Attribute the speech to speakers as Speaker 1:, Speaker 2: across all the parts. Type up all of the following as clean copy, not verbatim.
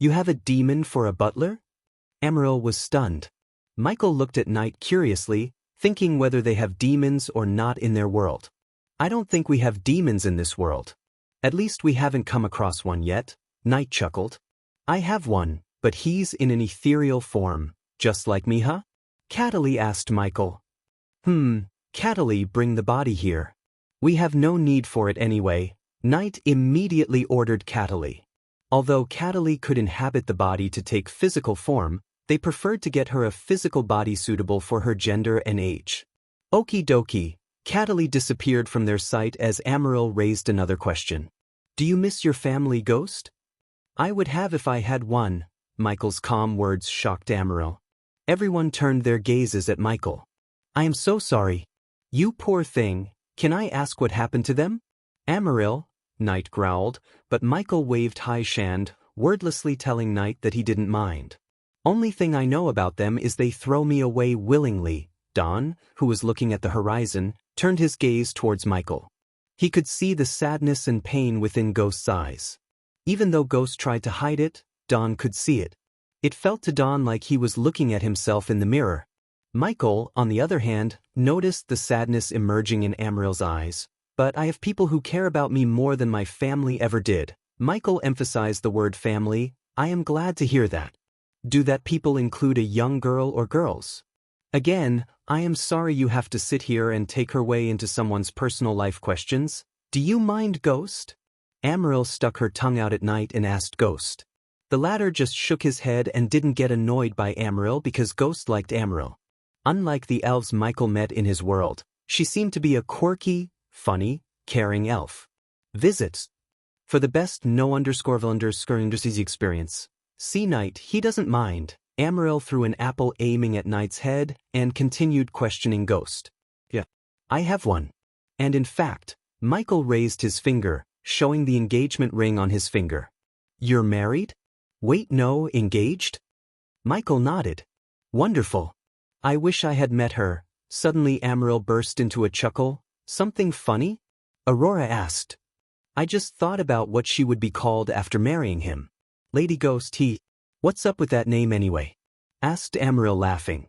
Speaker 1: You have a demon for a butler? Amaryl was stunned. Michael looked at Knight curiously, thinking whether they have demons or not in their world. I don't think we have demons in this world. At least we haven't come across one yet, Knight chuckled. I have one, but he's in an ethereal form, just like me, huh? Cataly asked Michael. Cataly, bring the body here. We have no need for it anyway. Knight immediately ordered Cataly. Although Cataly could inhabit the body to take physical form, they preferred to get her a physical body suitable for her gender and age. Okie dokie, Cataly disappeared from their sight as Amaryl raised another question. Do you miss your family, Ghost? I would have if I had one, Michael's calm words shocked Amaryl. Everyone turned their gazes at Michael. I am so sorry. You poor thing, can I ask what happened to them? Amaryl, Knight growled, but Michael waved high hand, wordlessly telling Knight that he didn't mind. Only thing I know about them is they throw me away willingly. Don, who was looking at the horizon, turned his gaze towards Michael. He could see the sadness and pain within Ghost's eyes. Even though Ghost tried to hide it, Don could see it. It felt to Don like he was looking at himself in the mirror. Michael, on the other hand, noticed the sadness emerging in Amaryl's eyes. But I have people who care about me more than my family ever did. Michael emphasized the word family. I am glad to hear that. Do that people include a young girl or girls? Again, I am sorry you have to sit here and take her way into someone's personal life questions. Do you mind, Ghost? Amaryl stuck her tongue out at Knight and asked Ghost. The latter just shook his head and didn't get annoyed by Amaryl because Ghost liked Amaryl. Unlike the elves Michael met in his world, she seemed to be a quirky, funny, caring elf. Visits. For the best no_underscore_underscore experience. See Knight, he doesn't mind. Amaryl threw an apple aiming at Knight's head and continued questioning Ghost. Yeah. I have one. And in fact, Michael raised his finger, showing the engagement ring on his finger. You're married? Wait, no, engaged? Michael nodded. Wonderful. I wish I had met her. Suddenly Amaryl burst into a chuckle. Something funny? Aurora asked. I just thought about what she would be called after marrying him. Lady Ghost, What's up with that name anyway? Asked Amaryl laughing.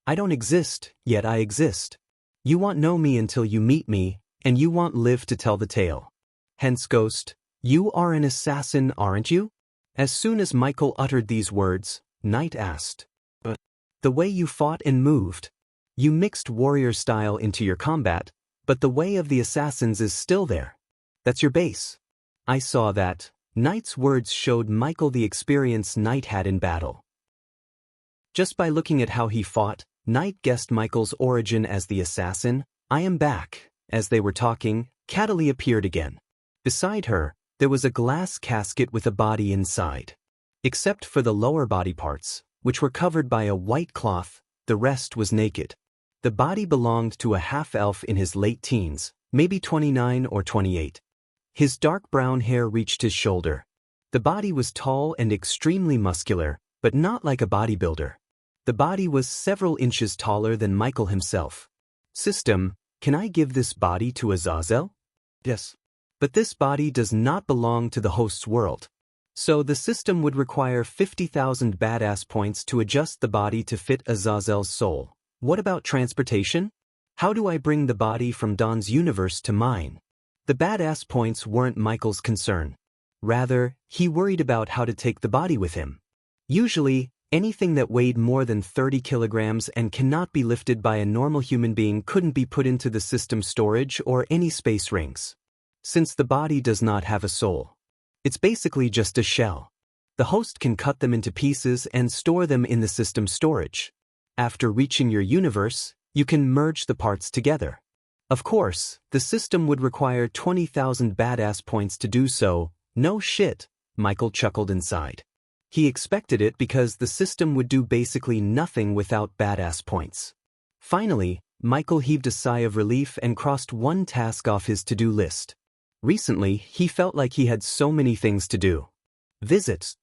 Speaker 1: I don't exist, yet I exist. You won't know me until you meet me, and you won't live to tell the tale. Hence Ghost, you are an assassin, aren't you? As soon as Michael uttered these words, Knight asked. But the way you fought and moved. You mixed warrior style into your combat, but the way of the assassins is still there. That's your base. I saw that. Knight's words showed Michael the experience Knight had in battle. Just by looking at how he fought, Knight guessed Michael's origin as the assassin. I am back. As they were talking, Cataly appeared again. Beside her, there was a glass casket with a body inside. Except for the lower body parts, which were covered by a white cloth, the rest was naked. The body belonged to a half-elf in his late teens, maybe 29 or 28. His dark brown hair reached his shoulder. The body was tall and extremely muscular, but not like a bodybuilder. The body was several inches taller than Michael himself. System, can I give this body to Azazel? Yes. But this body does not belong to the host's world. So the system would require 50,000 badass points to adjust the body to fit Azazel's soul. What about transportation? How do I bring the body from Don's universe to mine? The badass points weren't Michael's concern. Rather, he worried about how to take the body with him. Usually, anything that weighed more than 30 kilograms and cannot be lifted by a normal human being couldn't be put into the system storage or any space rings. Since the body does not have a soul, it's basically just a shell. The host can cut them into pieces and store them in the system storage. After reaching your universe, you can merge the parts together. Of course, the system would require 20,000 badass points to do so. No shit, Michael chuckled inside. He expected it because the system would do basically nothing without badass points. Finally, Michael heaved a sigh of relief and crossed one task off his to-do list. Recently, he felt like he had so many things to do. Visits.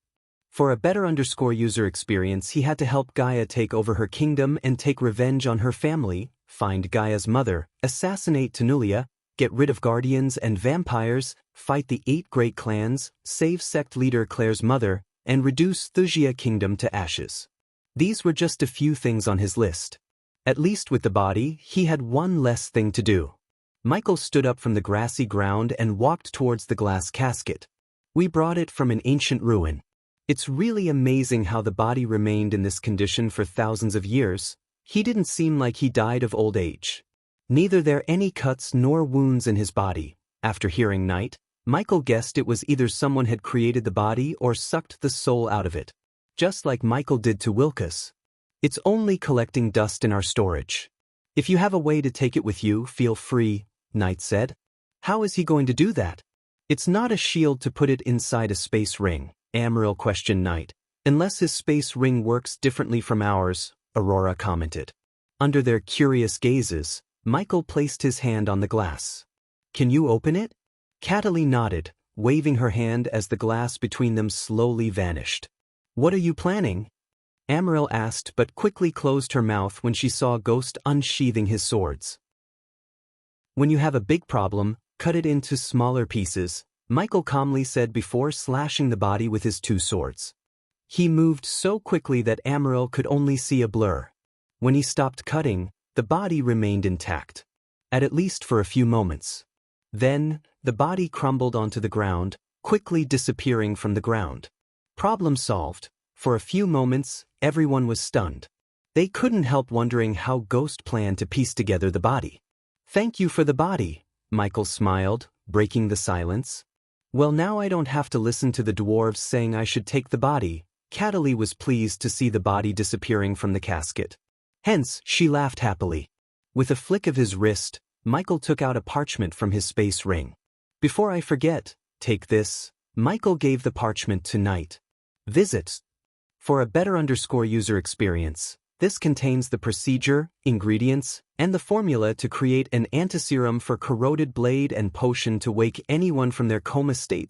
Speaker 1: For a better user experience, he had to help Gaia take over her kingdom and take revenge on her family, find Gaia's mother, assassinate Tenulia, get rid of guardians and vampires, fight the 8 great clans, save sect leader Claire's mother, and reduce Thuxia Kingdom to ashes. These were just a few things on his list. At least with the body, he had one less thing to do. Michael stood up from the grassy ground and walked towards the glass casket. We brought it from an ancient ruin. It's really amazing how the body remained in this condition for thousands of years. He didn't seem like he died of old age. Neither there any cuts nor wounds in his body. After hearing Knight, Michael guessed it was either someone had created the body or sucked the soul out of it. Just like Michael did to Wilkes. It's only collecting dust in our storage. If you have a way to take it with you, feel free, Knight said. How is he going to do that? It's not a shield to put it inside a space ring, Amaryl questioned Knight. Unless his space ring works differently from ours, Aurora commented. Under their curious gazes, Michael placed his hand on the glass. Can you open it? Cataly nodded, waving her hand as the glass between them slowly vanished. What are you planning? Amaryl asked but quickly closed her mouth when she saw Ghost unsheathing his swords. When you have a big problem, cut it into smaller pieces, Michael calmly said before slashing the body with his two swords. He moved so quickly that Amaryl could only see a blur. When he stopped cutting, the body remained intact. At least for a few moments. Then, the body crumbled onto the ground, quickly disappearing from the ground. Problem solved. For a few moments, everyone was stunned. They couldn't help wondering how Ghost planned to piece together the body. Thank you for the body, Michael smiled, breaking the silence. Well, now I don't have to listen to the dwarves saying I should take the body. Cataly was pleased to see the body disappearing from the casket. Hence, she laughed happily. With a flick of his wrist, Michael took out a parchment from his space ring. Before I forget, take this. Michael gave the parchment to Knight. Visit. For a better user experience, this contains the procedure, ingredients, and the formula to create an antiserum for corroded blade and potion to wake anyone from their coma state.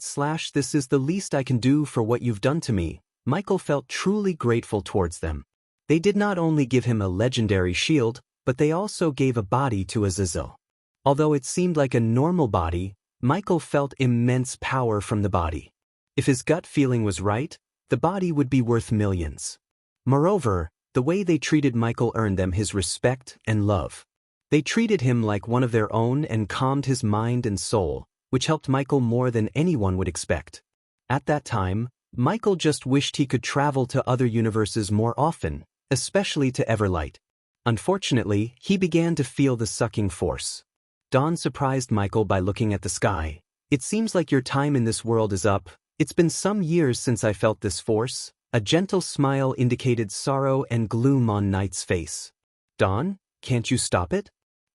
Speaker 1: This is the least I can do for what you've done to me. Michael felt truly grateful towards them. They did not only give him a legendary shield, but they also gave a body to Azazel. Although it seemed like a normal body, Michael felt immense power from the body. If his gut feeling was right, the body would be worth millions. Moreover, the way they treated Michael earned them his respect and love. They treated him like one of their own and calmed his mind and soul, which helped Michael more than anyone would expect. At that time, Michael just wished he could travel to other universes more often, especially to Everlight. Unfortunately, he began to feel the sucking force. Dawn surprised Michael by looking at the sky. It seems like your time in this world is up. It's been some years since I felt this force. A gentle smile indicated sorrow and gloom on Knight's face. Dawn, can't you stop it?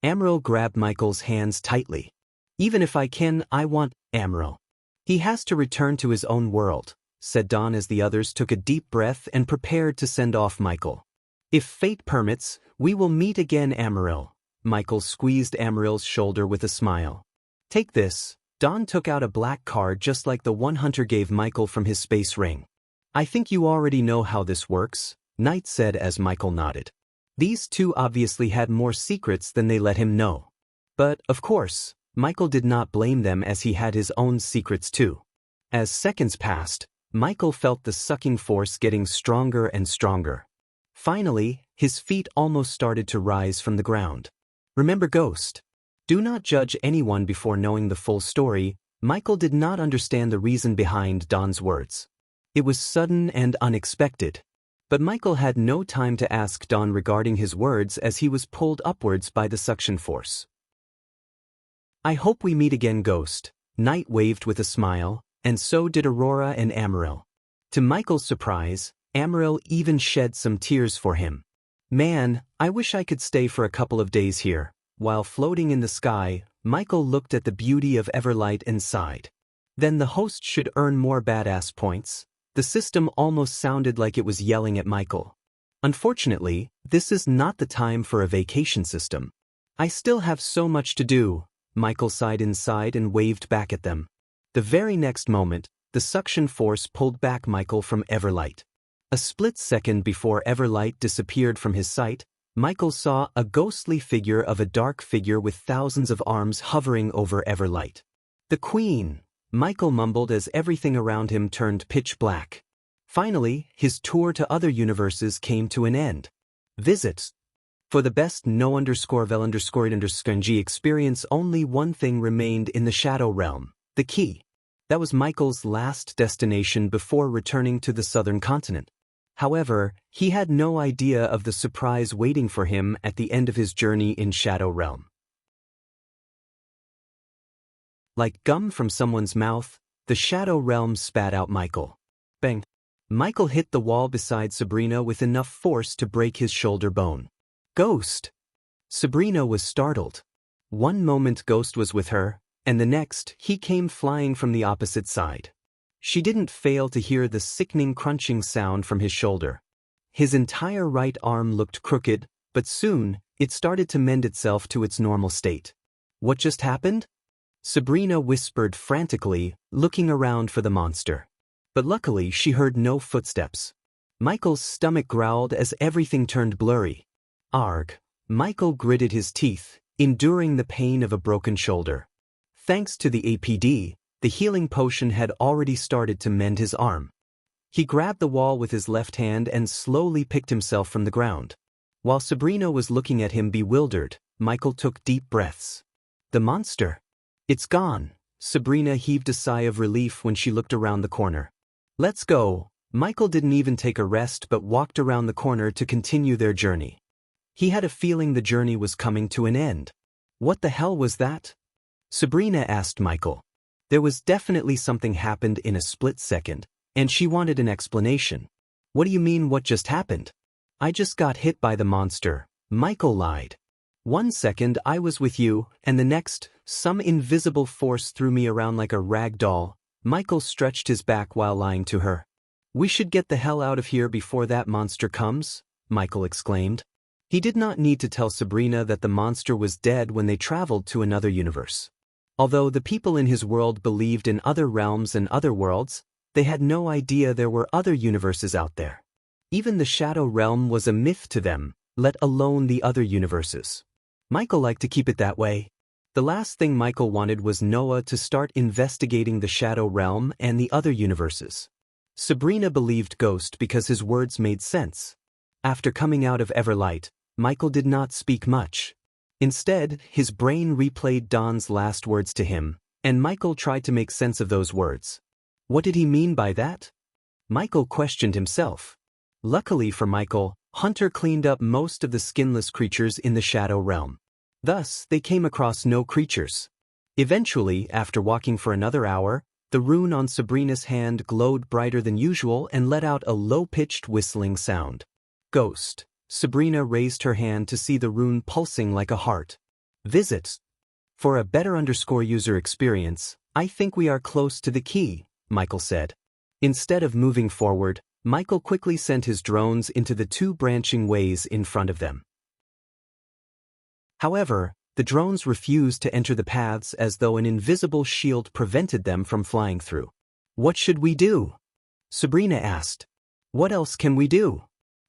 Speaker 1: Amaryl grabbed Michael's hands tightly. Even if I can, I want Amaryl. He has to return to his own world, said Dawn as the others took a deep breath and prepared to send off Michael. If fate permits, we will meet again, Amaryl. Michael squeezed Amaryl's shoulder with a smile. Take this. Dawn took out a black card just like the one Hunter gave Michael from his space ring. I think you already know how this works, Knight said as Michael nodded. These two obviously had more secrets than they let him know. But, of course, Michael did not blame them as he had his own secrets too. As seconds passed, Michael felt the sucking force getting stronger and stronger. Finally, his feet almost started to rise from the ground. Remember Ghost. Do not judge anyone before knowing the full story. Michael did not understand the reason behind Dawn's words. It was sudden and unexpected. But Michael had no time to ask Dawn regarding his words as he was pulled upwards by the suction force. I hope we meet again, Ghost. Knight waved with a smile, and so did Aurora and Amaryl. To Michael's surprise, Amaryl even shed some tears for him. Man, I wish I could stay for a couple of days here. While floating in the sky, Michael looked at the beauty of Everlight and sighed. Then the host should earn more badass points. The system almost sounded like it was yelling at Michael. Unfortunately, this is not the time for a vacation system. I still have so much to do. Michael sighed inside and waved back at them. The very next moment, the suction force pulled back Michael from Everlight. A split second before Everlight disappeared from his sight, Michael saw a ghostly figure of a dark figure with thousands of arms hovering over Everlight. The Queen, Michael mumbled as everything around him turned pitch black. Finally, his tour to other universes came to an end. Visits. For the best no_vel_ed_sng experience, only one thing remained in the Shadow Realm, the key. That was Michael's last destination before returning to the southern continent. However, he had no idea of the surprise waiting for him at the end of his journey in Shadow Realm. Like gum from someone's mouth, the Shadow Realm spat out Michael. Bang! Michael hit the wall beside Sabrina with enough force to break his shoulder bone. Ghost! Sabrina was startled. One moment Ghost was with her, and the next, he came flying from the opposite side. She didn't fail to hear the sickening crunching sound from his shoulder. His entire right arm looked crooked, but soon, it started to mend itself to its normal state. What just happened? Sabrina whispered frantically, looking around for the monster. But luckily she heard no footsteps. Michael's stomach growled as everything turned blurry. Arg! Michael gritted his teeth, enduring the pain of a broken shoulder. Thanks to the APD, the healing potion had already started to mend his arm. He grabbed the wall with his left hand and slowly picked himself from the ground. While Sabrina was looking at him bewildered, Michael took deep breaths. The monster! It's gone! Sabrina heaved a sigh of relief when she looked around the corner. Let's go! Michael didn't even take a rest but walked around the corner to continue their journey. He had a feeling the journey was coming to an end. What the hell was that? Sabrina asked Michael. There was definitely something happened in a split second, and she wanted an explanation. What do you mean, what just happened? I just got hit by the monster, Michael lied. 1 second I was with you, and the next, some invisible force threw me around like a rag doll. Michael stretched his back while lying to her. We should get the hell out of here before that monster comes, Michael exclaimed. He did not need to tell Sabrina that the monster was dead when they traveled to another universe. Although the people in his world believed in other realms and other worlds, they had no idea there were other universes out there. Even the Shadow Realm was a myth to them, let alone the other universes. Michael liked to keep it that way. The last thing Michael wanted was Noah to start investigating the Shadow Realm and the other universes. Sabrina believed Ghost because his words made sense. After coming out of Everlight, Michael did not speak much. Instead, his brain replayed Don's last words to him, and Michael tried to make sense of those words. What did he mean by that? Michael questioned himself. Luckily for Michael, Hunter cleaned up most of the skinless creatures in the Shadow Realm. Thus, they came across no creatures. Eventually, after walking for another hour, the rune on Sabrina's hand glowed brighter than usual and let out a low-pitched whistling sound. Ghost. Sabrina raised her hand to see the rune pulsing like a heart. Visits. For a better user experience, I think we are close to the key, Michael said. Instead of moving forward, Michael quickly sent his drones into the 2 branching ways in front of them. However, the drones refused to enter the paths as though an invisible shield prevented them from flying through. What should we do? Sabrina asked. What else can we do?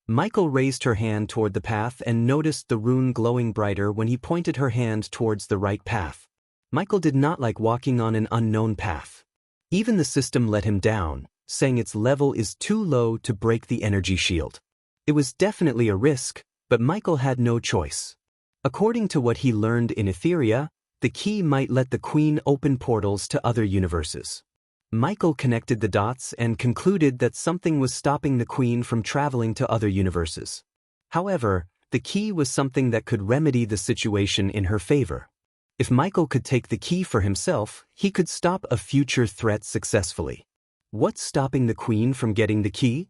Speaker 1: Michael raised her hand toward the path and noticed the rune glowing brighter when he pointed her hand towards the right path. Michael did not like walking on an unknown path. Even the system let him down, saying its level is too low to break the energy shield. It was definitely a risk, but Michael had no choice. According to what he learned in Etheria, the key might let the Queen open portals to other universes. Michael connected the dots and concluded that something was stopping the Queen from traveling to other universes. However, the key was something that could remedy the situation in her favor. If Michael could take the key for himself, he could stop a future threat successfully. What's stopping the Queen from getting the key?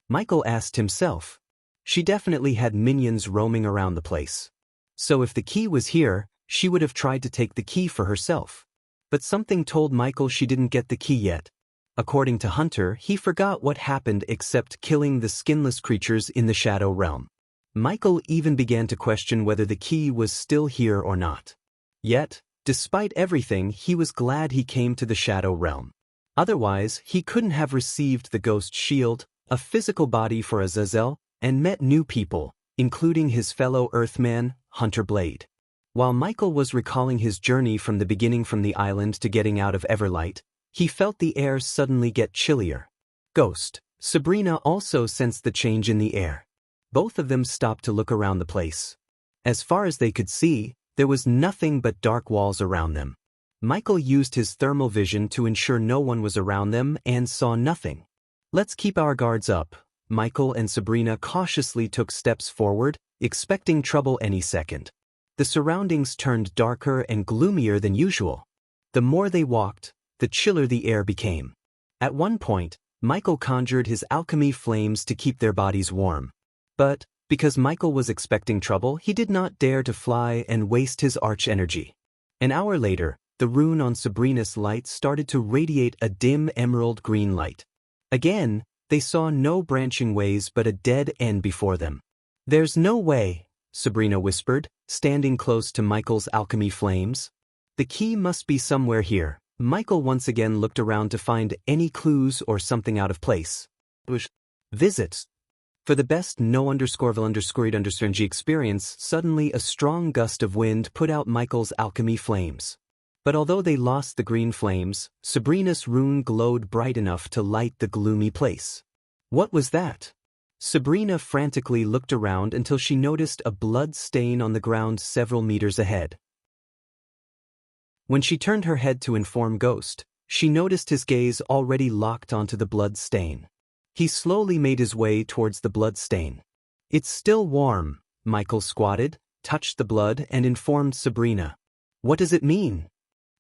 Speaker 1: Michael asked himself. She definitely had minions roaming around the place. So if the key was here, she would have tried to take the key for herself. But something told Michael she didn't get the key yet. According to Hunter, he forgot what happened except killing the skinless creatures in the Shadow Realm. Michael even began to question whether the key was still here or not. Yet, despite everything, he was glad he came to the Shadow Realm. Otherwise, he couldn't have received the Ghost Shield, a physical body for Azazel, and met new people, including his fellow Earthman, Hunter Blade. While Michael was recalling his journey from the beginning from the island to getting out of Everlight, he felt the air suddenly get chillier. Ghost. Sabrina also sensed the change in the air. Both of them stopped to look around the place. As far as they could see, there was nothing but dark walls around them. Michael used his thermal vision to ensure no one was around them and saw nothing. Let's keep our guards up. Michael and Sabrina cautiously took steps forward, expecting trouble any second. The surroundings turned darker and gloomier than usual. The more they walked, the chiller the air became. At one point, Michael conjured his alchemy flames to keep their bodies warm. But, because Michael was expecting trouble, he did not dare to fly and waste his arch energy. An hour later, the rune on Sabrina's light started to radiate a dim emerald green light. Again, they saw no branching ways but a dead end before them. "There's no way," Sabrina whispered, standing close to Michael's alchemy flames. "The key must be somewhere here." Michael once again looked around to find any clues or something out of place. Visit. For the best no_vil_ed_g experience, suddenly a strong gust of wind put out Michael's alchemy flames. But although they lost the green flames, Sabrina's rune glowed bright enough to light the gloomy place. What was that? Sabrina frantically looked around until she noticed a blood stain on the ground several meters ahead. When she turned her head to inform Ghost, she noticed his gaze already locked onto the blood stain. He slowly made his way towards the blood stain. "It's still warm," Michael squatted, touched the blood and informed Sabrina. "What does it mean?"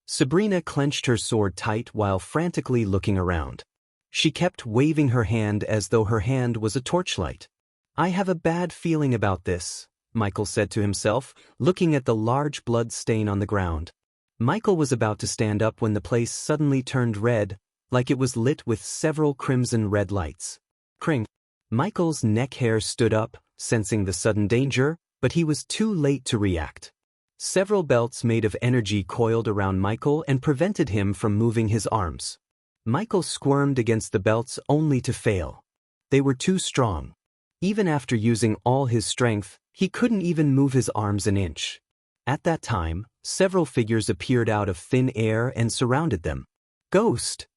Speaker 1: Sabrina clenched her sword tight while frantically looking around. She kept waving her hand as though her hand was a torchlight. "I have a bad feeling about this," Michael said to himself, looking at the large blood stain on the ground. Michael was about to stand up when the place suddenly turned red, like it was lit with several crimson red lights. Cring. Michael's neck hair stood up, sensing the sudden danger, but he was too late to react. Several belts made of energy coiled around Michael and prevented him from moving his arms. Michael squirmed against the belts only to fail. They were too strong. Even after using all his strength, he couldn't even move his arms an inch. At that time, several figures appeared out of thin air and surrounded them. "Ghost!"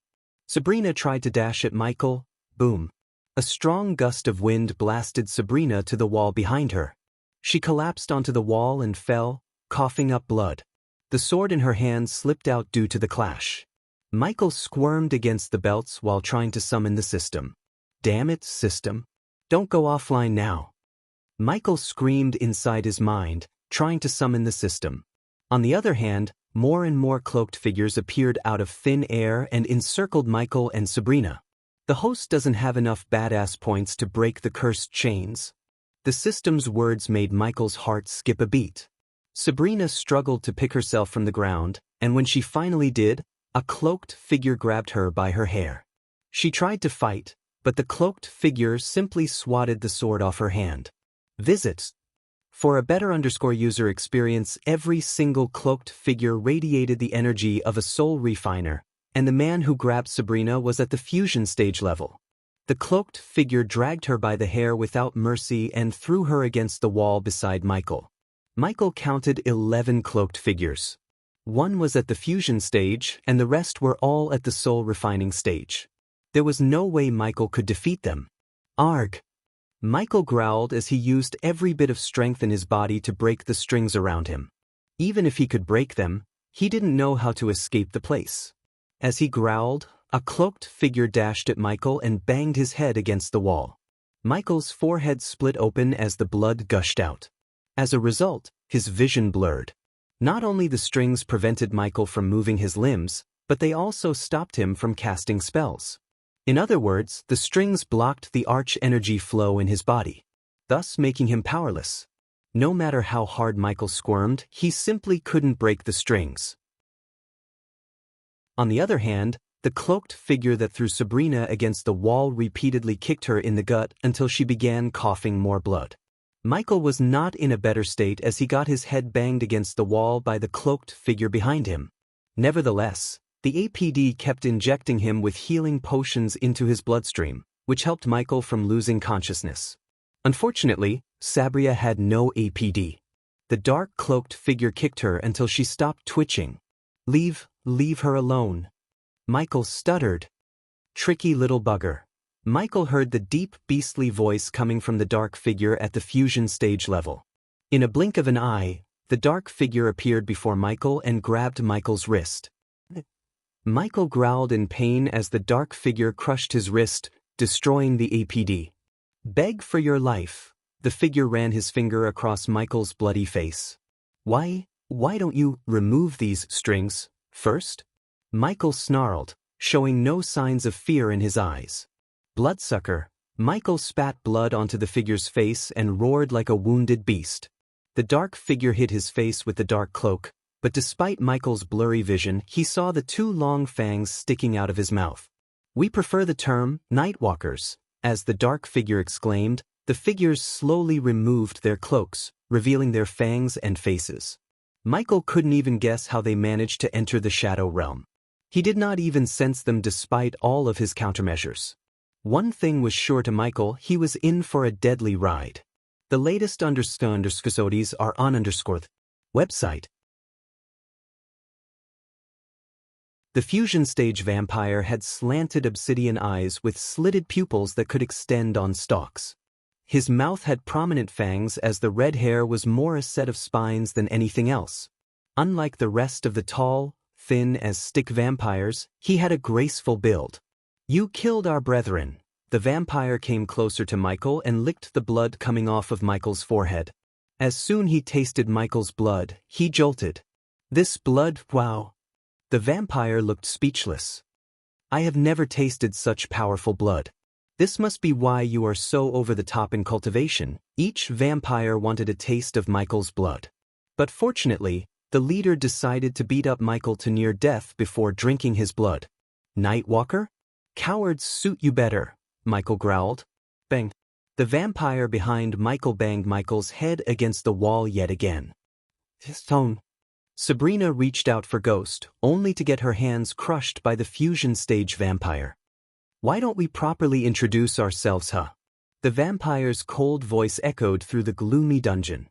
Speaker 1: Sabrina tried to dash at Michael. Boom. A strong gust of wind blasted Sabrina to the wall behind her. She collapsed onto the wall and fell, coughing up blood. The sword in her hand slipped out due to the clash. Michael squirmed against the belts while trying to summon the system. "Damn it, system. Don't go offline now." Michael screamed inside his mind, trying to summon the system. On the other hand, more and more cloaked figures appeared out of thin air and encircled Michael and Sabrina. The host doesn't have enough badass points to break the cursed chains. The system's words made Michael's heart skip a beat. Sabrina struggled to pick herself from the ground, and when she finally did, a cloaked figure grabbed her by her hair. She tried to fight, but the cloaked figure simply swatted the sword off her hand. Visit. For a better user experience, every single cloaked figure radiated the energy of a soul refiner, and the man who grabbed Sabrina was at the fusion stage level. The cloaked figure dragged her by the hair without mercy and threw her against the wall beside Michael. Michael counted 11 cloaked figures. One was at the fusion stage, and the rest were all at the soul refining stage. There was no way Michael could defeat them. Arg! Michael growled as he used every bit of strength in his body to break the strings around him. Even if he could break them, he didn't know how to escape the place. As he growled, a cloaked figure dashed at Michael and banged his head against the wall. Michael's forehead split open as the blood gushed out. As a result, his vision blurred. Not only the strings prevented Michael from moving his limbs, but they also stopped him from casting spells. In other words, the strings blocked the arch energy flow in his body, thus making him powerless. No matter how hard Michael squirmed, he simply couldn't break the strings. On the other hand, the cloaked figure that threw Sabrina against the wall repeatedly kicked her in the gut until she began coughing more blood. Michael was not in a better state as he got his head banged against the wall by the cloaked figure behind him. Nevertheless, the APD kept injecting him with healing potions into his bloodstream, which helped Michael from losing consciousness. Unfortunately, Sabrina had no APD. The dark cloaked figure kicked her until she stopped twitching. Leave her alone." Michael stuttered. "Tricky little bugger. Michael heard the deep, beastly voice coming from the dark figure at the fusion stage level. In a blink of an eye, the dark figure appeared before Michael and grabbed Michael's wrist. Michael growled in pain as the dark figure crushed his wrist, destroying the APD. Beg for your life. The figure ran his finger across Michael's bloody face. Why don't you remove these strings first? Michael snarled, showing no signs of fear in his eyes. Bloodsucker. Michael spat blood onto the figure's face and roared like a wounded beast. The dark figure hid his face with the dark cloak, but despite Michael's blurry vision, he saw the two long fangs sticking out of his mouth. We prefer the term Nightwalkers, as the dark figure exclaimed. The figures slowly removed their cloaks, revealing their fangs and faces. Michael couldn't even guess how they managed to enter the shadow realm. He did not even sense them despite all of his countermeasures. One thing was sure to Michael: he was in for a deadly ride. The latest episodes are on _ website. The fusion stage vampire had slanted obsidian eyes with slitted pupils that could extend on stalks. His mouth had prominent fangs, as the red hair was more a set of spines than anything else. Unlike the rest of the tall, thin as stick vampires, he had a graceful build. You killed our brethren. The vampire came closer to Michael and licked the blood coming off of Michael's forehead. As soon he tasted Michael's blood, he jolted. This blood, wow. The vampire looked speechless. I have never tasted such powerful blood. This must be why you are so over the top in cultivation. Each vampire wanted a taste of Michael's blood. But fortunately, the leader decided to beat up Michael to near death before drinking his blood. Nightwalker? Cowards suit you better, Michael growled. Bang. The vampire behind Michael banged Michael's head against the wall yet again. His tone. Sabrina reached out for Ghost, only to get her hands crushed by the fusion stage vampire. Why don't we properly introduce ourselves, huh? The vampire's cold voice echoed through the gloomy dungeon.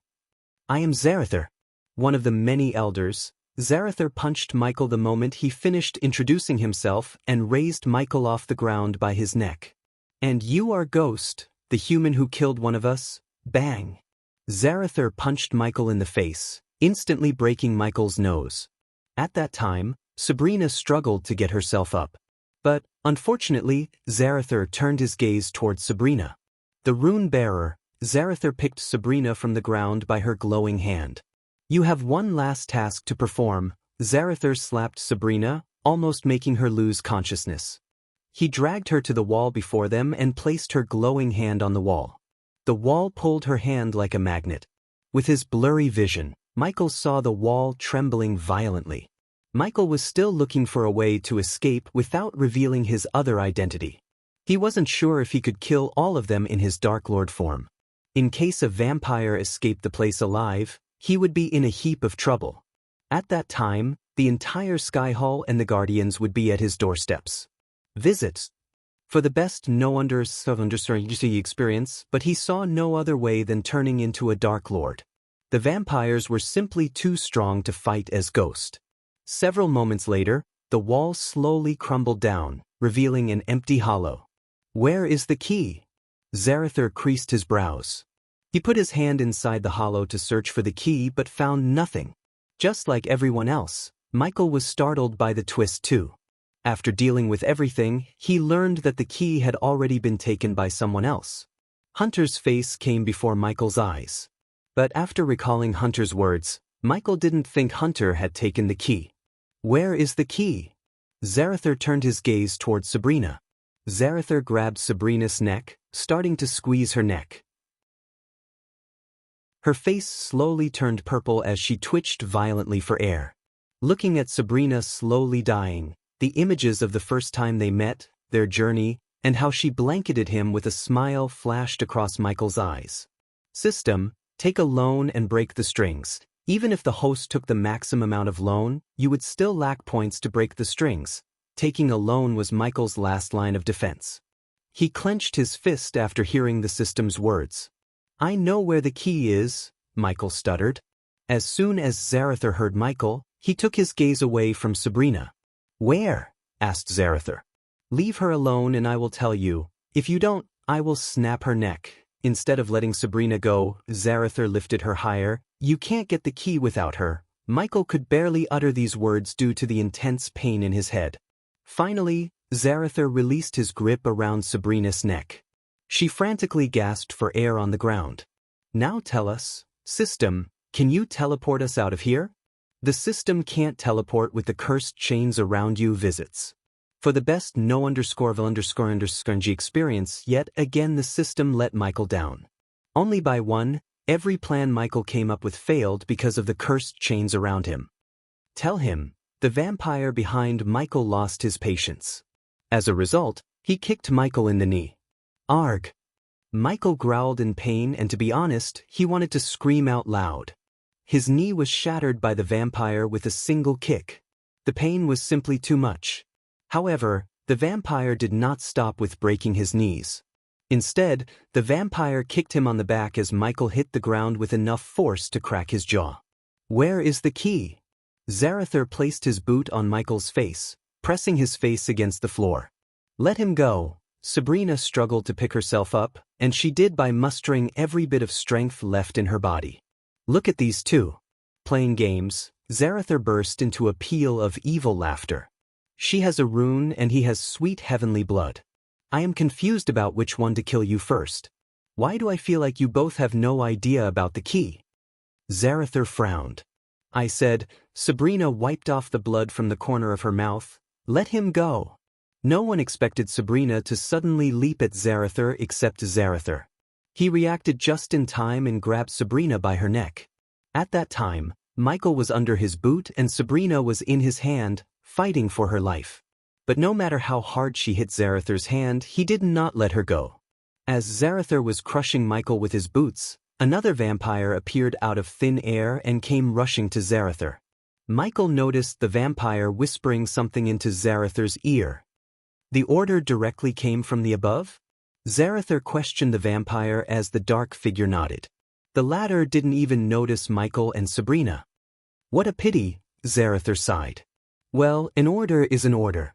Speaker 1: I am Zarather, one of the many elders. Zarather punched Michael the moment he finished introducing himself and raised Michael off the ground by his neck. And you are Ghost, the human who killed one of us? Bang! Zarather punched Michael in the face, instantly breaking Michael's nose. At that time, Sabrina struggled to get herself up. But, unfortunately, Zarather turned his gaze towards Sabrina. The rune bearer, Zarather picked Sabrina from the ground by her glowing hand. You have one last task to perform. Zarather slapped Sabrina, almost making her lose consciousness. He dragged her to the wall before them and placed her glowing hand on the wall. The wall pulled her hand like a magnet. With his blurry vision, Michael saw the wall trembling violently. Michael was still looking for a way to escape without revealing his other identity. He wasn't sure if he could kill all of them in his Dark Lord form. In case a vampire escaped the place alive, he would be in a heap of trouble. At that time, the entire Sky Hall and the Guardians would be at his doorsteps. Visits. For the best understanding experience, but he saw no other way than turning into a Dark Lord. The vampires were simply too strong to fight as Ghost. Several moments later, the wall slowly crumbled down, revealing an empty hollow. Where is the key? Zarather creased his brows. He put his hand inside the hollow to search for the key but found nothing. Just like everyone else, Michael was startled by the twist too. After dealing with everything, he learned that the key had already been taken by someone else. Hunter's face came before Michael's eyes. But after recalling Hunter's words, Michael didn't think Hunter had taken the key. Where is the key? Zarather turned his gaze towards Sabrina. Zarather grabbed Sabrina's neck, starting to squeeze her neck. Her face slowly turned purple as she twitched violently for air. Looking at Sabrina slowly dying, the images of the first time they met, their journey, and how she blanketed him with a smile flashed across Michael's eyes. System, take a loan and break the strings. Even if the host took the maximum amount of loan, you would still lack points to break the strings. Taking a loan was Michael's last line of defense. He clenched his fist after hearing the system's words. I know where the key is, Michael stuttered. As soon as Zarather heard Michael, he took his gaze away from Sabrina. Where? Asked Zarather. Leave her alone and I will tell you. If you don't, I will snap her neck. Instead of letting Sabrina go, Zarather lifted her higher. You can't get the key without her. Michael could barely utter these words due to the intense pain in his head. Finally, Zarather released his grip around Sabrina's neck. She frantically gasped for air on the ground. Now tell us, system, can you teleport us out of here? The system can't teleport with the cursed chains around you visits. For the best no_vil___ng experience, yet again the system let Michael down. Only by one, every plan Michael came up with failed because of the cursed chains around him. Tell him, the vampire behind Michael lost his patience. As a result, he kicked Michael in the knee. Arg! Michael growled in pain, and to be honest, he wanted to scream out loud. His knee was shattered by the vampire with a single kick. The pain was simply too much. However, the vampire did not stop with breaking his knees. Instead, the vampire kicked him on the back as Michael hit the ground with enough force to crack his jaw. Where is the key? Zarather placed his boot on Michael's face, pressing his face against the floor. Let him go. Sabrina struggled to pick herself up, and she did by mustering every bit of strength left in her body. Look at these two. Playing games, Zarather burst into a peal of evil laughter. She has a rune and he has sweet heavenly blood. I am confused about which one to kill you first. Why do I feel like you both have no idea about the key? Zarather frowned. I said. Sabrina wiped off the blood from the corner of her mouth. Let him go. No one expected Sabrina to suddenly leap at Zarather except Zarather. He reacted just in time and grabbed Sabrina by her neck. At that time, Michael was under his boot and Sabrina was in his hand, fighting for her life. But no matter how hard she hit Zarather's hand, he did not let her go. As Zarather was crushing Michael with his boots, another vampire appeared out of thin air and came rushing to Zarather. Michael noticed the vampire whispering something into Zarather's ear. The order directly came from the above? Zarather questioned the vampire as the dark figure nodded. The latter didn't even notice Michael and Sabrina. What a pity, Zarather sighed. Well, an order is an order.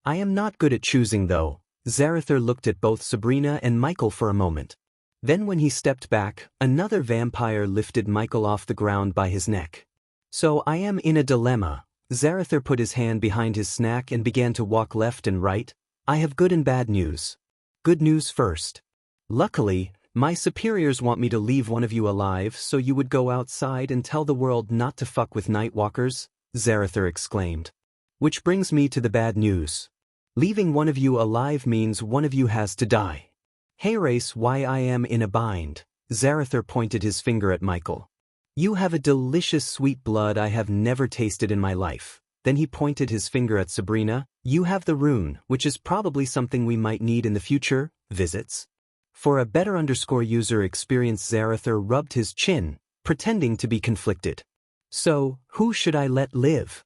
Speaker 1: I am not good at choosing though. Zarather looked at both Sabrina and Michael for a moment. Then when he stepped back, another vampire lifted Michael off the ground by his neck. So I am in a dilemma. Zarather put his hand behind his snack and began to walk left and right. I have good and bad news. Good news first. Luckily, my superiors want me to leave one of you alive so you would go outside and tell the world not to fuck with Nightwalkers, Zarather exclaimed. Which brings me to the bad news. Leaving one of you alive means one of you has to die. Hey race, why I am in a bind. Zarather pointed his finger at Michael. You have a delicious sweet blood I have never tasted in my life. Then he pointed his finger at Sabrina. You have the rune, which is probably something we might need in the future, visits. For a better user experience, Zarather rubbed his chin, pretending to be conflicted. So, who should I let live?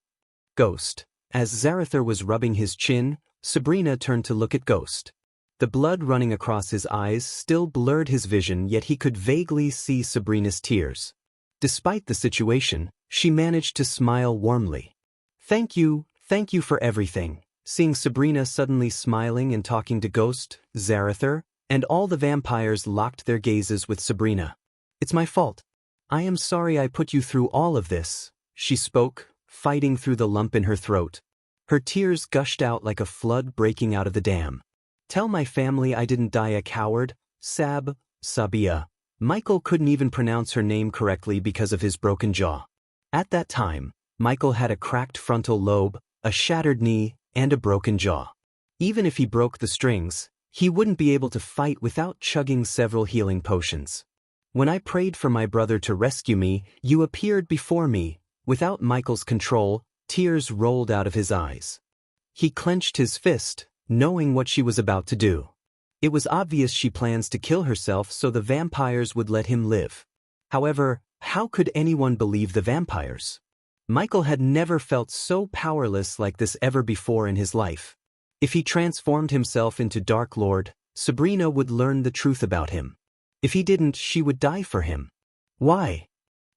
Speaker 1: Ghost. As Zarather was rubbing his chin, Sabrina turned to look at Ghost. The blood running across his eyes still blurred his vision, yet he could vaguely see Sabrina's tears. Despite the situation, she managed to smile warmly. Thank you for everything. Seeing Sabrina suddenly smiling and talking to Ghost, Zarather, and all the vampires locked their gazes with Sabrina. It's my fault. I am sorry I put you through all of this, she spoke, fighting through the lump in her throat. Her tears gushed out like a flood breaking out of the dam. Tell my family I didn't die a coward, Sabia. Michael couldn't even pronounce her name correctly because of his broken jaw. At that time, Michael had a cracked frontal lobe, a shattered knee, and a broken jaw. Even if he broke the strings, he wouldn't be able to fight without chugging several healing potions. When I prayed for my brother to rescue me, you appeared before me. Without Michael's control, tears rolled out of his eyes. He clenched his fist, knowing what she was about to do. It was obvious she plans to kill herself so the vampires would let him live. However, how could anyone believe the vampires? Michael had never felt so powerless like this ever before in his life. If he transformed himself into Dark Lord, Sabrina would learn the truth about him. If he didn't, she would die for him. Why?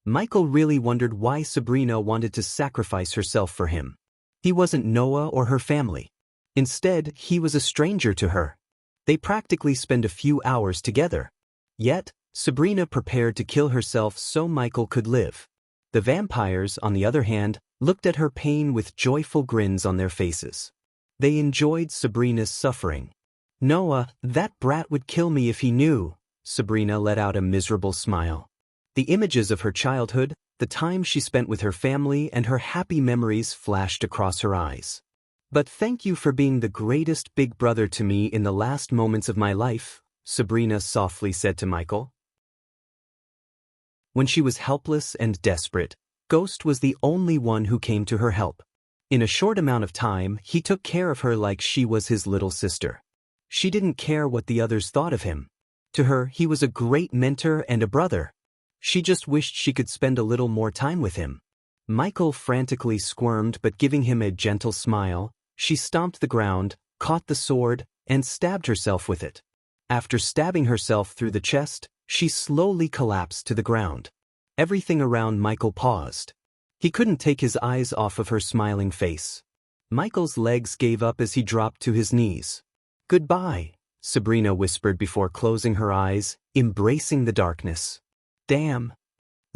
Speaker 1: Michael really wondered why Sabrina wanted to sacrifice herself for him. He wasn't Noah or her family. Instead, he was a stranger to her. They practically spend a few hours together. Yet, Sabrina prepared to kill herself so Michael could live. The vampires, on the other hand, looked at her pain with joyful grins on their faces. They enjoyed Sabrina's suffering. "Noah, that brat would kill me if he knew." Sabrina let out a miserable smile. The images of her childhood, the time she spent with her family, and her happy memories flashed across her eyes. "But thank you for being the greatest big brother to me in the last moments of my life," Sabrina softly said to Michael. When she was helpless and desperate, Ghost was the only one who came to her help. In a short amount of time, he took care of her like she was his little sister. She didn't care what the others thought of him. To her, he was a great mentor and a brother. She just wished she could spend a little more time with him. Michael frantically squirmed, but giving him a gentle smile, she stomped the ground, caught the sword, and stabbed herself with it. After stabbing herself through the chest, she slowly collapsed to the ground. Everything around Michael paused. He couldn't take his eyes off of her smiling face. Michael's legs gave up as he dropped to his knees. "Goodbye," Sabrina whispered before closing her eyes, embracing the darkness. "Damn!"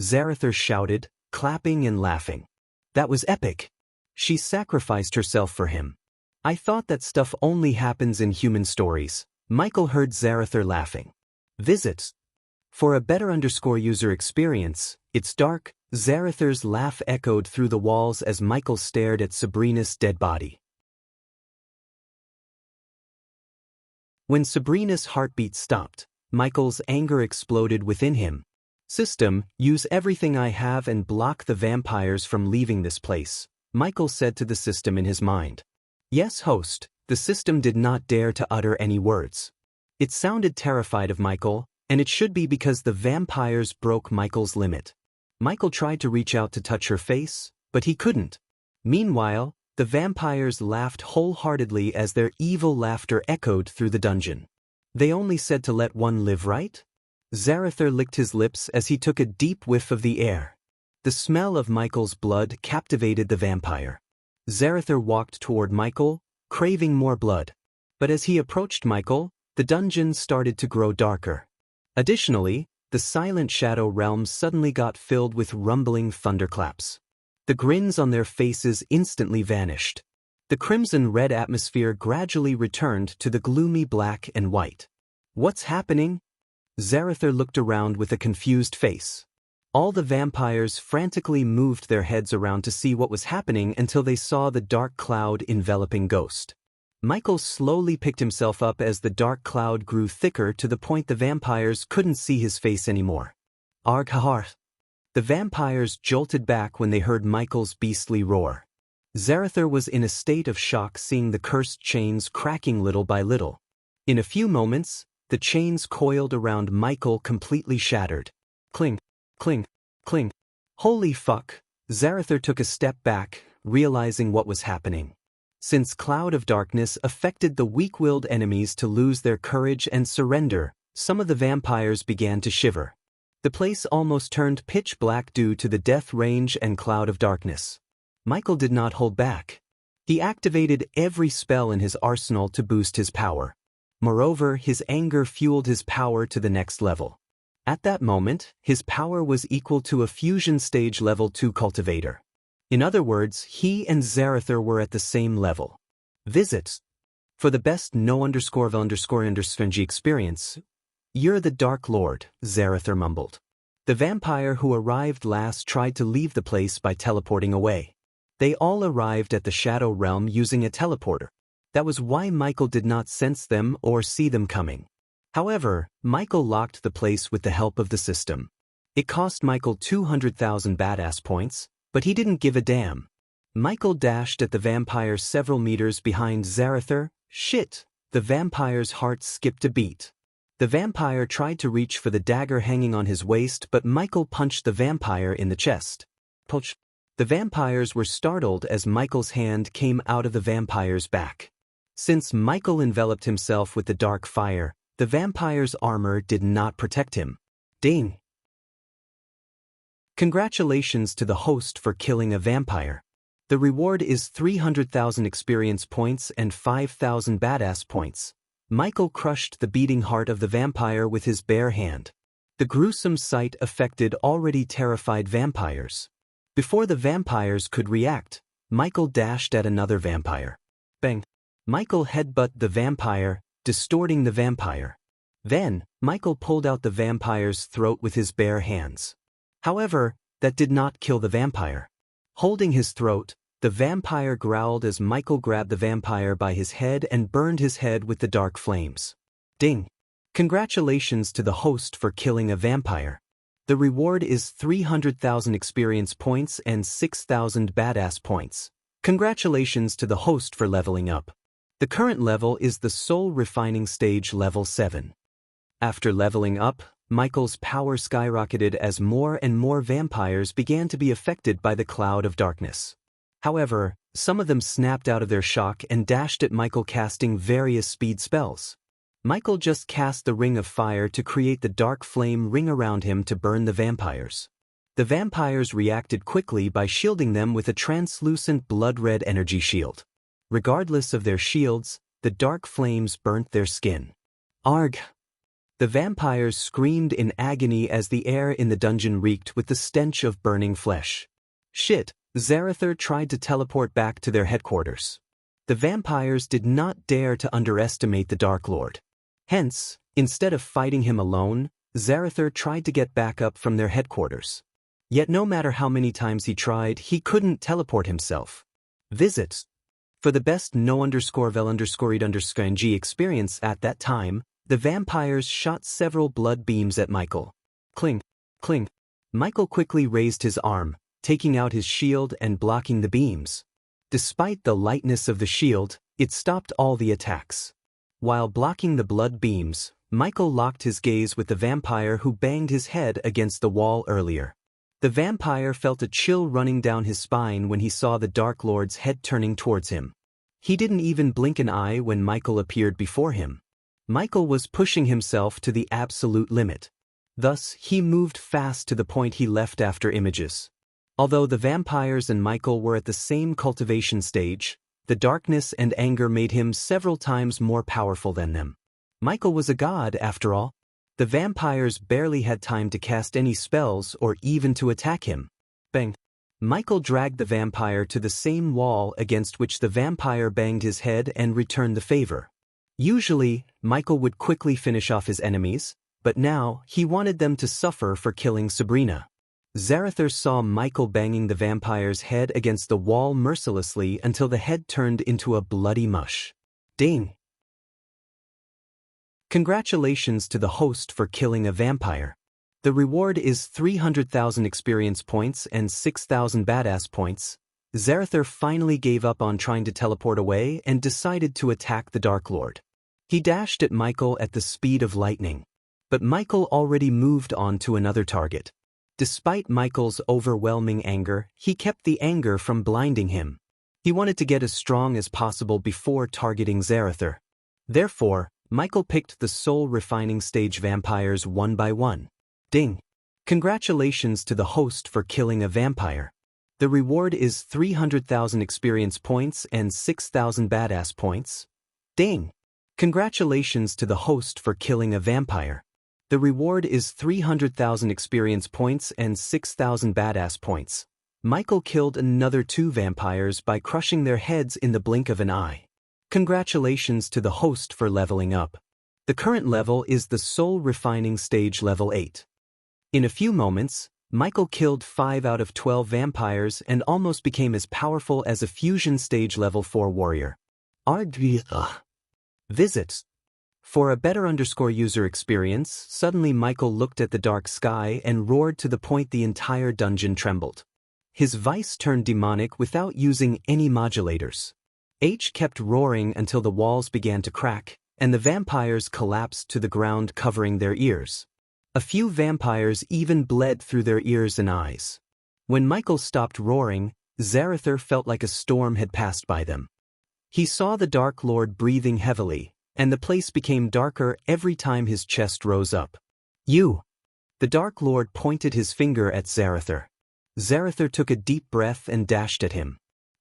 Speaker 1: Zarathar shouted, clapping and laughing. "That was epic. She sacrificed herself for him." "I thought that stuff only happens in human stories." Michael heard Zarathar laughing. Visit. For a better user experience, it's dark. Zarathar's laugh echoed through the walls as Michael stared at Sabrina's dead body. When Sabrina's heartbeat stopped, Michael's anger exploded within him. "System, use everything I have and block the vampires from leaving this place," Michael said to the system in his mind. "Yes, host." The system did not dare to utter any words. It sounded terrified of Michael, and it should be because the vampires broke Michael's limit. Michael tried to reach out to touch her face, but he couldn't. Meanwhile, the vampires laughed wholeheartedly as their evil laughter echoed through the dungeon. "They only said to let one live, right?" Zarathar licked his lips as he took a deep whiff of the air. The smell of Michael's blood captivated the vampire. Zarathar walked toward Michael, craving more blood. But as he approached Michael, the dungeon started to grow darker. Additionally, the silent shadow realms suddenly got filled with rumbling thunderclaps. The grins on their faces instantly vanished. The crimson-red atmosphere gradually returned to the gloomy black and white. "What's happening?" Zarathar looked around with a confused face. All the vampires frantically moved their heads around to see what was happening until they saw the dark cloud enveloping Ghost. Michael slowly picked himself up as the dark cloud grew thicker to the point the vampires couldn't see his face anymore. "Arghahar!" The vampires jolted back when they heard Michael's beastly roar. Zarathar was in a state of shock seeing the cursed chains cracking little by little. In a few moments, the chains coiled around Michael completely shattered. Cling, cling, cling. Holy fuck! Zarathar took a step back, realizing what was happening. Since Cloud of Darkness affected the weak-willed enemies to lose their courage and surrender, some of the vampires began to shiver. The place almost turned pitch black due to the death range and Cloud of Darkness. Michael did not hold back. He activated every spell in his arsenal to boost his power. Moreover, his anger fueled his power to the next level. At that moment, his power was equal to a fusion stage level 2 cultivator. In other words, he and Zarathar were at the same level. Visit. For the best no_vil___ experience, "You're the Dark Lord," Zarathar mumbled. The vampire who arrived last tried to leave the place by teleporting away. They all arrived at the Shadow Realm using a teleporter. That was why Michael did not sense them or see them coming. However, Michael locked the place with the help of the system. It cost Michael 200,000 badass points, but he didn't give a damn. Michael dashed at the vampire several meters behind Zarathar. Shit! The vampire's heart skipped a beat. The vampire tried to reach for the dagger hanging on his waist, but Michael punched the vampire in the chest. Punch! The vampires were startled as Michael's hand came out of the vampire's back. Since Michael enveloped himself with the dark fire, the vampire's armor did not protect him. Ding! Congratulations to the host for killing a vampire. The reward is 300,000 experience points and 5,000 badass points. Michael crushed the beating heart of the vampire with his bare hand. The gruesome sight affected already terrified vampires. Before the vampires could react, Michael dashed at another vampire. Bang! Michael headbutted the vampire, distorting the vampire. Then, Michael pulled out the vampire's throat with his bare hands. However, that did not kill the vampire. Holding his throat, the vampire growled as Michael grabbed the vampire by his head and burned his head with the dark flames. Ding! Congratulations to the host for killing a vampire. The reward is 300,000 experience points and 6,000 badass points. Congratulations to the host for leveling up. The current level is the Soul Refining Stage level 7. After leveling up, Michael's power skyrocketed as more and more vampires began to be affected by the cloud of darkness. However, some of them snapped out of their shock and dashed at Michael, casting various speed spells. Michael just cast the Ring of Fire to create the dark flame ring around him to burn the vampires. The vampires reacted quickly by shielding them with a translucent blood-red energy shield. Regardless of their shields, the dark flames burnt their skin. Arg! The vampires screamed in agony as the air in the dungeon reeked with the stench of burning flesh. Shit! Zarather tried to teleport back to their headquarters. The vampires did not dare to underestimate the Dark Lord. Hence, instead of fighting him alone, Zarather tried to get back up from their headquarters. Yet no matter how many times he tried, he couldn't teleport himself. Visits. For the best no_vel_ed_ng experience at that time, the vampires shot several blood beams at Michael. Cling, cling. Michael quickly raised his arm, taking out his shield and blocking the beams. Despite the lightness of the shield, it stopped all the attacks. While blocking the blood beams, Michael locked his gaze with the vampire who banged his head against the wall earlier. The vampire felt a chill running down his spine when he saw the Dark Lord's head turning towards him. He didn't even blink an eye when Michael appeared before him. Michael was pushing himself to the absolute limit. Thus, he moved fast to the point he left after images. Although the vampires and Michael were at the same cultivation stage, the darkness and anger made him several times more powerful than them. Michael was a god, after all. The vampires barely had time to cast any spells or even to attack him. Bang! Michael dragged the vampire to the same wall against which the vampire banged his head and returned the favor. Usually, Michael would quickly finish off his enemies, but now he wanted them to suffer for killing Sabrina. Zarather saw Michael banging the vampire's head against the wall mercilessly until the head turned into a bloody mush. Ding! Congratulations to the host for killing a vampire. The reward is 300,000 experience points and 6,000 badass points. Zarather finally gave up on trying to teleport away and decided to attack the Dark Lord. He dashed at Michael at the speed of lightning. But Michael already moved on to another target. Despite Michael's overwhelming anger, he kept the anger from blinding him. He wanted to get as strong as possible before targeting Zarather. Therefore, Michael picked the Soul Refining Stage vampires one by one. Ding! Congratulations to the host for killing a vampire. The reward is 300,000 experience points and 6,000 badass points. Ding! Congratulations to the host for killing a vampire. The reward is 300,000 experience points and 6,000 badass points. Michael killed another 2 vampires by crushing their heads in the blink of an eye. Congratulations to the host for leveling up. The current level is the Soul Refining Stage level 8. In a few moments, Michael killed 5 out of 12 vampires and almost became as powerful as a fusion stage level 4 warrior. Visits. For a better user experience, suddenly Michael looked at the dark sky and roared to the point the entire dungeon trembled. His voice turned demonic without using any modulators. H kept roaring until the walls began to crack, and the vampires collapsed to the ground, covering their ears. A few vampires even bled through their ears and eyes. When Michael stopped roaring, Zarather felt like a storm had passed by them. He saw the Dark Lord breathing heavily, and the place became darker every time his chest rose up. You! The Dark Lord pointed his finger at Zarather. Zarather took a deep breath and dashed at him.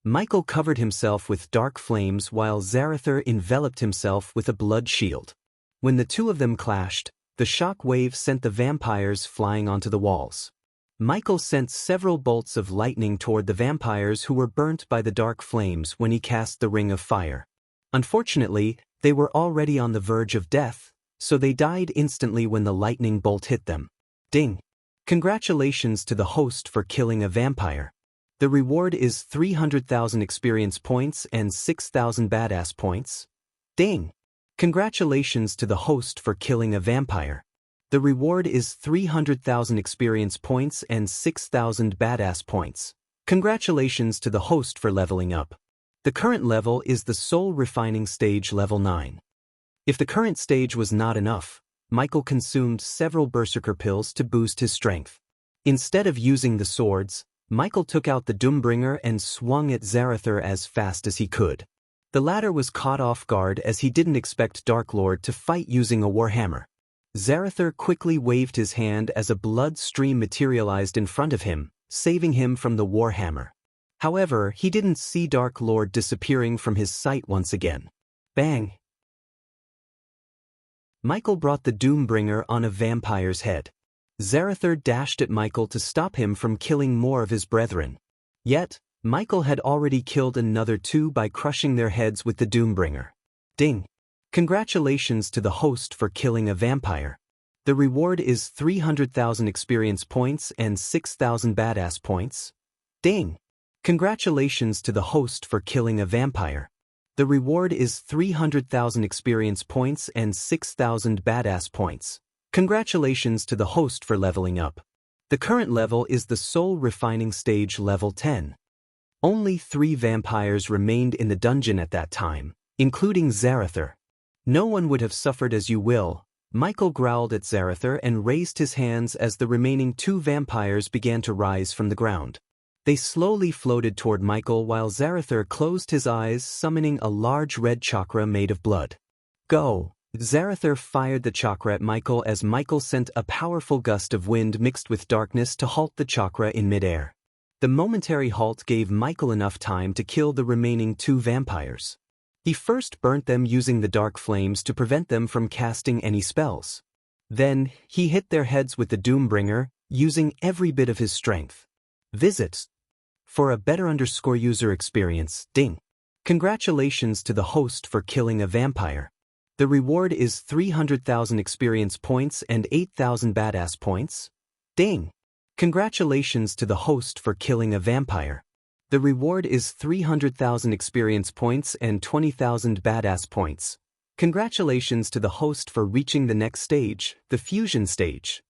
Speaker 1: Michael covered himself with dark flames while Zarather enveloped himself with a blood shield. When the two of them clashed, the shock wave sent the vampires flying onto the walls. Michael sent several bolts of lightning toward the vampires who were burnt by the dark flames when he cast the Ring of Fire. Unfortunately, they were already on the verge of death, so they died instantly when the lightning bolt hit them. Ding! Congratulations to the host for killing a vampire. The reward is 300,000 experience points and 6,000 badass points. Ding! Congratulations to the host for killing a vampire. The reward is 300,000 experience points and 6,000 badass points. Congratulations to the host for leveling up. The current level is the Soul Refining Stage level 9. If the current stage was not enough, Michael consumed several berserker pills to boost his strength. Instead of using the swords, Michael took out the Doombringer and swung at Zarather as fast as he could. The latter was caught off guard as he didn't expect Darklord to fight using a warhammer. Zarather quickly waved his hand as a blood stream materialized in front of him, saving him from the warhammer. However, he didn't see Darklord disappearing from his sight once again. Bang! Michael brought the Doombringer on a vampire's head. Zarather dashed at Michael to stop him from killing more of his brethren. Yet, Michael had already killed another two by crushing their heads with the Doombringer. Ding! Congratulations to the host for killing a vampire. The reward is 300,000 experience points and 6,000 badass points. Ding! Congratulations to the host for killing a vampire. The reward is 300,000 experience points and 6,000 badass points. Congratulations to the host for leveling up. The current level is the Soul Refining Stage level 10. Only 3 vampires remained in the dungeon at that time, including Zarather. No one would have suffered as you will. Michael growled at Zarather and raised his hands as the remaining 2 vampires began to rise from the ground. They slowly floated toward Michael while Zarather closed his eyes, summoning a large red chakra made of blood. Go! Zarather fired the chakra at Michael as Michael sent a powerful gust of wind mixed with darkness to halt the chakra in midair. The momentary halt gave Michael enough time to kill the remaining 2 vampires. He first burnt them using the dark flames to prevent them from casting any spells. Then, he hit their heads with the Doombringer, using every bit of his strength. Visits. For a better user experience, ding. Congratulations to the host for killing a vampire. The reward is 300,000 experience points and 8,000 badass points. Ding. Congratulations to the host for killing a vampire. The reward is 300,000 experience points and 20,000 badass points. Congratulations to the host for reaching the next stage, the fusion stage.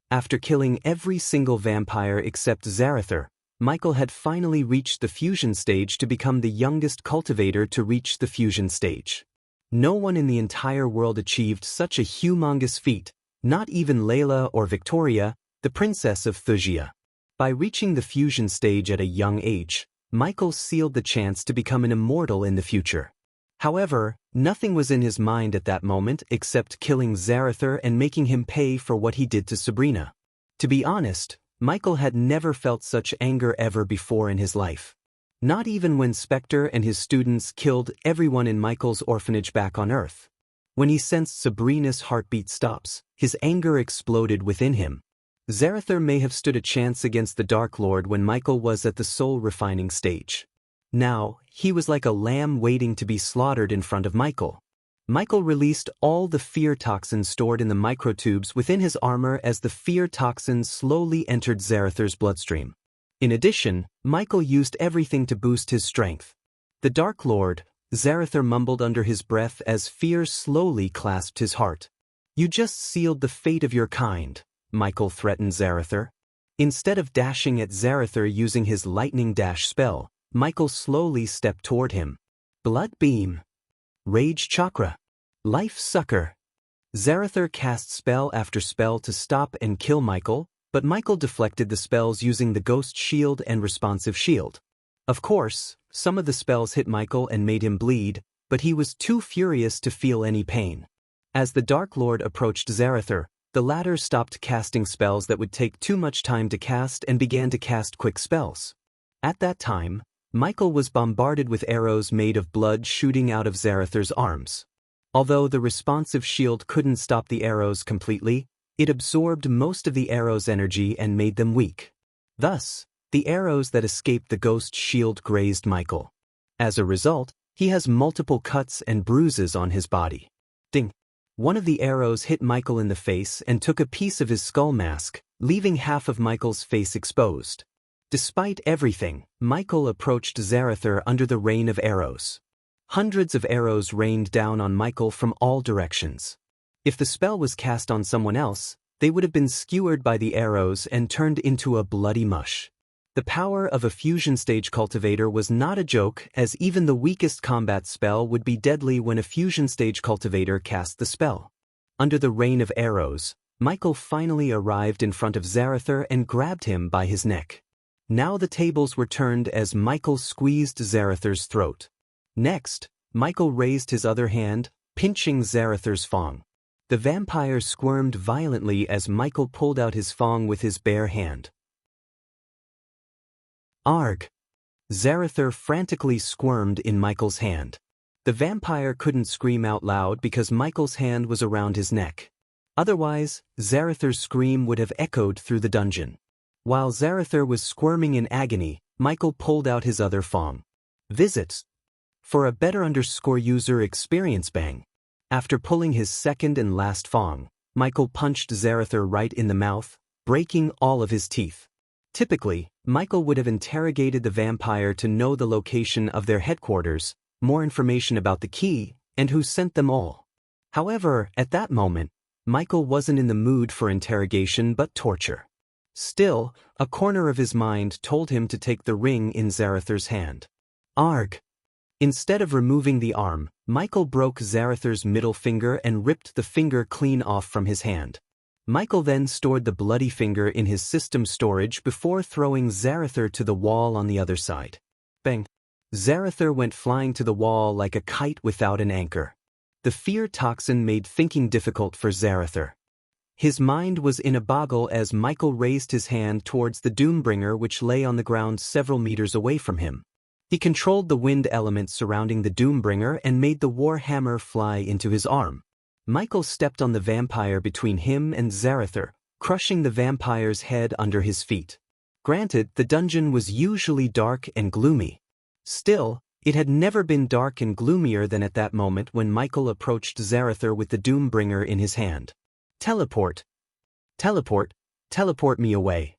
Speaker 1: After killing every single vampire except Zarather, Michael had finally reached the fusion stage to become the youngest cultivator to reach the fusion stage. No one in the entire world achieved such a humongous feat, not even Layla or Victoria, the princess of Thusia. By reaching the fusion stage at a young age, Michael sealed the chance to become an immortal in the future. However, nothing was in his mind at that moment except killing Zarather and making him pay for what he did to Sabrina. To be honest, Michael had never felt such anger ever before in his life. Not even when Spectre and his students killed everyone in Michael's orphanage back on Earth. When he sensed Sabrina's heartbeat stops, his anger exploded within him. Zarather may have stood a chance against the Dark Lord when Michael was at the soul refining stage. Now, he was like a lamb waiting to be slaughtered in front of Michael. Michael released all the fear toxins stored in the microtubes within his armor as the fear toxins slowly entered Zarather's bloodstream. In addition, Michael used everything to boost his strength. The Dark Lord, Zarather mumbled under his breath as fear slowly clasped his heart. You just sealed the fate of your kind, Michael threatened Zarather. Instead of dashing at Zarather using his lightning dash spell, Michael slowly stepped toward him. Blood Beam. Rage Chakra. Life Sucker. Zarather cast spell after spell to stop and kill Michael, but Michael deflected the spells using the Ghost Shield and Responsive Shield. Of course, some of the spells hit Michael and made him bleed, but he was too furious to feel any pain. As the Dark Lord approached Zarather, The latter stopped casting spells that would take too much time to cast and began to cast quick spells. At that time, Michael was bombarded with arrows made of blood shooting out of Zarathar's arms. Although the responsive shield couldn't stop the arrows completely, it absorbed most of the arrows' energy and made them weak. Thus, the arrows that escaped the ghost shield grazed Michael. As a result, he has multiple cuts and bruises on his body. Ding! One of the arrows hit Michael in the face and took a piece of his skull mask, leaving half of Michael's face exposed. Despite everything, Michael approached Zarathar under the rain of arrows. Hundreds of arrows rained down on Michael from all directions. If the spell was cast on someone else, they would have been skewered by the arrows and turned into a bloody mush. The power of a fusion stage cultivator was not a joke, as even the weakest combat spell would be deadly when a fusion stage cultivator cast the spell. Under the rain of arrows, Michael finally arrived in front of Zarathar and grabbed him by his neck. Now the tables were turned as Michael squeezed Zarathar's throat. Next, Michael raised his other hand, pinching Zarathar's fang. The vampire squirmed violently as Michael pulled out his fang with his bare hand. Arg! Zarathar frantically squirmed in Michael's hand. The vampire couldn't scream out loud because Michael's hand was around his neck. Otherwise, Zarathar's scream would have echoed through the dungeon. While Zarathar was squirming in agony, Michael pulled out his other fang. Visits. For a better user experience bang. After pulling his second and last fang, Michael punched Zarathar right in the mouth, breaking all of his teeth. Typically, Michael would have interrogated the vampire to know the location of their headquarters, more information about the key, and who sent them all. However, at that moment, Michael wasn't in the mood for interrogation but torture. Still, a corner of his mind told him to take the ring in Zarathar's hand. Arg! Instead of removing the arm, Michael broke Zarathar's middle finger and ripped the finger clean off from his hand. Michael then stored the bloody finger in his system storage before throwing Zarathar to the wall on the other side. Bang! Zarathar went flying to the wall like a kite without an anchor. The fear toxin made thinking difficult for Zarathar. His mind was in a boggle as Michael raised his hand towards the Doombringer which lay on the ground several meters away from him. He controlled the wind elements surrounding the Doombringer and made the war hammer fly into his arm. Michael stepped on the vampire between him and Zarathar, crushing the vampire's head under his feet. Granted, the dungeon was usually dark and gloomy. Still, it had never been dark and gloomier than at that moment when Michael approached Zarathar with the Doombringer in his hand. Teleport! Teleport! Teleport me away!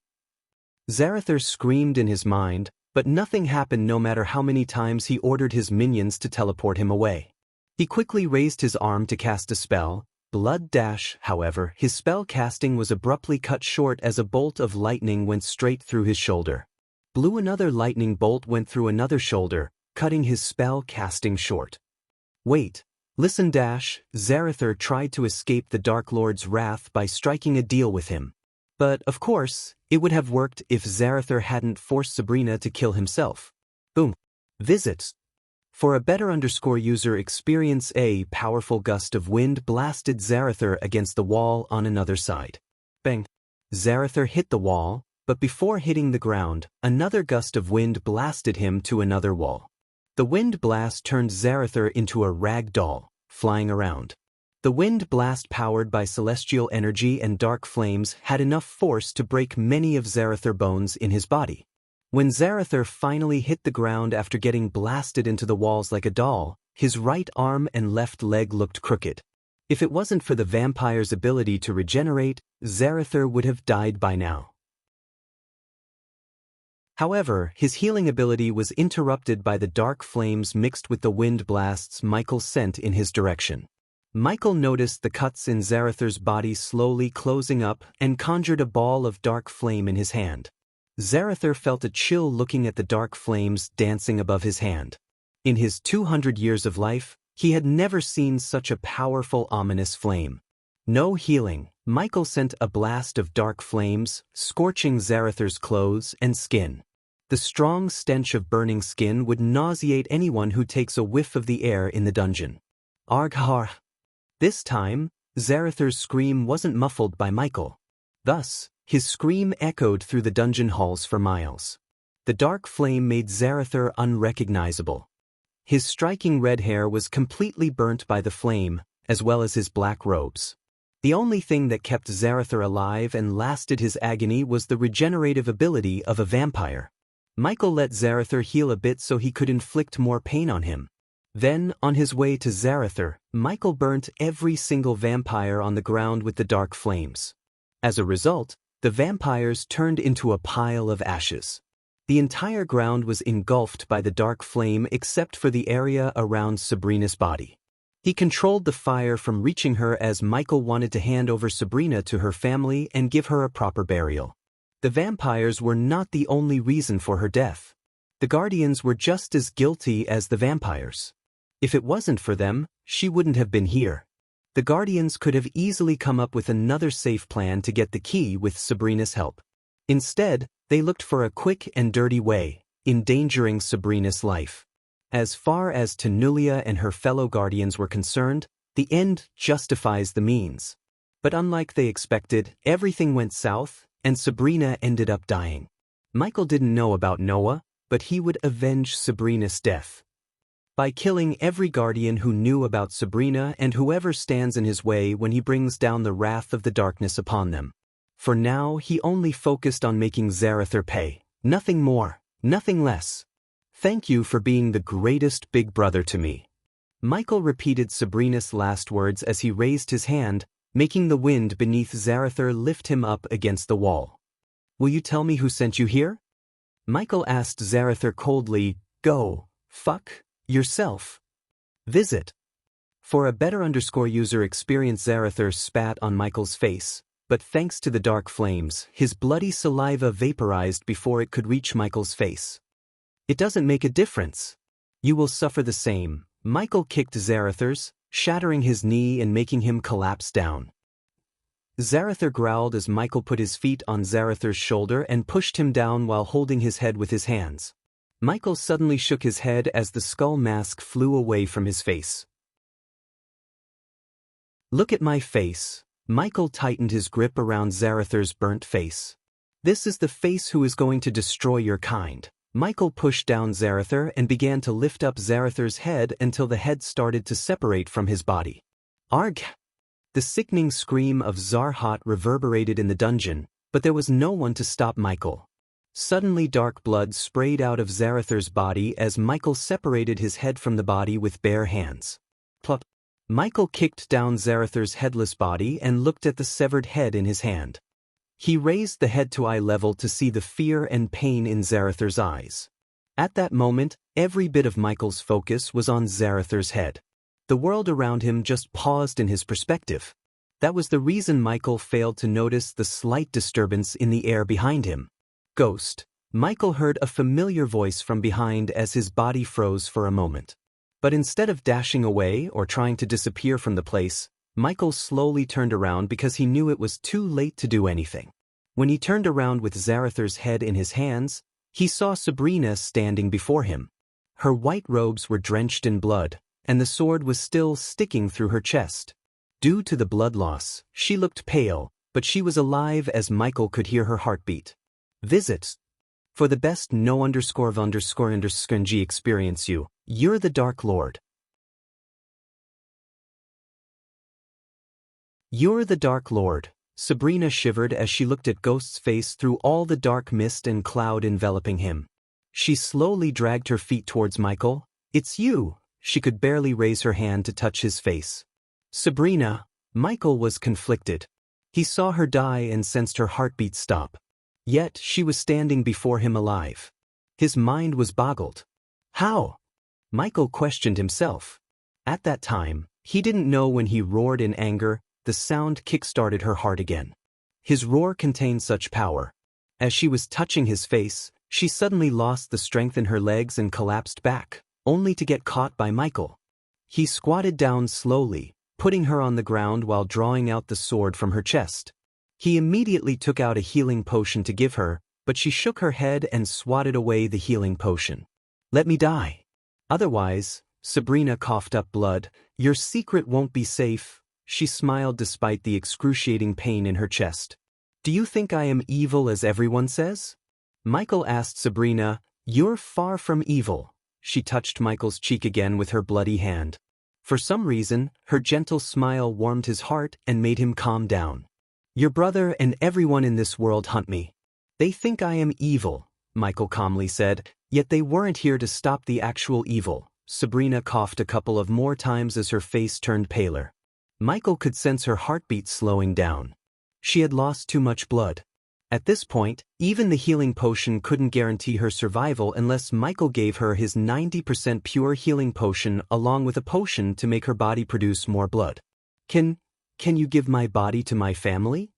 Speaker 1: Zarathar screamed in his mind, but nothing happened no matter how many times he ordered his minions to teleport him away. He quickly raised his arm to cast a spell, Blood Dash. However, his spell casting was abruptly cut short as a bolt of lightning went straight through his shoulder. Another lightning bolt went through another shoulder, cutting his spell casting short. Wait, listen Dash. Zarathar tried to escape the Dark Lord's wrath by striking a deal with him. But, of course, it would have worked if Zarathar hadn't forced Sabrina to kill himself. Boom. Visits. For a better user experience, a powerful gust of wind blasted Zarathar against the wall on another side. Bang! Zarathar hit the wall, but before hitting the ground, another gust of wind blasted him to another wall. The wind blast turned Zarathar into a rag doll, flying around. The wind blast powered by celestial energy and dark flames had enough force to break many of Zarathar bones in his body. When Zarathar finally hit the ground after getting blasted into the walls like a doll, his right arm and left leg looked crooked. If it wasn't for the vampire's ability to regenerate, Zarathar would have died by now. However, his healing ability was interrupted by the dark flames mixed with the wind blasts Michael sent in his direction. Michael noticed the cuts in Zarathar's body slowly closing up and conjured a ball of dark flame in his hand. Zarathar felt a chill looking at the dark flames dancing above his hand. In his 200 years of life, he had never seen such a powerful, ominous flame. No healing, Michael sent a blast of dark flames, scorching Zarathar's clothes and skin. The strong stench of burning skin would nauseate anyone who takes a whiff of the air in the dungeon. Arghar! This time, Zarathar's scream wasn't muffled by Michael. Thus, his scream echoed through the dungeon halls for miles. The dark flame made Zarathar unrecognizable. His striking red hair was completely burnt by the flame, as well as his black robes. The only thing that kept Zarathar alive and lasted his agony was the regenerative ability of a vampire. Michael let Zarathar heal a bit so he could inflict more pain on him. Then, on his way to Zarathar, Michael burnt every single vampire on the ground with the dark flames. As a result, the vampires turned into a pile of ashes. The entire ground was engulfed by the dark flame except for the area around Sabrina's body. He controlled the fire from reaching her as Michael wanted to hand over Sabrina to her family and give her a proper burial. The vampires were not the only reason for her death. The Guardians were just as guilty as the vampires. If it wasn't for them, she wouldn't have been here. The Guardians could have easily come up with another safe plan to get the key with Sabrina's help. Instead, they looked for a quick and dirty way, endangering Sabrina's life. As far as Tanulia and her fellow Guardians were concerned, the end justifies the means. But unlike they expected, everything went south, and Sabrina ended up dying. Michael didn't know about Noah, but he would avenge Sabrina's death by killing every Guardian who knew about Sabrina and whoever stands in his way when he brings down the wrath of the darkness upon them. For now, he only focused on making Zarathar pay. Nothing more, nothing less. Thank you for being the greatest big brother to me. Michael repeated Sabrina's last words as he raised his hand, making the wind beneath Zarathar lift him up against the wall. Will you tell me who sent you here? Michael asked Zarathar coldly. Go, fuck yourself. Visit. For a better user experience, Zarathar spat on Michael's face, but thanks to the dark flames, his bloody saliva vaporized before it could reach Michael's face. It doesn't make a difference. You will suffer the same. Michael kicked Zarathar's, shattering his knee and making him collapse down. Zarathar growled as Michael put his feet on Zarathar's shoulder and pushed him down while holding his head with his hands. Michael suddenly shook his head as the skull mask flew away from his face. Look at my face. Michael tightened his grip around Zarathar's burnt face. This is the face who is going to destroy your kind. Michael pushed down Zarathar and began to lift up Zarathar's head until the head started to separate from his body. Arg! The sickening scream of Zarhat reverberated in the dungeon, but there was no one to stop Michael. Suddenly dark blood sprayed out of Zarathar's body as Michael separated his head from the body with bare hands. Plop! Michael kicked down Zarathar's headless body and looked at the severed head in his hand. He raised the head to eye level to see the fear and pain in Zarathar's eyes. At that moment, every bit of Michael's focus was on Zarathar's head. The world around him just paused in his perspective. That was the reason Michael failed to notice the slight disturbance in the air behind him. Ghost. Michael heard a familiar voice from behind as his body froze for a moment. But instead of dashing away or trying to disappear from the place, Michael slowly turned around because he knew it was too late to do anything. When he turned around with Zarathar's head in his hands, he saw Sabrina standing before him. Her white robes were drenched in blood, and the sword was still sticking through her chest. Due to the blood loss, she looked pale, but she was alive as Michael could hear her heartbeat. Visit. For the best no_of__ng experience you're the Dark Lord. You're the Dark Lord. Sabrina shivered as she looked at Ghost's face through all the dark mist and cloud enveloping him. She slowly dragged her feet towards Michael. It's you. She could barely raise her hand to touch his face. Sabrina. Michael was conflicted. He saw her die and sensed her heartbeat stop. Yet she was standing before him alive. His mind was boggled. How? Michael questioned himself. At that time, he didn't know when he roared in anger, the sound kick-started her heart again. His roar contained such power. As she was touching his face, she suddenly lost the strength in her legs and collapsed back, only to get caught by Michael. He squatted down slowly, putting her on the ground while drawing out the sword from her chest. He immediately took out a healing potion to give her, but she shook her head and swatted away the healing potion. Let me die. Otherwise, Sabrina coughed up blood, your secret won't be safe. She smiled despite the excruciating pain in her chest. Do you think I am evil as everyone says? Michael asked Sabrina. You're far from evil. She touched Michael's cheek again with her bloody hand. For some reason, her gentle smile warmed his heart and made him calm down. Your brother and everyone in this world hunt me. They think I am evil, Michael calmly said, yet they weren't here to stop the actual evil. Sabrina coughed a couple of more times as her face turned paler. Michael could sense her heartbeat slowing down. She had lost too much blood. At this point, even the healing potion couldn't guarantee her survival unless Michael gave her his 90% pure healing potion along with a potion to make her body produce more blood. Can you give my body to my family?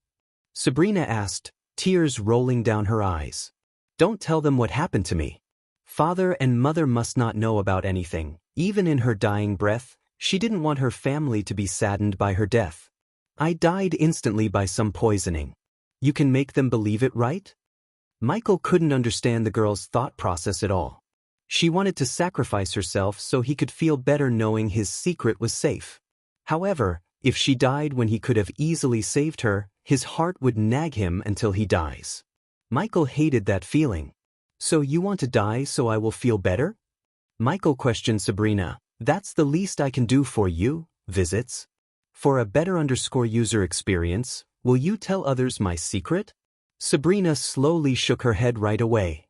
Speaker 1: Sabrina asked, tears rolling down her eyes. Don't tell them what happened to me. Father and mother must not know about anything. Even in her dying breath, she didn't want her family to be saddened by her death. I died instantly by some poisoning. You can make them believe it, right? Michael couldn't understand the girl's thought process at all. She wanted to sacrifice herself so he could feel better knowing his secret was safe. However, if she died when he could have easily saved her, his heart would nag him until he dies. Michael hated that feeling. So you want to die so I will feel better? Michael questioned Sabrina. That's the least I can do for you, visits. For a better user experience, will you tell others my secret? Sabrina slowly shook her head right away.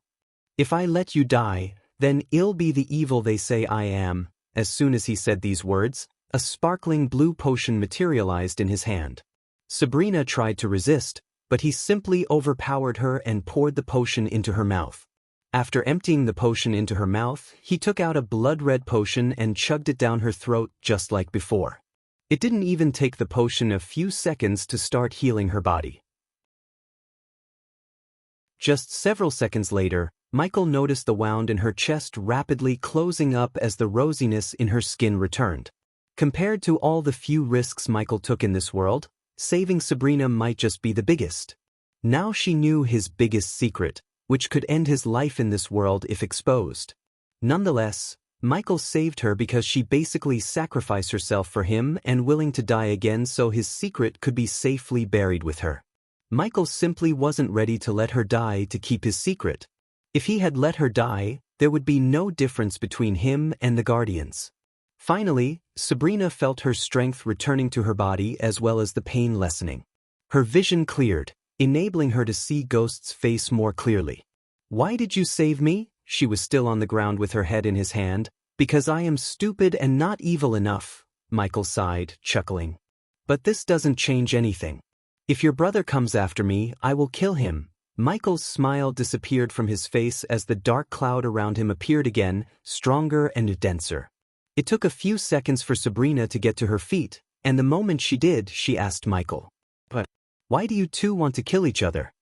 Speaker 1: If I let you die, then I'll be the evil they say I am. As soon as he said these words, a sparkling blue potion materialized in his hand. Sabrina tried to resist, but he simply overpowered her and poured the potion into her mouth. After emptying the potion into her mouth, he took out a blood-red potion and chugged it down her throat just like before. It didn't even take the potion a few seconds to start healing her body. Just several seconds later, Michael noticed the wound in her chest rapidly closing up as the rosiness in her skin returned. Compared to all the few risks Michael took in this world, saving Sabrina might just be the biggest. Now she knew his biggest secret, which could end his life in this world if exposed. Nonetheless, Michael saved her because she basically sacrificed herself for him and willing to die again so his secret could be safely buried with her. Michael simply wasn't ready to let her die to keep his secret. If he had let her die, there would be no difference between him and the Guardians. Finally, Sabrina felt her strength returning to her body as well as the pain lessening. Her vision cleared, enabling her to see Ghost's face more clearly. Why did you save me? She was still on the ground with her head in his hand. Because I am stupid and not evil enough, Michael sighed, chuckling. But this doesn't change anything. If your brother comes after me, I will kill him. Michael's smile disappeared from his face as the dark cloud around him appeared again, stronger and denser. It took a few seconds for Sabrina to get to her feet, and the moment she did, she asked Michael, "But why do you two want to kill each other?"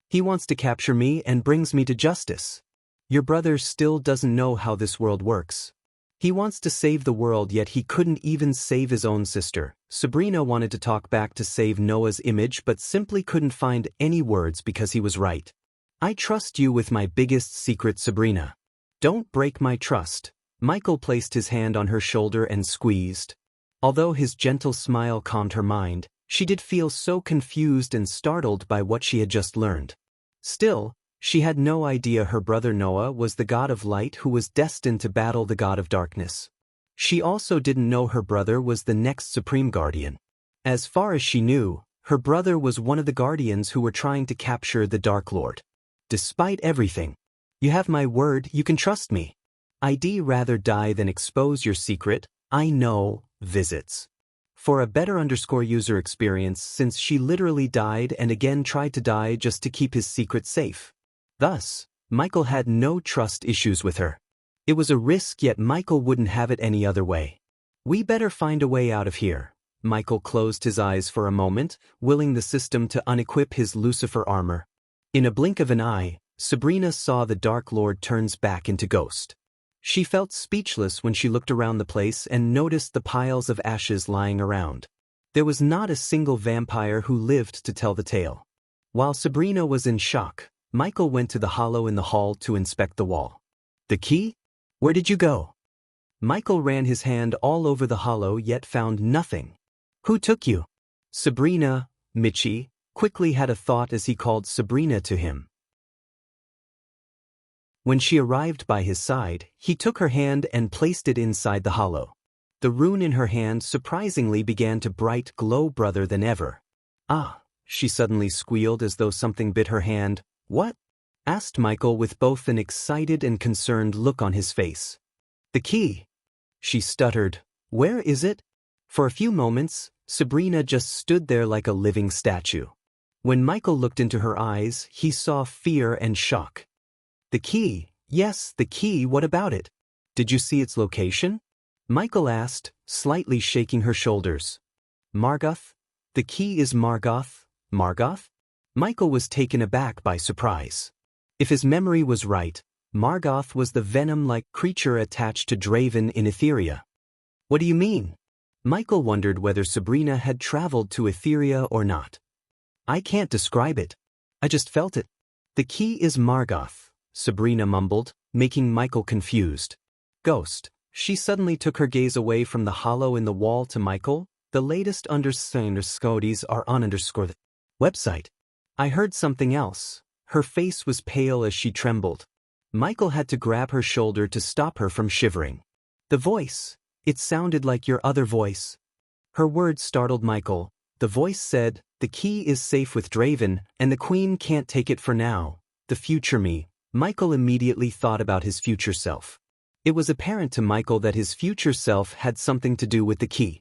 Speaker 1: "He wants to capture me and brings me to justice. Your brother still doesn't know how this world works. He wants to save the world yet he couldn't even save his own sister." Sabrina wanted to talk back to save Noah's image but simply couldn't find any words because he was right. "I trust you with my biggest secret, Sabrina. Don't break my trust." Michael placed his hand on her shoulder and squeezed. Although his gentle smile calmed her mind, she did feel so confused and startled by what she had just learned. Still, she had no idea her brother Noah was the god of light who was destined to battle the god of darkness. She also didn't know her brother was the next supreme guardian. As far as she knew, her brother was one of the guardians who were trying to capture the Dark Lord. Despite everything, you have my word, you can trust me. I'd rather die than expose your secret, I know, visits. For a better user experience since she literally died and again tried to die just to keep his secret safe. Thus, Michael had no trust issues with her. It was a risk yet Michael wouldn't have it any other way. We better find a way out of here. Michael closed his eyes for a moment, willing the system to unequip his Lucifer armor. In a blink of an eye, Sabrina saw the Dark Lord turns back into Ghost. She felt speechless when she looked around the place and noticed the piles of ashes lying around. There was not a single vampire who lived to tell the tale. While Sabrina was in shock, Michael went to the hollow in the hall to inspect the wall. "The key? Where did you go?" Michael ran his hand all over the hollow yet found nothing. Who took you? Sabrina, Michi, quickly had a thought as he called Sabrina to him. When she arrived by his side, he took her hand and placed it inside the hollow. The rune in her hand surprisingly began to bright glow brighter than ever. Ah, she suddenly squealed as though something bit her hand. What? Asked Michael with both an excited and concerned look on his face. The key. She stuttered. Where is it? For a few moments, Sabrina just stood there like a living statue. When Michael looked into her eyes, he saw fear and shock. The key, yes, the key, what about it? Did you see its location? Michael asked, slightly shaking her shoulders. Margoth? The key is Margoth? Margoth? Michael was taken aback by surprise. If his memory was right, Margoth was the venom-like creature attached to Draven in Etheria. What do you mean? Michael wondered whether Sabrina had traveled to Etheria or not. I can't describe it. I just felt it. The key is Margoth, Sabrina mumbled, making Michael confused. Ghost. She suddenly took her gaze away from the hollow in the wall to Michael. The latest underscores are on the website. I heard something else. Her face was pale as she trembled. Michael had to grab her shoulder to stop her from shivering. The voice. It sounded like your other voice. Her words startled Michael. The voice said, the key is safe with Draven, and the Queen can't take it for now. The future me. Michael immediately thought about his future self. It was apparent to Michael that his future self had something to do with the key.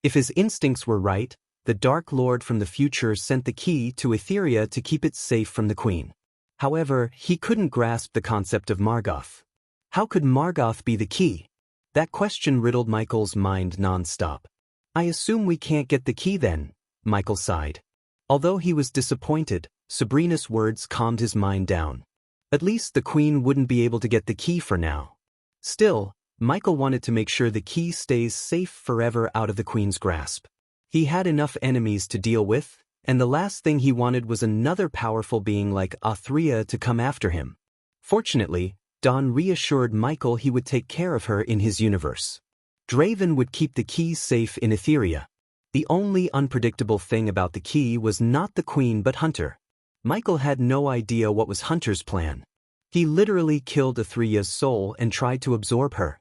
Speaker 1: If his instincts were right, the Dark Lord from the future sent the key to Etheria to keep it safe from the Queen. However, he couldn't grasp the concept of Margoth. How could Margoth be the key? That question riddled Michael's mind non-stop. I assume we can't get the key then, Michael sighed. Although he was disappointed, Sabrina's words calmed his mind down. At least the Queen wouldn't be able to get the key for now. Still, Michael wanted to make sure the key stays safe forever out of the Queen's grasp. He had enough enemies to deal with, and the last thing he wanted was another powerful being like Athria to come after him. Fortunately, Dawn reassured Michael he would take care of her in his universe. Draven would keep the key safe in Etheria. The only unpredictable thing about the key was not the Queen but Hunter. Michael had no idea what was Hunter's plan. He literally killed Athria's soul and tried to absorb her.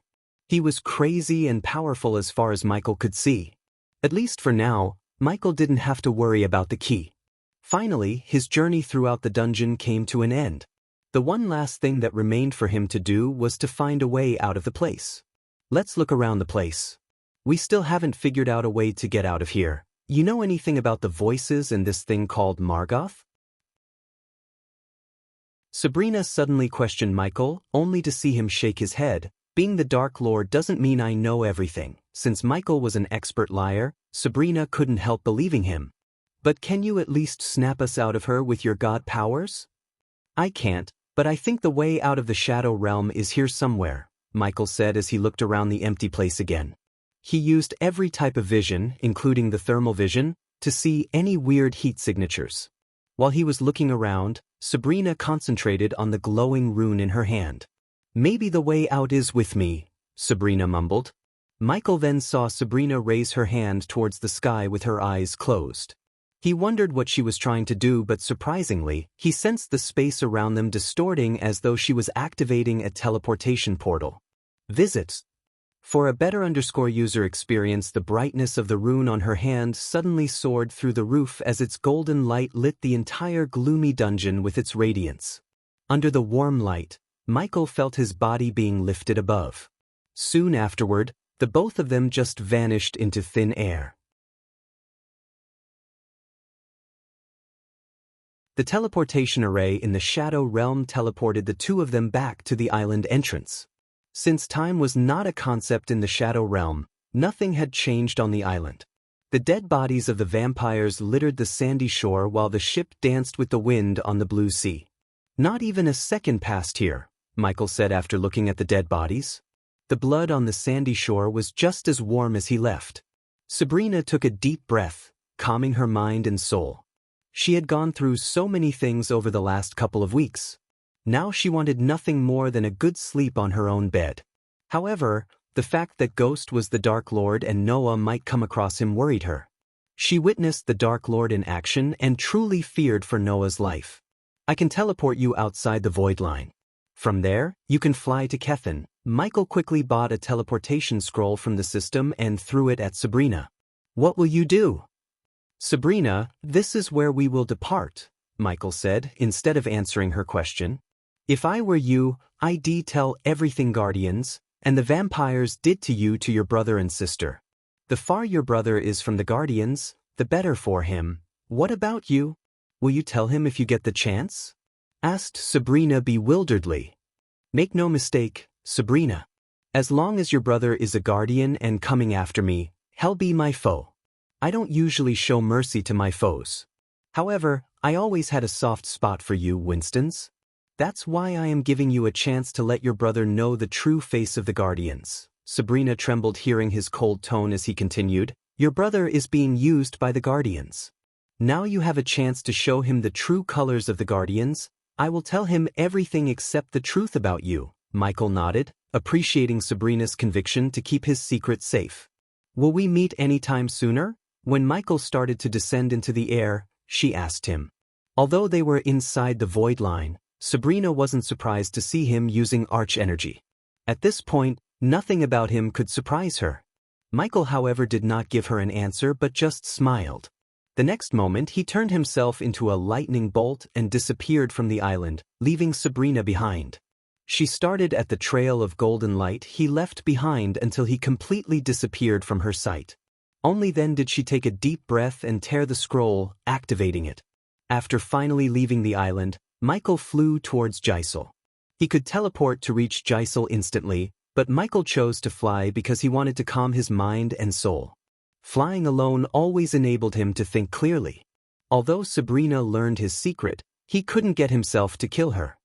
Speaker 1: He was crazy and powerful as far as Michael could see. At least for now, Michael didn't have to worry about the key. Finally, his journey throughout the dungeon came to an end. The one last thing that remained for him to do was to find a way out of the place. Let's look around the place. We still haven't figured out a way to get out of here. You know anything about the voices and this thing called Margoth? Sabrina suddenly questioned Michael, only to see him shake his head. Being the Dark Lord doesn't mean I know everything. Since Michael was an expert liar, Sabrina couldn't help believing him. But can you at least snap us out of her with your god powers? I can't, but I think the way out of the Shadow Realm is here somewhere, Michael said as he looked around the empty place again. He used every type of vision, including the thermal vision, to see any weird heat signatures. While he was looking around, Sabrina concentrated on the glowing rune in her hand. Maybe the way out is with me, Sabrina mumbled. Michael then saw Sabrina raise her hand towards the sky with her eyes closed. He wondered what she was trying to do, but surprisingly, he sensed the space around them distorting as though she was activating a teleportation portal. Visits. For a better user experience, the brightness of the rune on her hand suddenly soared through the roof as its golden light lit the entire gloomy dungeon with its radiance. Under the warm light, Michael felt his body being lifted above. Soon afterward, the both of them just vanished into thin air. The teleportation array in the Shadow Realm teleported the two of them back to the island entrance. Since time was not a concept in the Shadow Realm, nothing had changed on the island. The dead bodies of the vampires littered the sandy shore while the ship danced with the wind on the blue sea. Not even a second passed here, Michael said after looking at the dead bodies. The blood on the sandy shore was just as warm as he left. Sabrina took a deep breath, calming her mind and soul. She had gone through so many things over the last couple of weeks. Now she wanted nothing more than a good sleep on her own bed. However, the fact that Ghost was the Dark Lord and Noah might come across him worried her. She witnessed the Dark Lord in action and truly feared for Noah's life. I can teleport you outside the void line. From there, you can fly to Kethin. Michael quickly bought a teleportation scroll from the system and threw it at Sabrina. What will you do? Sabrina, this is where we will depart, Michael said, instead of answering her question. If I were you, I'd tell everything Guardians, and the vampires did to you to your brother and sister. The far your brother is from the Guardians, the better for him. What about you? Will you tell him if you get the chance? Asked Sabrina bewilderedly. Make no mistake, Sabrina. As long as your brother is a Guardian and coming after me, hell be my foe. I don't usually show mercy to my foes. However, I always had a soft spot for you, Winstons. That's why I am giving you a chance to let your brother know the true face of the Guardians. Sabrina trembled hearing his cold tone as he continued. Your brother is being used by the Guardians. Now you have a chance to show him the true colors of the Guardians. I will tell him everything except the truth about you. Michael nodded, appreciating Sabrina's conviction to keep his secret safe. Will we meet anytime sooner? When Michael started to descend into the air, she asked him. Although they were inside the void line, Sabrina wasn't surprised to see him using arch energy. At this point, nothing about him could surprise her. Michael, however, did not give her an answer but just smiled. The next moment he turned himself into a lightning bolt and disappeared from the island, leaving Sabrina behind. She started at the trail of golden light he left behind until he completely disappeared from her sight. Only then did she take a deep breath and tear the scroll, activating it. After finally leaving the island, Michael flew towards Gisel. He could teleport to reach Gisel instantly, but Michael chose to fly because he wanted to calm his mind and soul. Flying alone always enabled him to think clearly. Although Sabrina learned his secret, he couldn't get himself to kill her.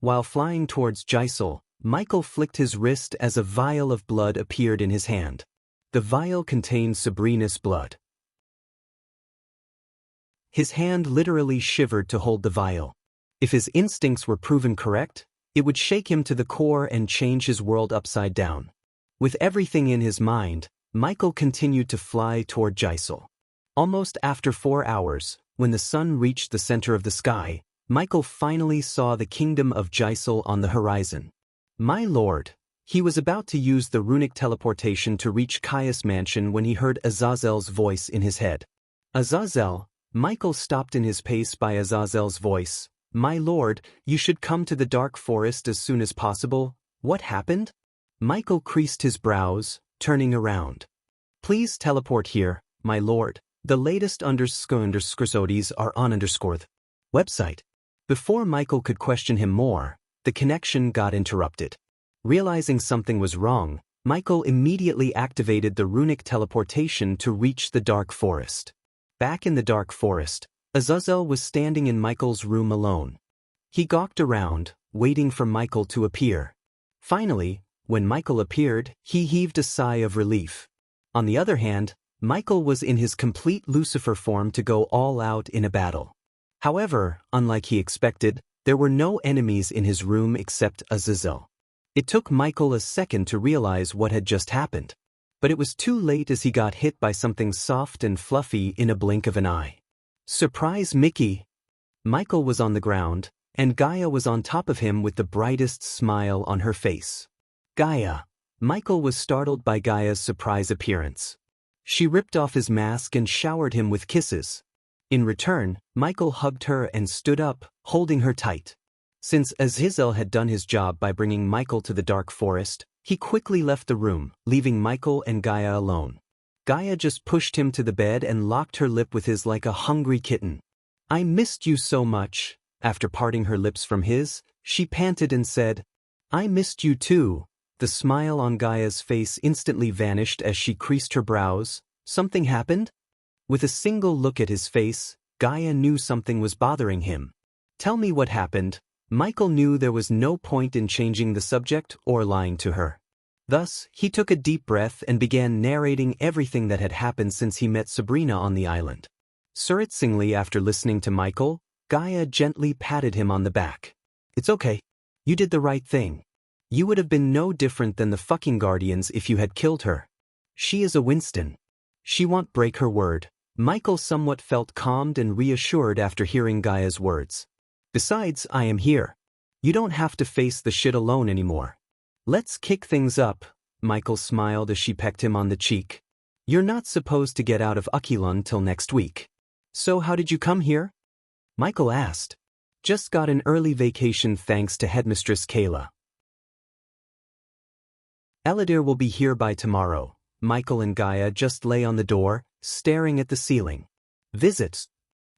Speaker 1: While flying towards Gisel, Michael flicked his wrist as a vial of blood appeared in his hand. The vial contained Sabrina's blood. His hand literally shivered to hold the vial. If his instincts were proven correct, it would shake him to the core and change his world upside down. With everything in his mind, Michael continued to fly toward Gisel. Almost after 4 hours, when the sun reached the center of the sky, Michael finally saw the kingdom of Gisel on the horizon. My lord. He was about to use the runic teleportation to reach Caius' mansion when he heard Azazel's voice in his head. Azazel. Michael stopped in his pace by Azazel's voice. My lord, you should come to the dark forest as soon as possible. What happened? Michael creased his brows, turning around. Please teleport here, my lord. The latest underscores are on the website. Before Michael could question him more, the connection got interrupted. Realizing something was wrong, Michael immediately activated the runic teleportation to reach the dark forest. Back in the dark forest, Azazel was standing in Michael's room alone. He gawked around, waiting for Michael to appear. Finally, when Michael appeared, he heaved a sigh of relief. On the other hand, Michael was in his complete Lucifer form to go all out in a battle. However, unlike he expected, there were no enemies in his room except Azazel. It took Michael a second to realize what had just happened. But it was too late as he got hit by something soft and fluffy in a blink of an eye. Surprise Mickey! Michael was on the ground, and Gaia was on top of him with the brightest smile on her face. Gaia! Michael was startled by Gaia's surprise appearance. She ripped off his mask and showered him with kisses. In return, Michael hugged her and stood up, holding her tight. Since Azazel had done his job by bringing Michael to the dark forest, he quickly left the room, leaving Michael and Gaia alone. Gaia just pushed him to the bed and locked her lip with his like a hungry kitten. I missed you so much. After parting her lips from his, she panted and said, I missed you too. The smile on Gaia's face instantly vanished as she creased her brows. Something happened? With a single look at his face, Gaia knew something was bothering him. Tell me what happened. Michael knew there was no point in changing the subject or lying to her. Thus, he took a deep breath and began narrating everything that had happened since he met Sabrina on the island. Surprisingly, after listening to Michael, Gaia gently patted him on the back. It's okay. You did the right thing. You would have been no different than the fucking Guardians if you had killed her. She is a Winston. She won't break her word. Michael somewhat felt calmed and reassured after hearing Gaia's words. Besides, I am here. You don't have to face the shit alone anymore. Let's kick things up, Michael smiled as she pecked him on the cheek. You're not supposed to get out of Akilon till next week. So how did you come here? Michael asked. Just got an early vacation thanks to Headmistress Kayla. Eladir will be here by tomorrow. Michael and Gaia just lay on the door, staring at the ceiling. Visits.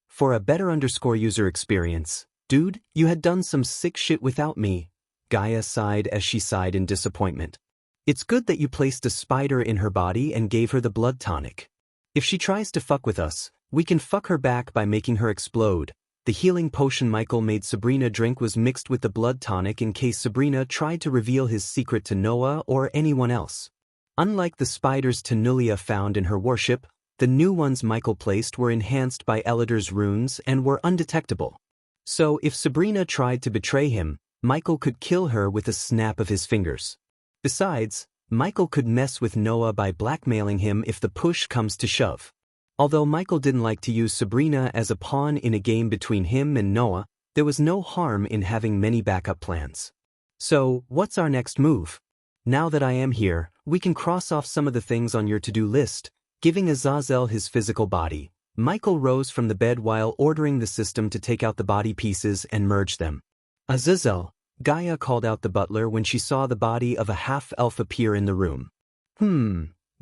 Speaker 1: For a better user experience. Dude, you had done some sick shit without me. Gaia sighed as she sighed in disappointment. It's good that you placed a spider in her body and gave her the blood tonic. If she tries to fuck with us, we can fuck her back by making her explode. The healing potion Michael made Sabrina drink was mixed with the blood tonic in case Sabrina tried to reveal his secret to Noah or anyone else. Unlike the spiders Tanulia found in her worship, the new ones Michael placed were enhanced by Eladir's runes and were undetectable. So if Sabrina tried to betray him, Michael could kill her with a snap of his fingers. Besides, Michael could mess with Noah by blackmailing him if the push comes to shove. Although Michael didn't like to use Sabrina as a pawn in a game between him and Noah, there was no harm in having many backup plans. So, what's our next move? Now that I am here, we can cross off some of the things on your to-do list. Giving Azazel his physical body, Michael rose from the bed while ordering the system to take out the body pieces and merge them. Azazel, Gaia called out the butler when she saw the body of a half-elf appear in the room.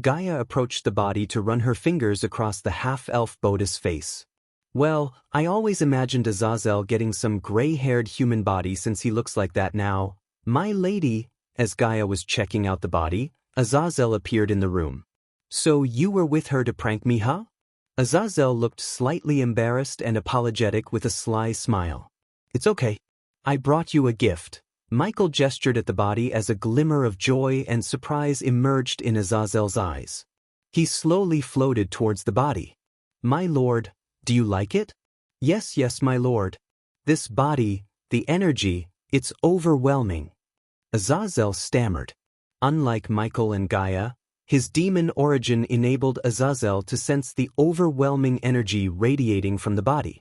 Speaker 1: Gaia approached the body to run her fingers across the half-elf Bodhi's face. Well, I always imagined Azazel getting some gray-haired human body since he looks like that now. My lady, as Gaia was checking out the body, Azazel appeared in the room. So you were with her to prank me, huh? Azazel looked slightly embarrassed and apologetic with a sly smile. It's okay. I brought you a gift. Michael gestured at the body as a glimmer of joy and surprise emerged in Azazel's eyes. He slowly floated towards the body. My lord, do you like it? Yes, my lord. This body, the energy, it's overwhelming. Azazel stammered. Unlike Michael and Gaia, his demon origin enabled Azazel to sense the overwhelming energy radiating from the body.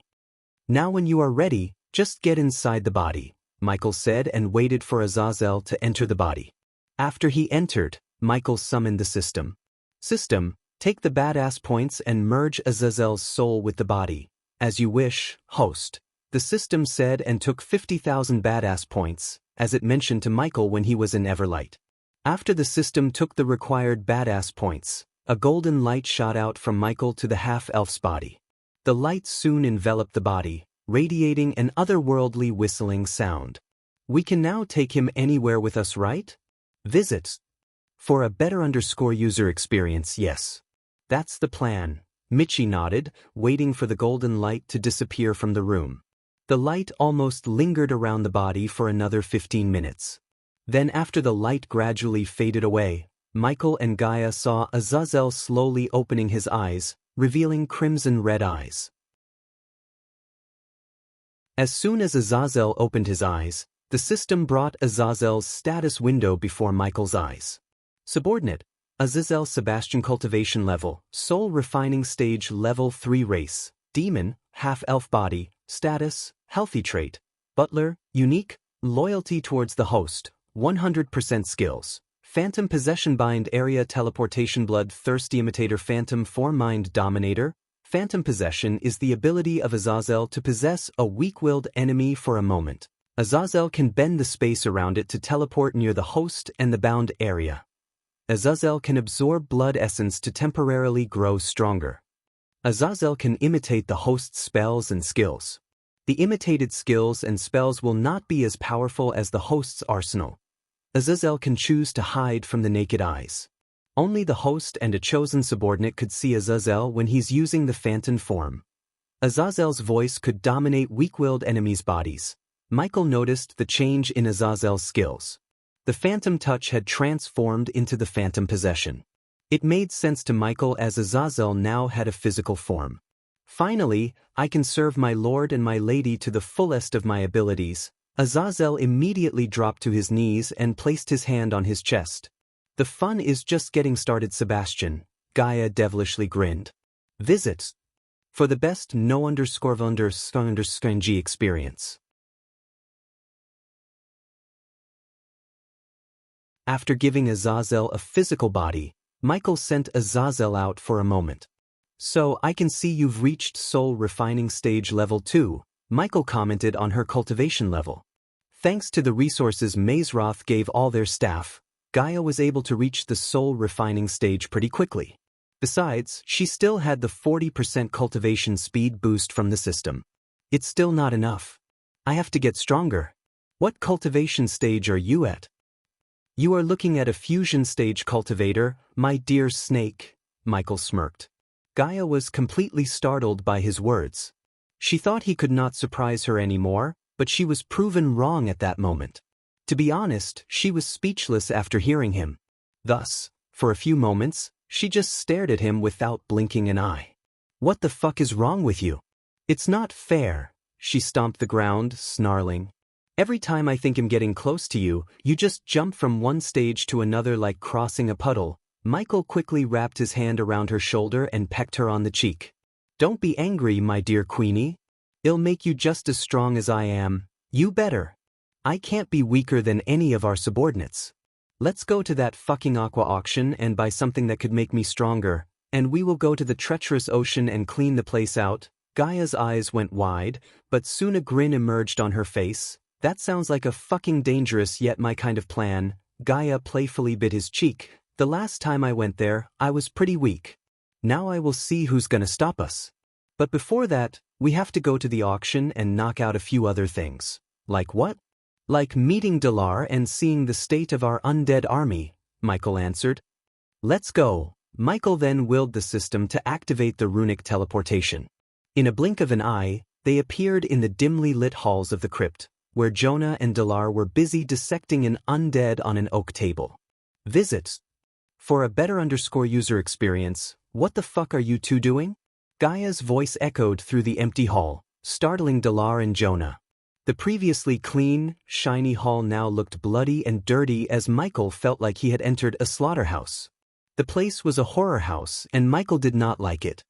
Speaker 1: Now when you are ready, just get inside the body, Michael said and waited for Azazel to enter the body. After he entered, Michael summoned the system. System, take the badass points and merge Azazel's soul with the body. As you wish, host. The system said and took 50,000 badass points, as it mentioned to Michael when he was in Everlight. After the system took the required badass points, a golden light shot out from Michael to the half-elf's body. The light soon enveloped the body, radiating an otherworldly whistling sound. We can now take him anywhere with us, right? Visits. For a better user experience, yes. That's the plan. Michi nodded, waiting for the golden light to disappear from the room. The light almost lingered around the body for another 15 minutes. Then after the light gradually faded away, Michael and Gaia saw Azazel slowly opening his eyes, revealing crimson-red eyes. As soon as Azazel opened his eyes, the system brought Azazel's status window before Michael's eyes. Subordinate, Azazel Sebastian Cultivation Level, Soul Refining Stage Level 3 Race, Demon, Half-Elf Body, Status, Healthy Trait, Butler, Unique, Loyalty towards the Host, 100% Skills, Phantom Possession Bind Area Teleportation Blood Thirsty Imitator Phantom Form Mind Dominator. Phantom Possession is the ability of Azazel to possess a weak-willed enemy for a moment. Azazel can bend the space around it to teleport near the host and the bound area. Azazel can absorb blood essence to temporarily grow stronger. Azazel can imitate the host's spells and skills. The imitated skills and spells will not be as powerful as the host's arsenal. Azazel can choose to hide from the naked eyes. Only the host and a chosen subordinate could see Azazel when he's using the phantom form. Azazel's voice could dominate weak-willed enemies' bodies. Michael noticed the change in Azazel's skills. The phantom touch had transformed into the phantom possession. It made sense to Michael as Azazel now had a physical form. Finally, I can serve my lord and my lady to the fullest of my abilities. Azazel immediately dropped to his knees and placed his hand on his chest. The fun is just getting started, Sebastian. Gaia devilishly grinned. Visits. For the best no_underscore_G experience. After giving Azazel a physical body, Michael sent Azazel out for a moment. So I can see you've reached soul refining stage level 2, Michael commented on her cultivation level. Thanks to the resources Mazroth gave all their staff, Gaia was able to reach the soul refining stage pretty quickly. Besides, she still had the 40% cultivation speed boost from the system. It's still not enough. I have to get stronger. What cultivation stage are you at? You are looking at a fusion stage cultivator, my dear snake, Michael smirked. Gaia was completely startled by his words. She thought he could not surprise her anymore, but she was proven wrong at that moment. To be honest, she was speechless after hearing him. Thus, for a few moments, she just stared at him without blinking an eye. What the fuck is wrong with you? It's not fair, she stomped the ground, snarling. Every time I think I'm getting close to you, you just jump from one stage to another like crossing a puddle. Michael quickly wrapped his hand around her shoulder and pecked her on the cheek. Don't be angry, my dear Queenie. It'll make you just as strong as I am. You better. I can't be weaker than any of our subordinates. Let's go to that fucking aqua auction and buy something that could make me stronger, and we will go to the treacherous ocean and clean the place out. Gaia's eyes went wide, but soon a grin emerged on her face. That sounds like a fucking dangerous yet my kind of plan. Gaia playfully bit his cheek. The last time I went there, I was pretty weak. Now I will see who's gonna stop us. But before that, we have to go to the auction and knock out a few other things. Like what? Like meeting Dalar and seeing the state of our undead army, Michael answered. Let's go. Michael then willed the system to activate the runic teleportation. In a blink of an eye, they appeared in the dimly lit halls of the crypt, where Jonah and Dalar were busy dissecting an undead on an oak table. Visit. For a better user experience, what the fuck are you two doing? Gaia's voice echoed through the empty hall, startling Dalar and Jonah. The previously clean, shiny hall now looked bloody and dirty as Michael felt like he had entered a slaughterhouse. The place was a horror house and Michael did not like it.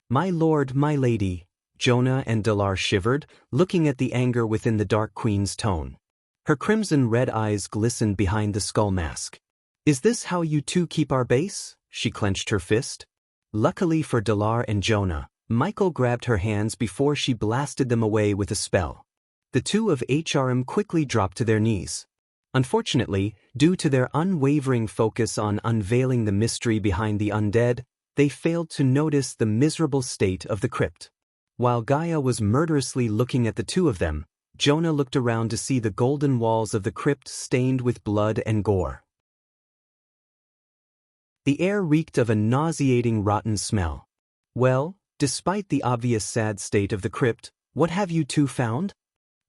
Speaker 1: My lord, my lady, Jonah and Dalar shivered, looking at the anger within the Dark Queen's tone. Her crimson-red eyes glistened behind the skull mask. Is this how you two keep our base? She clenched her fist. Luckily for Dalar and Jonah, Michael grabbed her hands before she blasted them away with a spell. The two of HRM quickly dropped to their knees. Unfortunately, due to their unwavering focus on unveiling the mystery behind the undead, they failed to notice the miserable state of the crypt. While Gaia was murderously looking at the two of them, Jonah looked around to see the golden walls of the crypt stained with blood and gore. The air reeked of a nauseating rotten smell. Well, despite the obvious sad state of the crypt, what have you two found?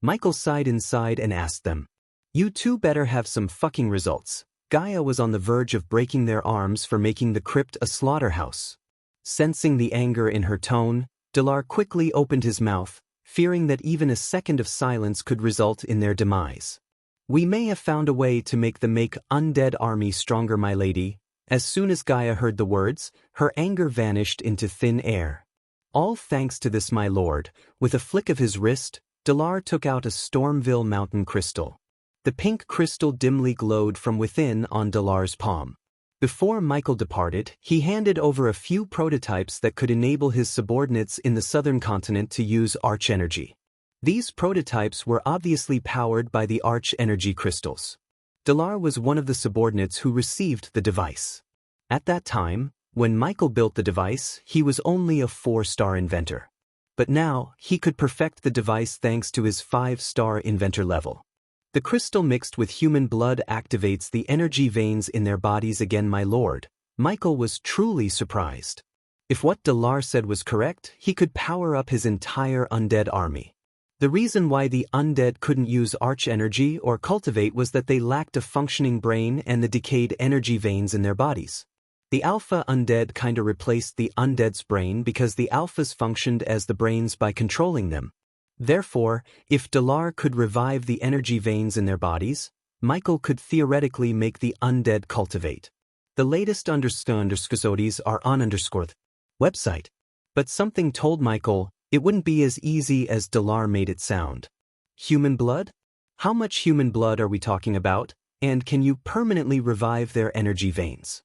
Speaker 1: Michael sighed inside and asked them. You two better have some fucking results. Gaia was on the verge of breaking their arms for making the crypt a slaughterhouse. Sensing the anger in her tone, Dalar quickly opened his mouth, fearing that even a second of silence could result in their demise. We may have found a way to make the undead army stronger, my lady. As soon as Gaia heard the words, her anger vanished into thin air. All thanks to this, my lord. With a flick of his wrist, Dalar took out a Stormville mountain crystal. The pink crystal dimly glowed from within on Dalar's palm. Before Michael departed, he handed over a few prototypes that could enable his subordinates in the southern continent to use Arch Energy. These prototypes were obviously powered by the Arch Energy crystals. Dalar was one of the subordinates who received the device. At that time, when Michael built the device, he was only a 4-star inventor. But now, he could perfect the device thanks to his 5-star inventor level. The crystal mixed with human blood activates the energy veins in their bodies again, my lord. Michael was truly surprised. If what Dalar said was correct, he could power up his entire undead army. The reason why the undead couldn't use Arch Energy or Cultivate was that they lacked a functioning brain and the decayed energy veins in their bodies. The alpha undead kinda replaced the undead's brain because the alphas functioned as the brains by controlling them. Therefore, if Dalar could revive the energy veins in their bodies, Michael could theoretically make the undead cultivate. The latest understudies are on _ website. But something told Michael it wouldn't be as easy as Dalar made it sound. Human blood? How much human blood are we talking about, and can you permanently revive their energy veins?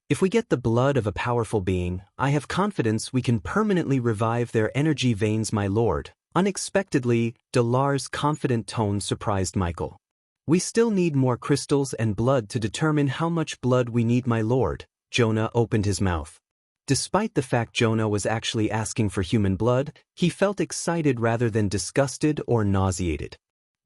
Speaker 1: If we get the blood of a powerful being, I have confidence we can permanently revive their energy veins, my lord. Unexpectedly, Dalar's confident tone surprised Michael. We still need more crystals and blood to determine how much blood we need, my lord. Jonah opened his mouth. Despite the fact Jonah was actually asking for human blood, he felt excited rather than disgusted or nauseated.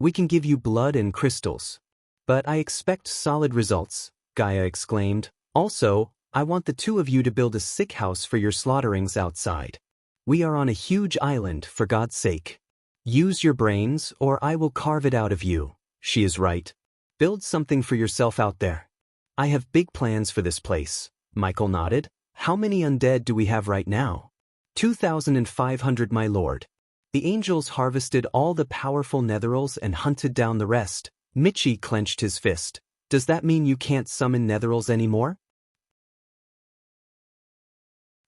Speaker 1: We can give you blood and crystals. But I expect solid results, Gaia exclaimed. Also, I want the two of you to build a sick house for your slaughterings outside. We are on a huge island, for God's sake. Use your brains, or I will carve it out of you. She is right. Build something for yourself out there. I have big plans for this place. Michael nodded. How many undead do we have right now? 2,500, my lord. The angels harvested all the powerful netherils and hunted down the rest. Michi clenched his fist. Does that mean you can't summon netherils anymore?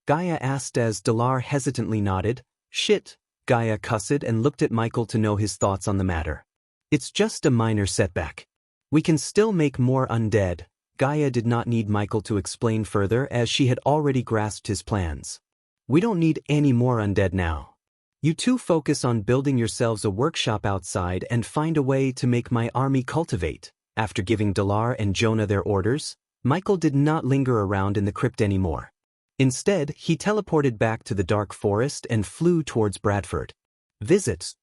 Speaker 1: Gaia asked as Dalar hesitantly nodded. Shit, Gaia cussed and looked at Michael to know his thoughts on the matter. It's just a minor setback. We can still make more undead. Gaia did not need Michael to explain further as she had already grasped his plans. We don't need any more undead now. You two focus on building yourselves a workshop outside and find a way to make my army cultivate. After giving Dalar and Jonah their orders, Michael did not linger around in the crypt anymore. Instead, he teleported back to the dark forest and flew towards Bradford. Visits.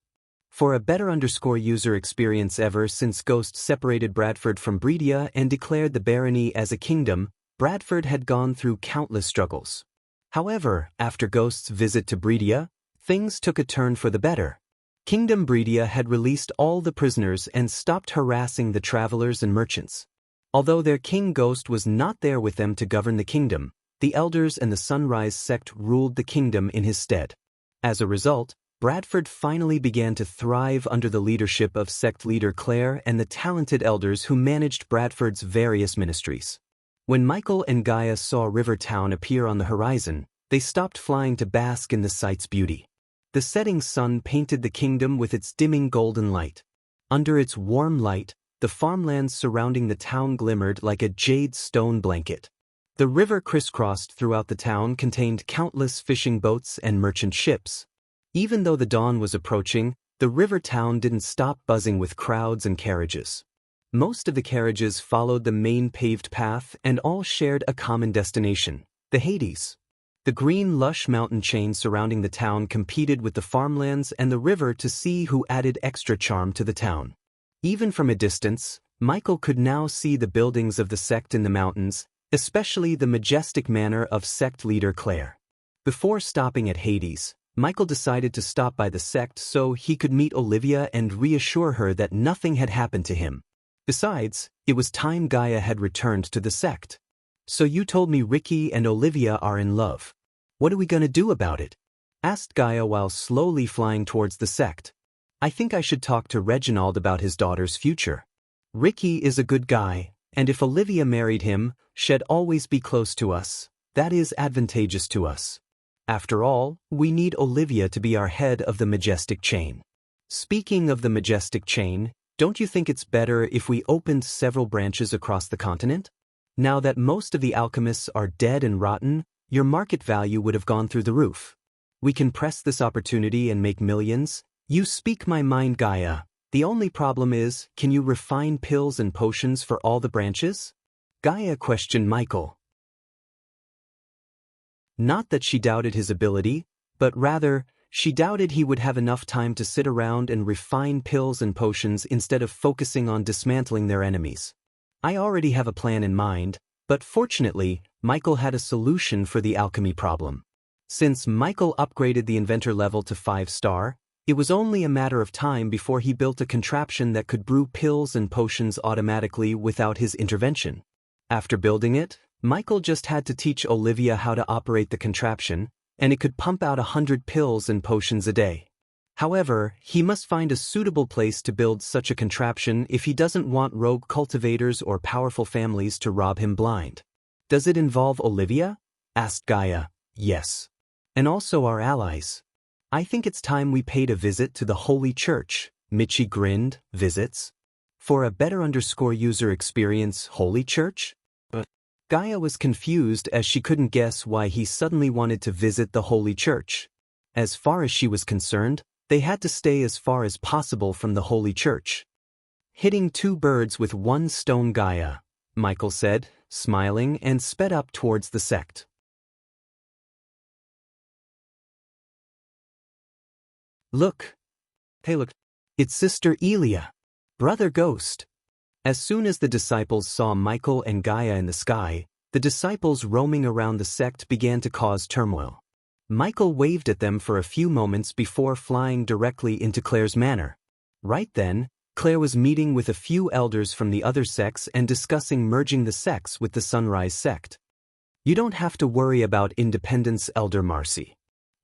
Speaker 1: For a better user experience ever since Ghost separated Bradford from Bredia and declared the barony as a kingdom, Bradford had gone through countless struggles. However, after Ghost's visit to Bredia, things took a turn for the better. Kingdom Bredia had released all the prisoners and stopped harassing the travelers and merchants. Although their king Ghost was not there with them to govern the kingdom, the elders and the Sunrise sect ruled the kingdom in his stead. As a result, Bradford finally began to thrive under the leadership of sect leader Claire and the talented elders who managed Bradford's various ministries. When Michael and Gaia saw River Town appear on the horizon, they stopped flying to bask in the sight's beauty. The setting sun painted the kingdom with its dimming golden light. Under its warm light, the farmlands surrounding the town glimmered like a jade stone blanket. The river crisscrossed throughout the town contained countless fishing boats and merchant ships. Even though the dawn was approaching, the river town didn't stop buzzing with crowds and carriages. Most of the carriages followed the main paved path and all shared a common destination, the Hades. The green lush mountain chain surrounding the town competed with the farmlands and the river to see who added extra charm to the town. Even from a distance, Michael could now see the buildings of the sect in the mountains, especially the majestic manor of sect leader Claire. Before stopping at Hades, Michael decided to stop by the sect so he could meet Olivia and reassure her that nothing had happened to him. Besides, it was time Gaia had returned to the sect. So you told me Ricky and Olivia are in love. What are we gonna do about it? Asked Gaia while slowly flying towards the sect. I think I should talk to Reginald about his daughter's future. Ricky is a good guy, and if Olivia married him, she'd always be close to us. That is advantageous to us. After all, we need Olivia to be our head of the majestic chain. Speaking of the majestic chain, don't you think it's better if we opened several branches across the continent? Now that most of the alchemists are dead and rotten, your market value would have gone through the roof. We can press this opportunity and make millions. You speak my mind, Gaia. The only problem is, can you refine pills and potions for all the branches? Gaia questioned Michael. Not that she doubted his ability, but rather, she doubted he would have enough time to sit around and refine pills and potions instead of focusing on dismantling their enemies. I already have a plan in mind, but fortunately, Michael had a solution for the alchemy problem. Since Michael upgraded the inventor level to 5-star, it was only a matter of time before he built a contraption that could brew pills and potions automatically without his intervention. After building it, Michael just had to teach Olivia how to operate the contraption, and it could pump out 100 pills and potions a day. However, he must find a suitable place to build such a contraption if he doesn't want rogue cultivators or powerful families to rob him blind. Does it involve Olivia? Asked Gaia. Yes. And also our allies. I think it's time we paid a visit to the Holy Church. Michi grinned. Visits? For a better user experience, Holy Church? Gaia was confused as she couldn't guess why he suddenly wanted to visit the Holy Church. As far as she was concerned, they had to stay as far as possible from the Holy Church. Hitting two birds with one stone, Gaia, Michael said, smiling, and sped up towards the sect. Look. Hey, look. It's Sister Elia. Brother Ghost. As soon as the disciples saw Michael and Gaia in the sky, the disciples roaming around the sect began to cause turmoil. Michael waved at them for a few moments before flying directly into Claire's manor. Right then, Claire was meeting with a few elders from the other sects and discussing merging the sects with the Sunrise sect. You don't have to worry about independence, Elder Marcy.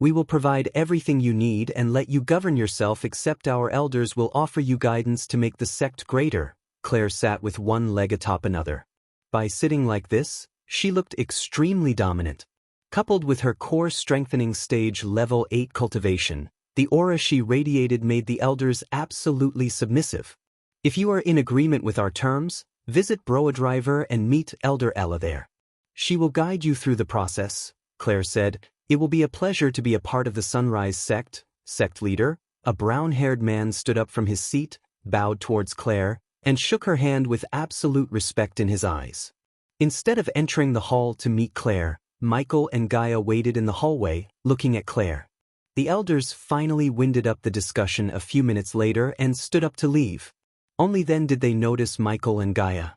Speaker 1: We will provide everything you need and let you govern yourself, except our elders will offer you guidance to make the sect greater. Claire sat with one leg atop another. By sitting like this, she looked extremely dominant. Coupled with her core strengthening stage level 8 cultivation, the aura she radiated made the elders absolutely submissive. If you are in agreement with our terms, visit Broadriver and meet Elder Ella there. She will guide you through the process, Claire said. It will be a pleasure to be a part of the Sunrise sect. Sect leader, a brown-haired man, stood up from his seat, bowed towards Claire, and shook her hand with absolute respect in his eyes. Instead of entering the hall to meet Claire, Michael and Gaia waited in the hallway, looking at Claire. The elders finally winded up the discussion a few minutes later and stood up to leave. Only then did they notice Michael and Gaia.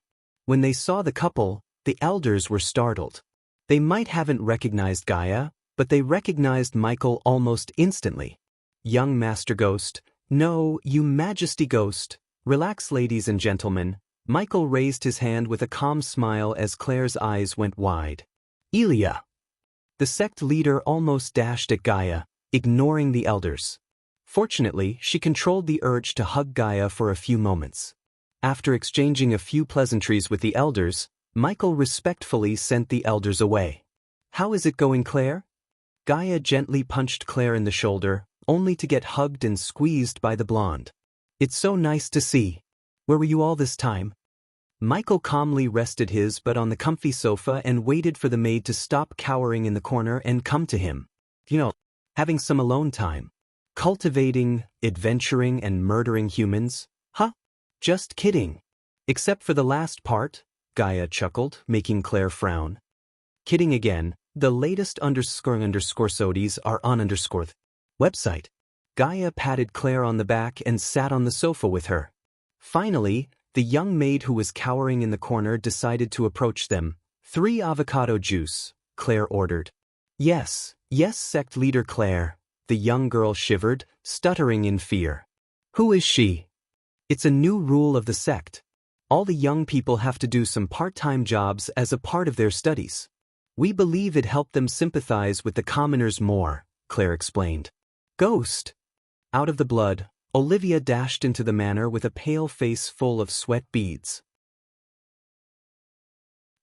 Speaker 1: When they saw the couple, the elders were startled. They might haven't recognized Gaia, but they recognized Michael almost instantly. Young Master Ghost. No, you Majesty Ghost. Relax, ladies and gentlemen. Michael raised his hand with a calm smile as Claire's eyes went wide. Elia. The sect leader almost dashed at Gaia, ignoring the elders. Fortunately, she controlled the urge to hug Gaia for a few moments. After exchanging a few pleasantries with the elders, Michael respectfully sent the elders away. How is it going, Claire? Gaia gently punched Claire in the shoulder, only to get hugged and squeezed by the blonde. It's so nice to see. Where were you all this time? Michael calmly rested his butt on the comfy sofa and waited for the maid to stop cowering in the corner and come to him. Having some alone time. Cultivating, adventuring, and murdering humans? Huh? Just kidding. Except for the last part, Gaia chuckled, making Claire frown. Kidding again. The latest __sodies are on website. Gaia patted Claire on the back and sat on the sofa with her. Finally, the young maid who was cowering in the corner decided to approach them. 3 avocado juice, Claire ordered. Yes, sect leader Claire. The young girl shivered, stuttering in fear. Who is she? It's a new rule of the sect. All the young people have to do some part-time jobs as a part of their studies. We believe it helped them sympathize with the commoners more, Claire explained. Ghost. Out of the blood, Olivia dashed into the manor with a pale face full of sweat beads.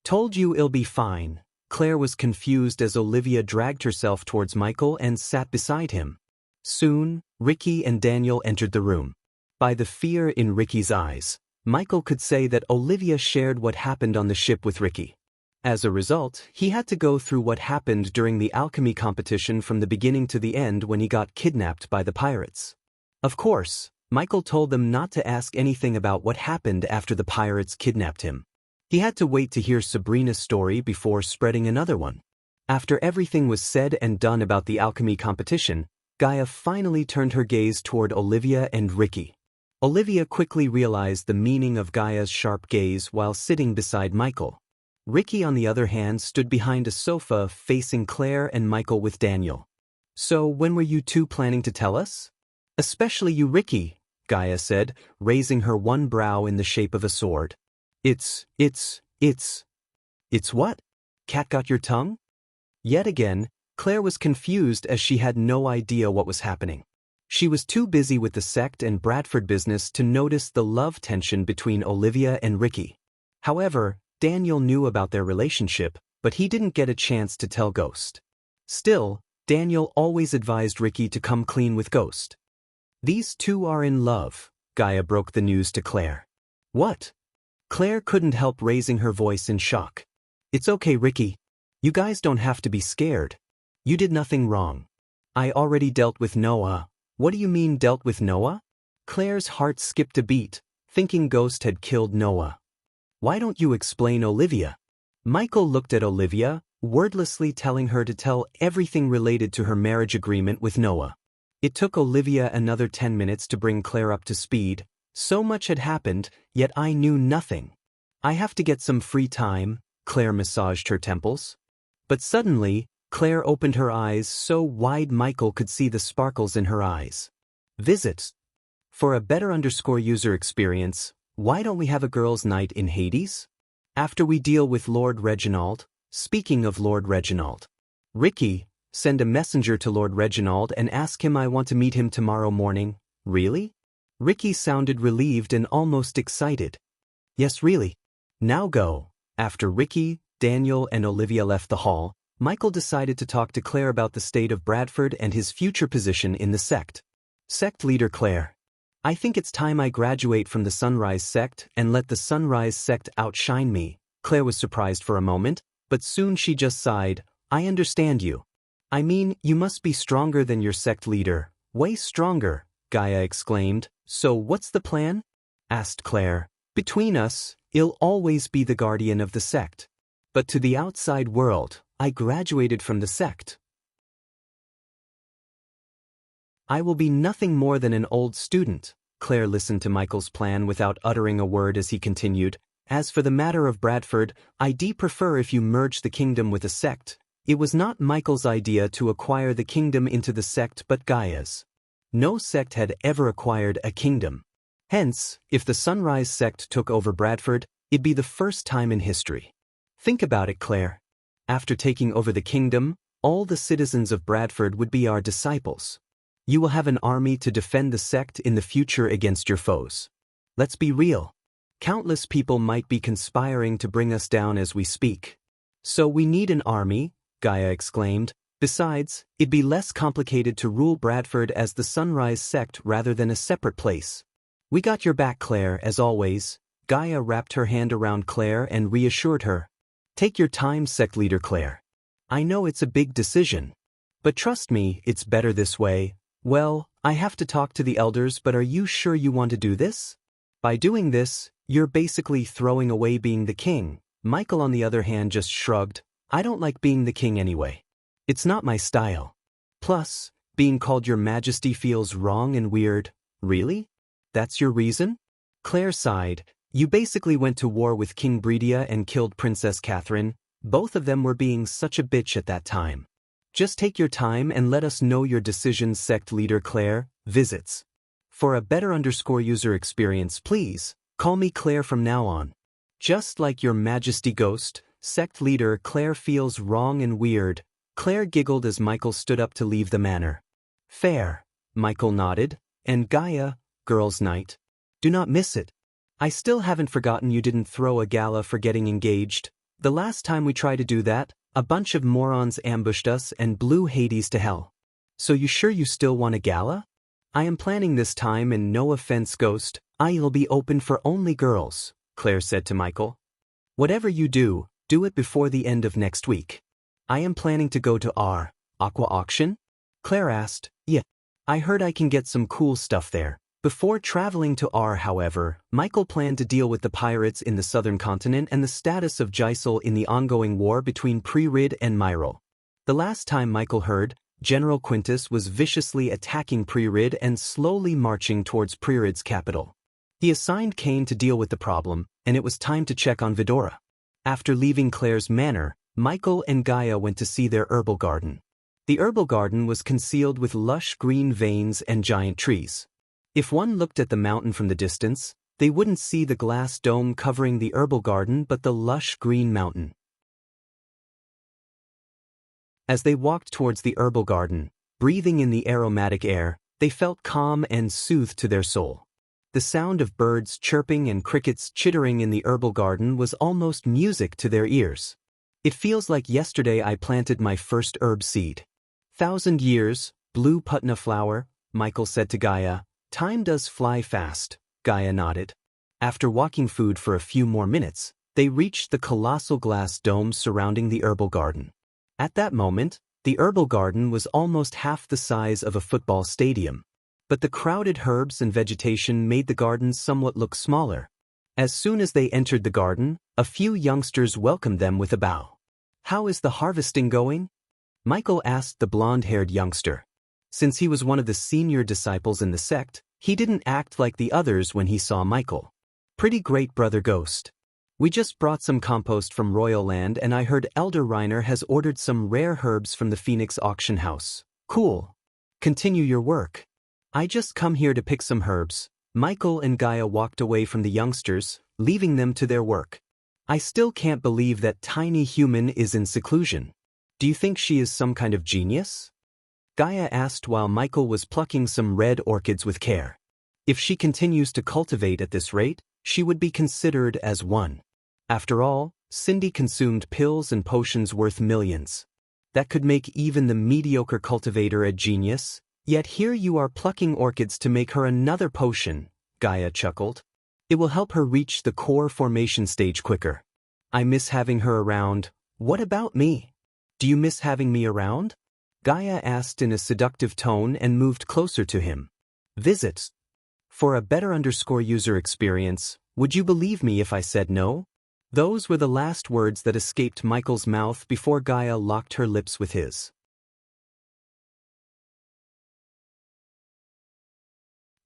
Speaker 1: Told you it'll be fine. Claire was confused as Olivia dragged herself towards Michael and sat beside him. Soon, Ricky and Daniel entered the room. By the fear in Ricky's eyes, Michael could say that Olivia shared what happened on the ship with Ricky. As a result, he had to go through what happened during the alchemy competition from the beginning to the end when he got kidnapped by the pirates. Of course, Michael told them not to ask anything about what happened after the pirates kidnapped him. He had to wait to hear Sabrina's story before spreading another one. After everything was said and done about the alchemy competition, Gaia finally turned her gaze toward Olivia and Ricky. Olivia quickly realized the meaning of Gaia's sharp gaze while sitting beside Michael. Ricky, on the other hand, stood behind a sofa facing Claire and Michael with Daniel. So when were you two planning to tell us? Especially you, Ricky, Gaia said, raising her one brow in the shape of a sword. It's what? Cat got your tongue? Yet again, Claire was confused as she had no idea what was happening. She was too busy with the sect and Bradford business to notice the love tension between Olivia and Ricky. However, Daniel knew about their relationship, but he didn't get a chance to tell Ghost. Still, Daniel always advised Ricky to come clean with Ghost. These two are in love, Gaia broke the news to Claire. What? Claire couldn't help raising her voice in shock. It's okay, Ricky. You guys don't have to be scared. You did nothing wrong. I already dealt with Noah. What do you mean dealt with Noah? Claire's heart skipped a beat, thinking Ghost had killed Noah. Why don't you explain, Olivia? Michael looked at Olivia, wordlessly telling her to tell everything related to her marriage agreement with Noah. It took Olivia another 10 minutes to bring Claire up to speed. So much had happened, yet I knew nothing. I have to get some free time, Claire massaged her temples. But suddenly, Claire opened her eyes so wide Michael could see the sparkles in her eyes. Visits. For a better user experience, why don't we have a girls' night in Hades? After we deal with Lord Reginald. Speaking of Lord Reginald. Ricky, send a messenger to Lord Reginald and ask him I want to meet him tomorrow morning. Really? Ricky sounded relieved and almost excited. Yes, really. Now go. After Ricky, Daniel and Olivia left the hall, Michael decided to talk to Claire about the state of Bradford and his future position in the sect. Sect leader Claire. I think it's time I graduate from the Sunrise sect and let the Sunrise sect outshine me. Claire was surprised for a moment, but soon she just sighed. I understand you. I mean, you must be stronger than your sect leader. Way stronger, Gaia exclaimed. So what's the plan? Asked Claire. Between us, I'll always be the guardian of the sect. But to the outside world, I graduated from the sect. I will be nothing more than an old student. Claire listened to Michael's plan without uttering a word as he continued. As for the matter of Bradford, I'd prefer if you merge the kingdom with a sect. It was not Michael's idea to acquire the kingdom into the sect but Gaia's. No sect had ever acquired a kingdom. Hence, if the Sunrise sect took over Bradford, it'd be the first time in history. Think about it, Claire. After taking over the kingdom, all the citizens of Bradford would be our disciples. You will have an army to defend the sect in the future against your foes. Let's be real. Countless people might be conspiring to bring us down as we speak. So we need an army, Gaia exclaimed. Besides, it'd be less complicated to rule Bradford as the Sunrise sect rather than a separate place. We got your back, Claire, as always. Gaia wrapped her hand around Claire and reassured her. Take your time, sect leader Claire. I know it's a big decision. But trust me, it's better this way. Well, I have to talk to the elders, but are you sure you want to do this? By doing this, you're basically throwing away being the king. Michael, on the other hand, just shrugged. I don't like being the king anyway. It's not my style. Plus, being called your majesty feels wrong and weird. Really? That's your reason? Claire sighed. You basically went to war with King Bredia and killed Princess Catherine. Both of them were being such a bitch at that time. Just take your time and let us know your decisions, sect leader Claire. Visits. For a better user experience, please call me Claire from now on. Just like your majesty, Ghost. Sect leader Claire feels wrong and weird. Claire giggled as Michael stood up to leave the manor. Fair. Michael nodded. And Gaia, girls' night. Do not miss it. I still haven't forgotten you didn't throw a gala for getting engaged. The last time we tried to do that, a bunch of morons ambushed us and blew Hades to hell. So you sure you still want a gala? I am planning this time, and no offense, Ghost, I'll be open for only girls, Claire said to Michael. Whatever you do, do it before the end of next week. I am planning to go to our aqua auction? Claire asked. Yeah. I heard I can get some cool stuff there. Before traveling to R, however, Michael planned to deal with the pirates in the southern continent and the status of Gisel in the ongoing war between Pre-Rid and Myril. The last time Michael heard, General Quintus was viciously attacking Pre-Rid and slowly marching towards Pre-Rid's capital. He assigned Kane to deal with the problem, and it was time to check on Vidora. After leaving Claire's manor, Michael and Gaia went to see their herbal garden. The herbal garden was concealed with lush green veins and giant trees. If one looked at the mountain from the distance, they wouldn't see the glass dome covering the herbal garden but the lush green mountain. As they walked towards the herbal garden, breathing in the aromatic air, they felt calm and soothed to their soul. The sound of birds chirping and crickets chittering in the herbal garden was almost music to their ears. It feels like yesterday I planted my first herb seed. 1,000 years, blue putna flower, Michael said to Gaia. Time does fly fast, Gaia nodded. After walking food for a few more minutes, they reached the colossal glass dome surrounding the herbal garden. At that moment, the herbal garden was almost half the size of a football stadium. But the crowded herbs and vegetation made the garden somewhat look smaller. As soon as they entered the garden, a few youngsters welcomed them with a bow. How is the harvesting going? Michael asked the blonde-haired youngster. Since he was one of the senior disciples in the sect, he didn't act like the others when he saw Michael. Pretty great, Brother Ghost. We just brought some compost from Royal Land and I heard Elder Reiner has ordered some rare herbs from the Phoenix auction house. Cool. Continue your work. I just come here to pick some herbs. Michael and Gaia walked away from the youngsters, leaving them to their work. I still can't believe that tiny human is in seclusion. Do you think she is some kind of genius? Gaia asked while Michael was plucking some red orchids with care. If she continues to cultivate at this rate, she would be considered as one. After all, Cindy consumed pills and potions worth millions. That could make even the mediocre cultivator a genius, yet here you are plucking orchids to make her another potion, Gaia chuckled. It will help her reach the core formation stage quicker. I miss having her around. What about me? Do you miss having me around? Gaia asked in a seductive tone and moved closer to him. Visits. For a better user experience, would you believe me if I said no? Those were the last words that escaped Michael's mouth before Gaia locked her lips with his.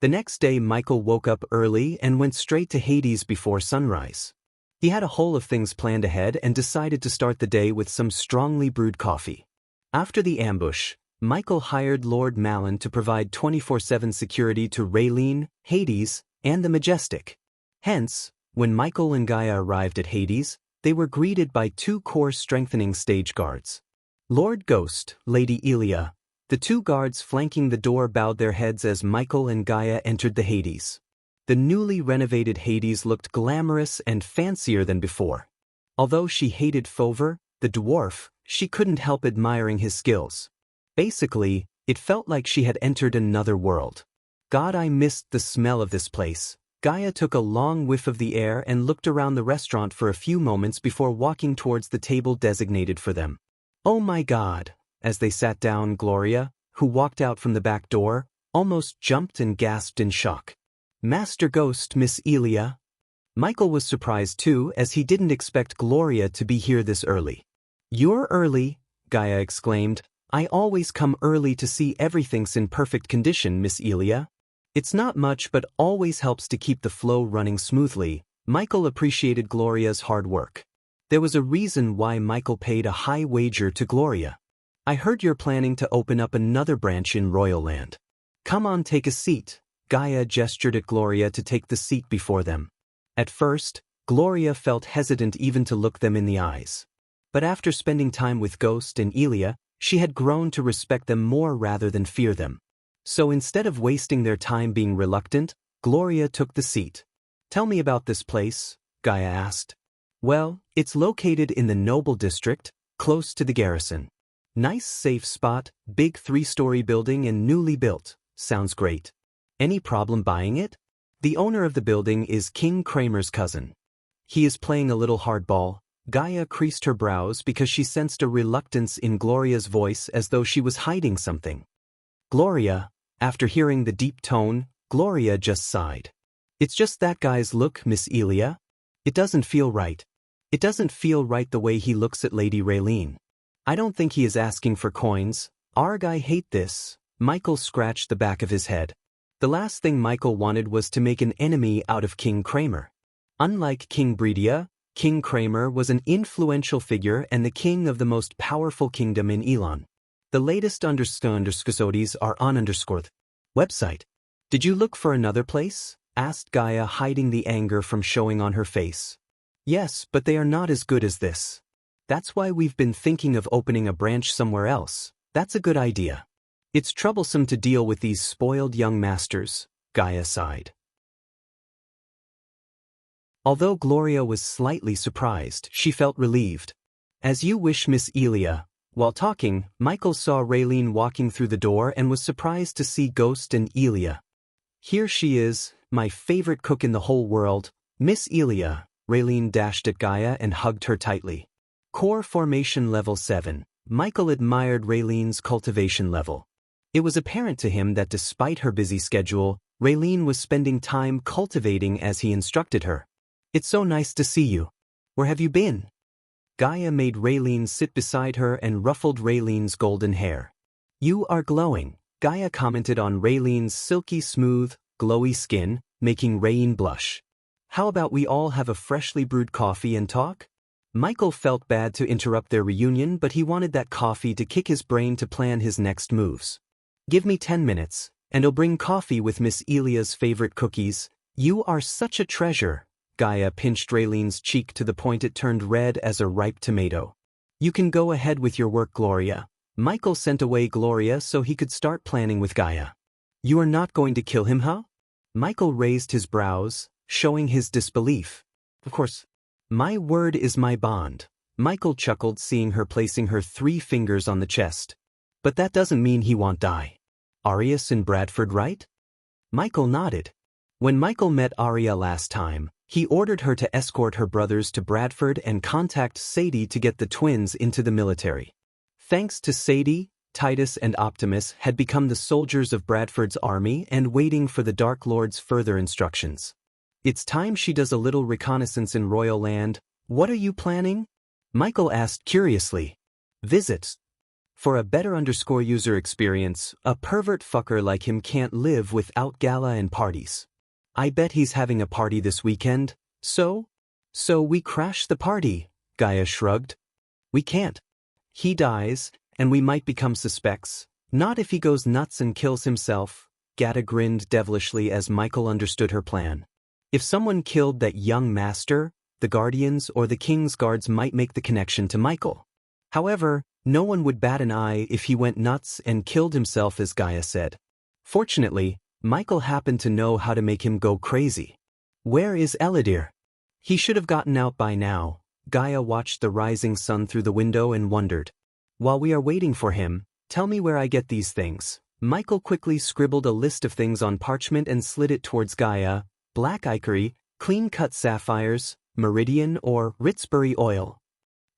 Speaker 1: The next day Michael woke up early and went straight to Hades before sunrise. He had a whole of things planned ahead and decided to start the day with some strongly brewed coffee. After the ambush, Michael hired Lord Malin to provide 24/7 security to Raylene, Hades, and the Majestic. Hence, when Michael and Gaia arrived at Hades, they were greeted by two core strengthening stage guards. Lord Ghost, Lady Elia. The two guards flanking the door bowed their heads as Michael and Gaia entered the Hades. The newly renovated Hades looked glamorous and fancier than before. Although she hated Fover, the dwarf, she couldn't help admiring his skills. Basically, it felt like she had entered another world. God, I missed the smell of this place. Gaia took a long whiff of the air and looked around the restaurant for a few moments before walking towards the table designated for them. Oh my God! As they sat down, Gloria, who walked out from the back door, almost jumped and gasped in shock. Master Ghost, Miss Elia. Michael was surprised too, as he didn't expect Gloria to be here this early. You're early, Gaia exclaimed. I always come early to see everything's in perfect condition, Miss Elia. It's not much but always helps to keep the flow running smoothly. Michael appreciated Gloria's hard work. There was a reason why Michael paid a high wager to Gloria. I heard you're planning to open up another branch in Royal Land. Come on, take a seat. Gaia gestured at Gloria to take the seat before them. At first, Gloria felt hesitant even to look them in the eyes. But after spending time with Ghost and Elia, she had grown to respect them more rather than fear them. So instead of wasting their time being reluctant, Gloria took the seat. Tell me about this place, Gaia asked. Well, it's located in the Noble District, close to the garrison. Nice safe spot, big 3-story building and newly built. Sounds great. Any problem buying it? The owner of the building is King Kramer's cousin. He is playing a little hardball. Gaia creased her brows because she sensed a reluctance in Gloria's voice as though she was hiding something. Gloria, after hearing the deep tone, Gloria just sighed. It's just that guy's look, Miss Elia. It doesn't feel right. It doesn't feel right the way he looks at Lady Raylene. I don't think he is asking for coins. Arg, I hate this. Michael scratched the back of his head. The last thing Michael wanted was to make an enemy out of King Kramer. Unlike King Breedia, King Kramer was an influential figure and the king of the most powerful kingdom in Elon. The latest underscores are on website. Did you look for another place? Asked Gaia, hiding the anger from showing on her face. Yes, but they are not as good as this. That's why we've been thinking of opening a branch somewhere else. That's a good idea. It's troublesome to deal with these spoiled young masters, Gaia sighed. Although Gloria was slightly surprised, she felt relieved. As you wish, Miss Elia. While talking, Michael saw Raylene walking through the door and was surprised to see Ghost and Elia. "Here she is, my favorite cook in the whole world, Miss Elia." Raylene dashed at Gaia and hugged her tightly. Core Formation Level 7. Michael admired Raylene's cultivation level. It was apparent to him that despite her busy schedule, Raylene was spending time cultivating as he instructed her. "It's so nice to see you. Where have you been?" Gaia made Raylene sit beside her and ruffled Raylene's golden hair. "You are glowing," Gaia commented on Raylene's silky smooth, glowy skin, making Raylene blush. "How about we all have a freshly brewed coffee and talk?" Michael felt bad to interrupt their reunion, but he wanted that coffee to kick his brain to plan his next moves. "Give me 10 minutes, and I'll bring coffee with Miss Elia's favorite cookies. You are such a treasure." Gaia pinched Raylene's cheek to the point it turned red as a ripe tomato. "You can go ahead with your work, Gloria." Michael sent away Gloria so he could start planning with Gaia. "You are not going to kill him, huh?" Michael raised his brows, showing his disbelief. "Of course. My word is my bond." Michael chuckled, seeing her placing her 3 fingers on the chest. "But that doesn't mean he won't die. Arias and Bradford, right?" Michael nodded. When Michael met Aria last time, he ordered her to escort her brothers to Bradford and contact Sadie to get the twins into the military. Thanks to Sadie, Titus and Optimus had become the soldiers of Bradford's army and waiting for the Dark Lord's further instructions. "It's time she does a little reconnaissance in Royal Land. What are you planning?" Michael asked curiously. "Visits. For a better user experience, a pervert fucker like him can't live without gala and parties. I bet he's having a party this weekend, so we crash the party," Gaia shrugged. "We can't. He dies, and we might become suspects. Not if he goes nuts and kills himself." Gaia grinned devilishly as Michael understood her plan. If someone killed that young master, the Guardians or the King's Guards might make the connection to Michael. However, no one would bat an eye if he went nuts and killed himself, as Gaia said. Fortunately, Michael happened to know how to make him go crazy. "Where is Eladir?" "He should have gotten out by now." Gaia watched the rising sun through the window and wondered. "While we are waiting for him, tell me where I get these things." Michael quickly scribbled a list of things on parchment and slid it towards Gaia. Black ivory, clean-cut sapphires, meridian or Ritzbury oil.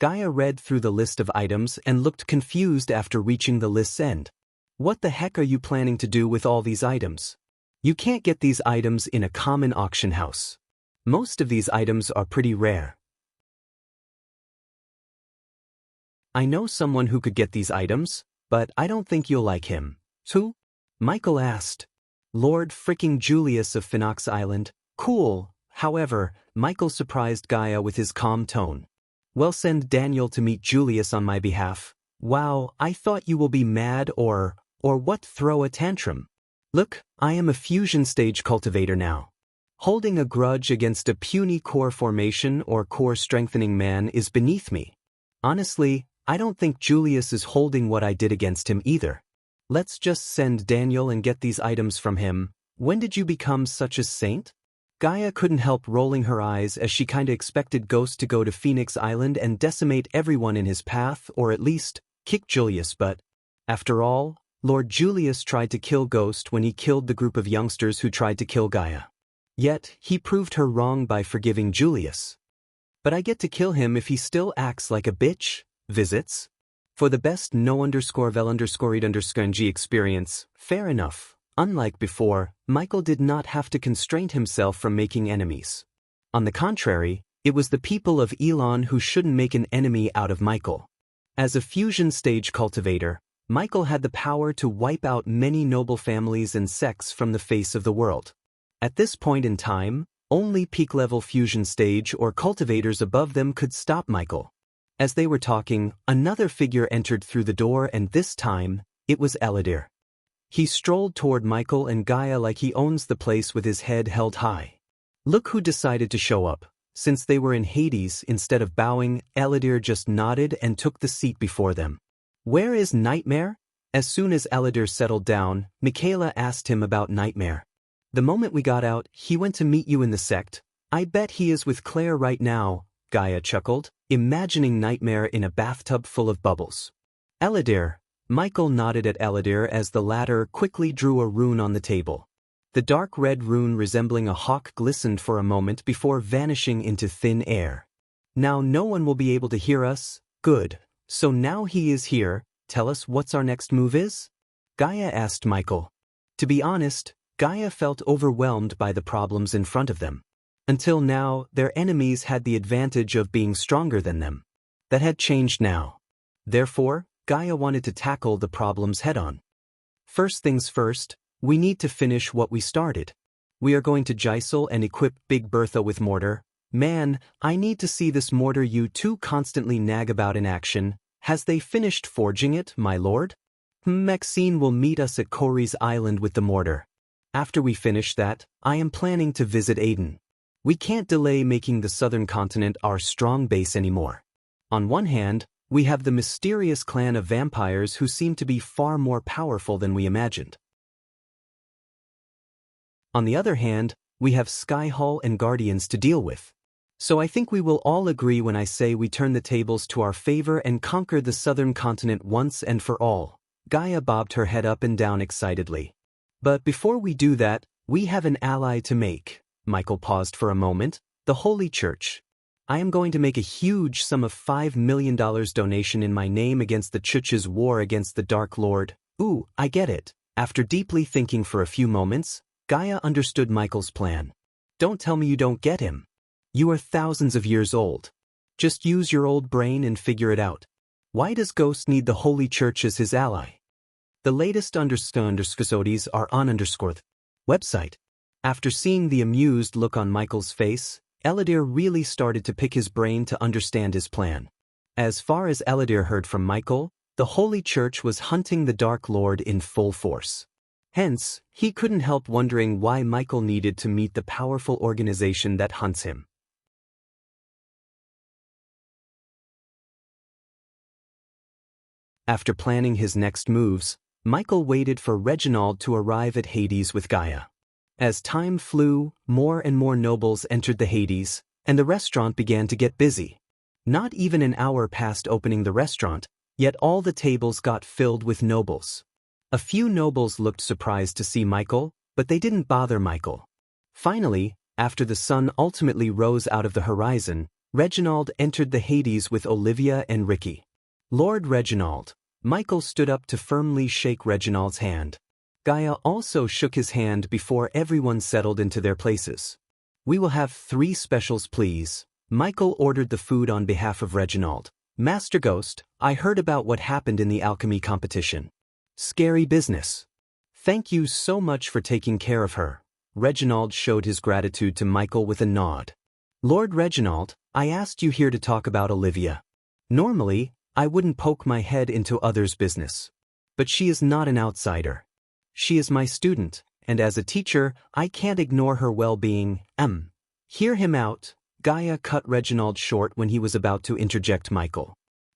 Speaker 1: Gaia read through the list of items and looked confused after reaching the list's end. "What the heck are you planning to do with all these items? You can't get these items in a common auction house. Most of these items are pretty rare." "I know someone who could get these items, but I don't think you'll like him." "Who?" Michael asked. "Lord fricking Julius of Phoenix Island." "Cool." However, Michael surprised Gaia with his calm tone. "Well, send Daniel to meet Julius on my behalf." "Wow, I thought you will be mad or what, throw a tantrum." "Look, I am a fusion stage cultivator now. Holding a grudge against a puny core formation or core strengthening man is beneath me. Honestly, I don't think Julius is holding what I did against him either. Let's just send Daniel and get these items from him. When did you become such a saint?" Gaia couldn't help rolling her eyes as she kinda expected Ghost to go to Phoenix Island and decimate everyone in his path, or at least kick Julius, but after all, Lord Julius tried to kill Ghost when he killed the group of youngsters who tried to kill Gaia. Yet, he proved her wrong by forgiving Julius. "But I get to kill him if he still acts like a bitch." Visits? For the best no_vel_read_ng experience, fair enough. Unlike before, Michael did not have to constrain himself from making enemies. On the contrary, it was the people of Elon who shouldn't make an enemy out of Michael. As a fusion stage cultivator, Michael had the power to wipe out many noble families and sects from the face of the world. At this point in time, only peak-level fusion stage or cultivators above them could stop Michael. As they were talking, another figure entered through the door, and this time, it was Eladir. He strolled toward Michael and Gaia like he owns the place with his head held high. Look who decided to show up. Since they were in Hades, instead of bowing, Eladir just nodded and took the seat before them. "Where is Nightmare?" As soon as Eladir settled down, Michaela asked him about Nightmare. "The moment we got out, he went to meet you in the sect. I bet he is with Claire right now," Gaia chuckled, imagining Nightmare in a bathtub full of bubbles. Eladir. Michael nodded at Eladir as the latter quickly drew a rune on the table. The dark red rune resembling a hawk glistened for a moment before vanishing into thin air. Now no one will be able to hear us? Good. So now he is here, tell us what's our next move is? Gaia asked Michael. To be honest, Gaia felt overwhelmed by the problems in front of them. Until now, their enemies had the advantage of being stronger than them. That had changed now. Therefore, Gaia wanted to tackle the problems head-on. First things first, we need to finish what we started. We are going to Gisel and equip Big Bertha with mortar. Man, I need to see this mortar you two constantly nag about in action. Has they finished forging it, my lord? Maxine will meet us at Corey's Island with the mortar. After we finish that, I am planning to visit Aiden. We can't delay making the southern continent our strong base anymore. On one hand, we have the mysterious clan of vampires who seem to be far more powerful than we imagined. On the other hand, we have Skyhull and Guardians to deal with. So I think we will all agree when I say we turn the tables to our favor and conquer the southern continent once and for all. Gaia bobbed her head up and down excitedly. But before we do that, we have an ally to make. Michael paused for a moment. The Holy Church. I am going to make a huge sum of $5 million donation in my name against the Church's war against the Dark Lord. Ooh, I get it. After deeply thinking for a few moments, Gaia understood Michael's plan. Don't tell me you don't get him. You are thousands of years old. Just use your old brain and figure it out. Why does Ghost need the Holy Church as his ally? The latest underscores are on _ website. After seeing the amused look on Michael's face, Eladir really started to pick his brain to understand his plan. As far as Eladir heard from Michael, the Holy Church was hunting the Dark Lord in full force. Hence, he couldn't help wondering why Michael needed to meet the powerful organization that hunts him. After planning his next moves, Michael waited for Reginald to arrive at Hades with Gaia. As time flew, more and more nobles entered the Hades, and the restaurant began to get busy. Not even an hour past opening the restaurant, yet all the tables got filled with nobles. A few nobles looked surprised to see Michael, but they didn't bother Michael. Finally, after the sun ultimately rose out of the horizon, Reginald entered the Hades with Olivia and Ricky. Lord Reginald. Michael stood up to firmly shake Reginald's hand. Gaia also shook his hand before everyone settled into their places. We will have 3 specials, please. Michael ordered the food on behalf of Reginald. Master Ghost, I heard about what happened in the alchemy competition. Scary business. Thank you so much for taking care of her. Reginald showed his gratitude to Michael with a nod. Lord Reginald, I asked you here to talk about Olivia. Normally, I wouldn't poke my head into others' business. But she is not an outsider. She is my student, and as a teacher, I can't ignore her well-being. Hear him out. Gaia cut Reginald short when he was about to interject Michael.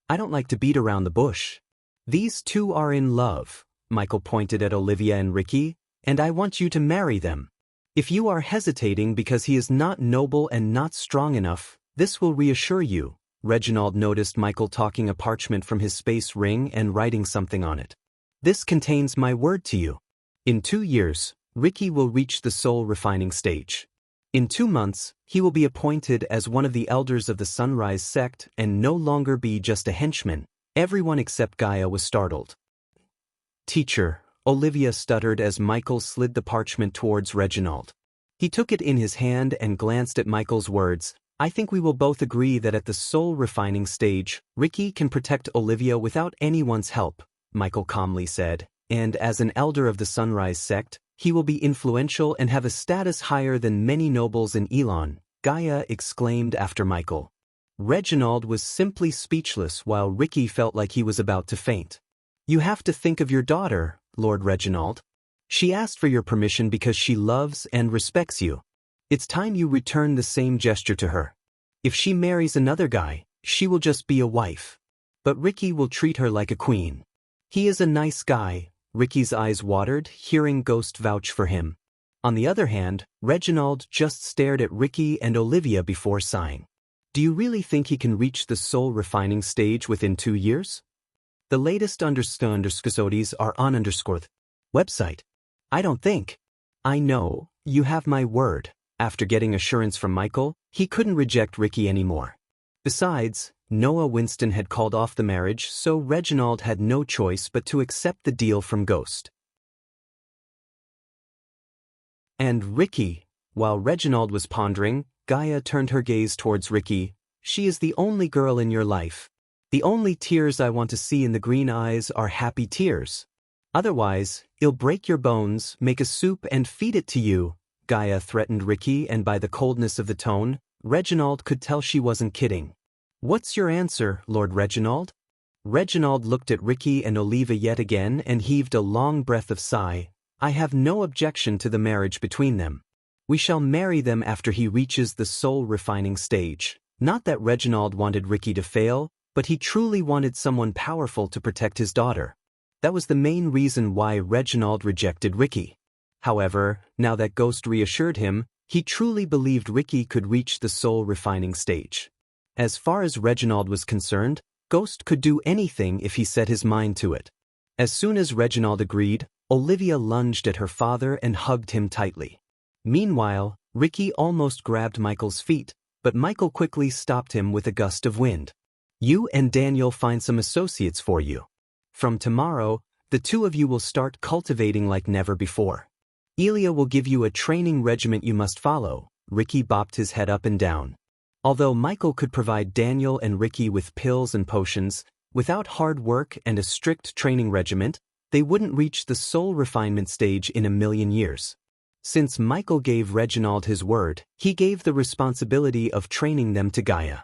Speaker 1: I don't like to beat around the bush. These two are in love, Michael pointed at Olivia and Ricky, and I want you to marry them. If you are hesitating because he is not noble and not strong enough, this will reassure you. Reginald noticed Michael taking a parchment from his space ring and writing something on it. This contains my word to you. In 2 years, Ricky will reach the soul refining stage. In 2 months, he will be appointed as one of the elders of the Sunrise sect and no longer be just a henchman. Everyone except Gaia was startled. Teacher, Olivia stuttered as Michael slid the parchment towards Reginald. He took it in his hand and glanced at Michael's words. I think we will both agree that at the soul refining stage, Ricky can protect Olivia without anyone's help, Michael calmly said, and as an elder of the Sunrise sect, he will be influential and have a status higher than many nobles in Elon, Gaia exclaimed after Michael. Reginald was simply speechless while Ricky felt like he was about to faint. You have to think of your daughter, Lord Reginald. She asked for your permission because she loves and respects you. It's time you return the same gesture to her. If she marries another guy, she will just be a wife. But Ricky will treat her like a queen. He is a nice guy. Ricky's eyes watered, hearing Ghost vouch for him. On the other hand, Reginald just stared at Ricky and Olivia before sighing. Do you really think he can reach the soul refining stage within 2 years? The latest underscores are on website. I don't think. I know, you have my word. After getting assurance from Michael, he couldn't reject Ricky anymore. Besides, Noah Winston had called off the marriage, so Reginald had no choice but to accept the deal from Ghost. And Ricky, while Reginald was pondering, Gaia turned her gaze towards Ricky. She is the only girl in your life. The only tears I want to see in the green eyes are happy tears. Otherwise, I'll break your bones, make a soup and feed it to you, Gaia threatened Ricky, and by the coldness of the tone, Reginald could tell she wasn't kidding. What's your answer, Lord Reginald? Reginald looked at Ricky and Olivia yet again and heaved a long breath of sigh. I have no objection to the marriage between them. We shall marry them after he reaches the soul-refining stage. Not that Reginald wanted Ricky to fail, but he truly wanted someone powerful to protect his daughter. That was the main reason why Reginald rejected Ricky. However, now that Ghost reassured him, he truly believed Ricky could reach the soul-refining stage. As far as Reginald was concerned, Ghost could do anything if he set his mind to it. As soon as Reginald agreed, Olivia lunged at her father and hugged him tightly. Meanwhile, Ricky almost grabbed Michael's feet, but Michael quickly stopped him with a gust of wind. You and Daniel find some associates for you. From tomorrow, the two of you will start cultivating like never before. Elia will give you a training regiment you must follow. Ricky bopped his head up and down. Although Michael could provide Daniel and Ricky with pills and potions, without hard work and a strict training regiment, they wouldn't reach the soul refinement stage in a million years. Since Michael gave Reginald his word, he gave the responsibility of training them to Gaia.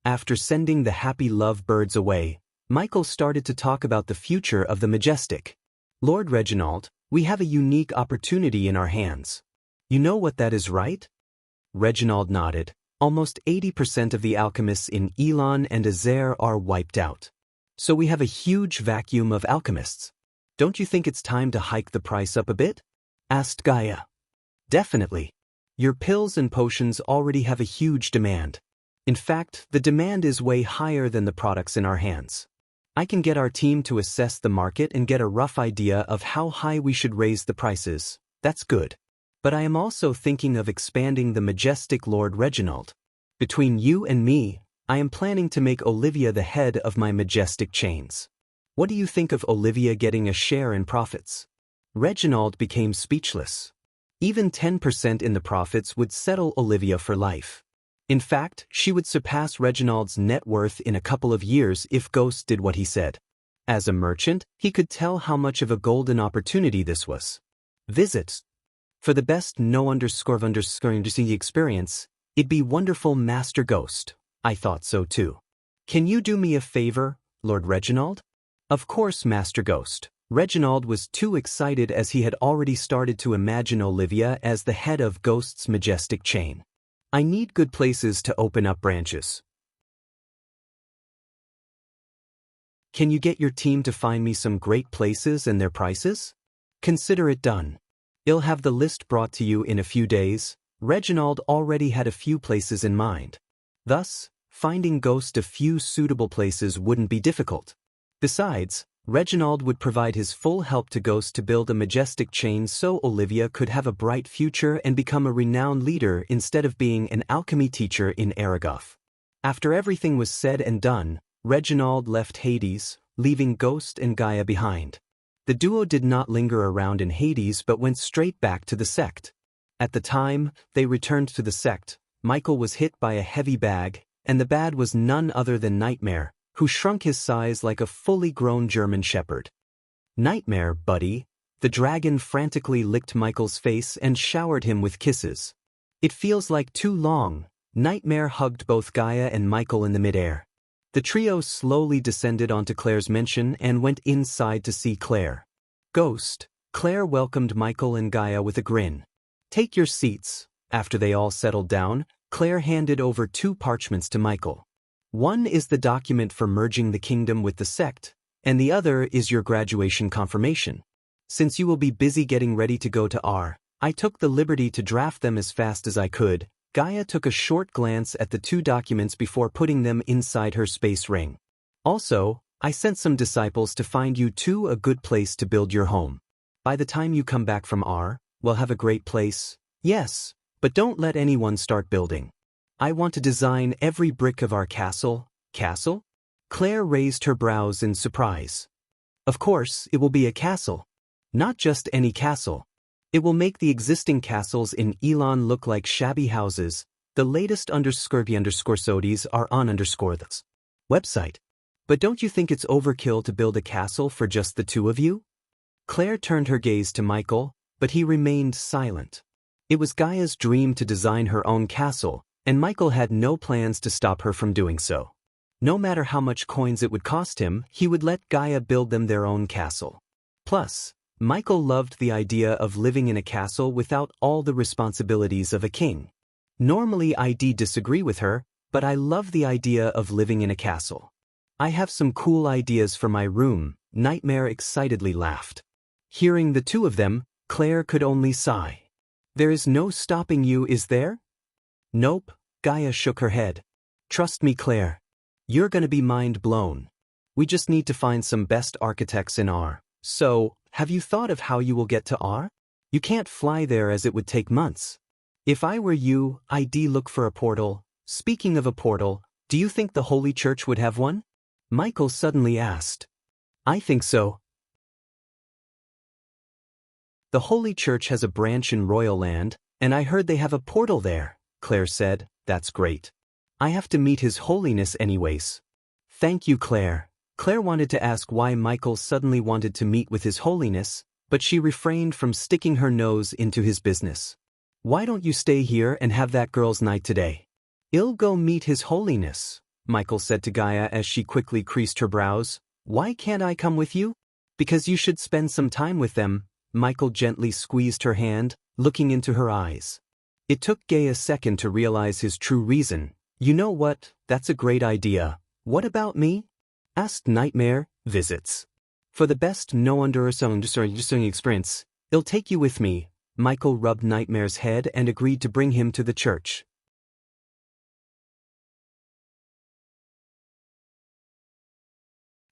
Speaker 1: After sending the happy love birds away, Michael started to talk about the future of the Majestic. Lord Reginald, we have a unique opportunity in our hands. You know what that is, right? Reginald nodded. Almost 80% of the alchemists in Elon and Azer are wiped out. So we have a huge vacuum of alchemists. Don't you think it's time to hike the price up a bit? Asked Gaia. Definitely. Your pills and potions already have a huge demand. In fact, the demand is way higher than the products in our hands. I can get our team to assess the market and get a rough idea of how high we should raise the prices. That's good. But I am also thinking of expanding the Majestic, Lord Reginald. Between you and me, I am planning to make Olivia the head of my Majestic chains. What do you think of Olivia getting a share in profits? Reginald became speechless. Even 10% in the profits would settle Olivia for life. In fact, she would surpass Reginald's net worth in a couple of years if Ghost did what he said. As a merchant, he could tell how much of a golden opportunity this was. Visits. For the best experience, it'd be wonderful, Master Ghost. I thought so too. Can you do me a favor, Lord Reginald? Of course, Master Ghost. Reginald was too excited as he had already started to imagine Olivia as the head of Ghost's Majestic chain. I need good places to open up branches. Can you get your team to find me some great places and their prices? Consider it done. I'll have the list brought to you in a few days. Reginald already had a few places in mind. Thus, finding Ghost a few suitable places wouldn't be difficult. Besides, Reginald would provide his full help to Ghost to build a Majestic chain so Olivia could have a bright future and become a renowned leader instead of being an alchemy teacher in Aragoth. After everything was said and done, Reginald left Hades, leaving Ghost and Gaia behind. The duo did not linger around in Hades but went straight back to the sect. At the time they returned to the sect, Michael was hit by a heavy bag, and the bad was none other than Nightmare, who shrunk his size like a fully grown German shepherd. Nightmare, buddy. The dragon frantically licked Michael's face and showered him with kisses. It feels like too long. Nightmare hugged both Gaia and Michael in the midair. The trio slowly descended onto Claire's mansion and went inside to see Claire. Ghost. Claire welcomed Michael and Gaia with a grin. Take your seats. After they all settled down, Claire handed over 2 parchments to Michael. One is the document for merging the kingdom with the sect, and the other is your graduation confirmation. Since you will be busy getting ready to go to R, I took the liberty to draft them as fast as I could. Gaia took a short glance at the 2 documents before putting them inside her space ring. Also, I sent some disciples to find you two a good place to build your home. By the time you come back from we'll have a great place. Yes, but don't let anyone start building. I want to design every brick of our castle. Castle? Claire raised her brows in surprise. Of course, it will be a castle. Not just any castle. It will make the existing castles in Elon look like shabby houses. The latest _sodies are on _this website. But don't you think it's overkill to build a castle for just the two of you? Claire turned her gaze to Michael, but he remained silent. It was Gaia's dream to design her own castle, and Michael had no plans to stop her from doing so. No matter how much coins it would cost him, he would let Gaia build them their own castle. Plus, Michael loved the idea of living in a castle without all the responsibilities of a king. Normally I'd disagree with her, but I love the idea of living in a castle. I have some cool ideas for my room, Nightmare excitedly laughed. Hearing the two of them, Claire could only sigh. There is no stopping you, is there? Nope, Gaia shook her head. Trust me, Claire. You're gonna be mind blown. We just need to find some best architects in So, have you thought of how you will get to You can't fly there as it would take months. If I were you, I'd look for a portal. Speaking of a portal, do you think the Holy Church would have one? Michael suddenly asked. I think so. The Holy Church has a branch in Royal Land, and I heard they have a portal there, Claire said. That's great. I have to meet His Holiness anyways. Thank you, Claire. Claire wanted to ask why Michael suddenly wanted to meet with His Holiness, but she refrained from sticking her nose into his business. Why don't you stay here and have that girls' night today? I'll go meet His Holiness, Michael said to Gaia as she quickly creased her brows. Why can't I come with you? Because you should spend some time with them. Michael gently squeezed her hand, looking into her eyes. It took Gaia a second to realize his true reason. You know what, that's a great idea. What about me? Asked Nightmare. Visits. For the best no-understanding experience, I'll take you with me. Michael rubbed Nightmare's head and agreed to bring him to the church.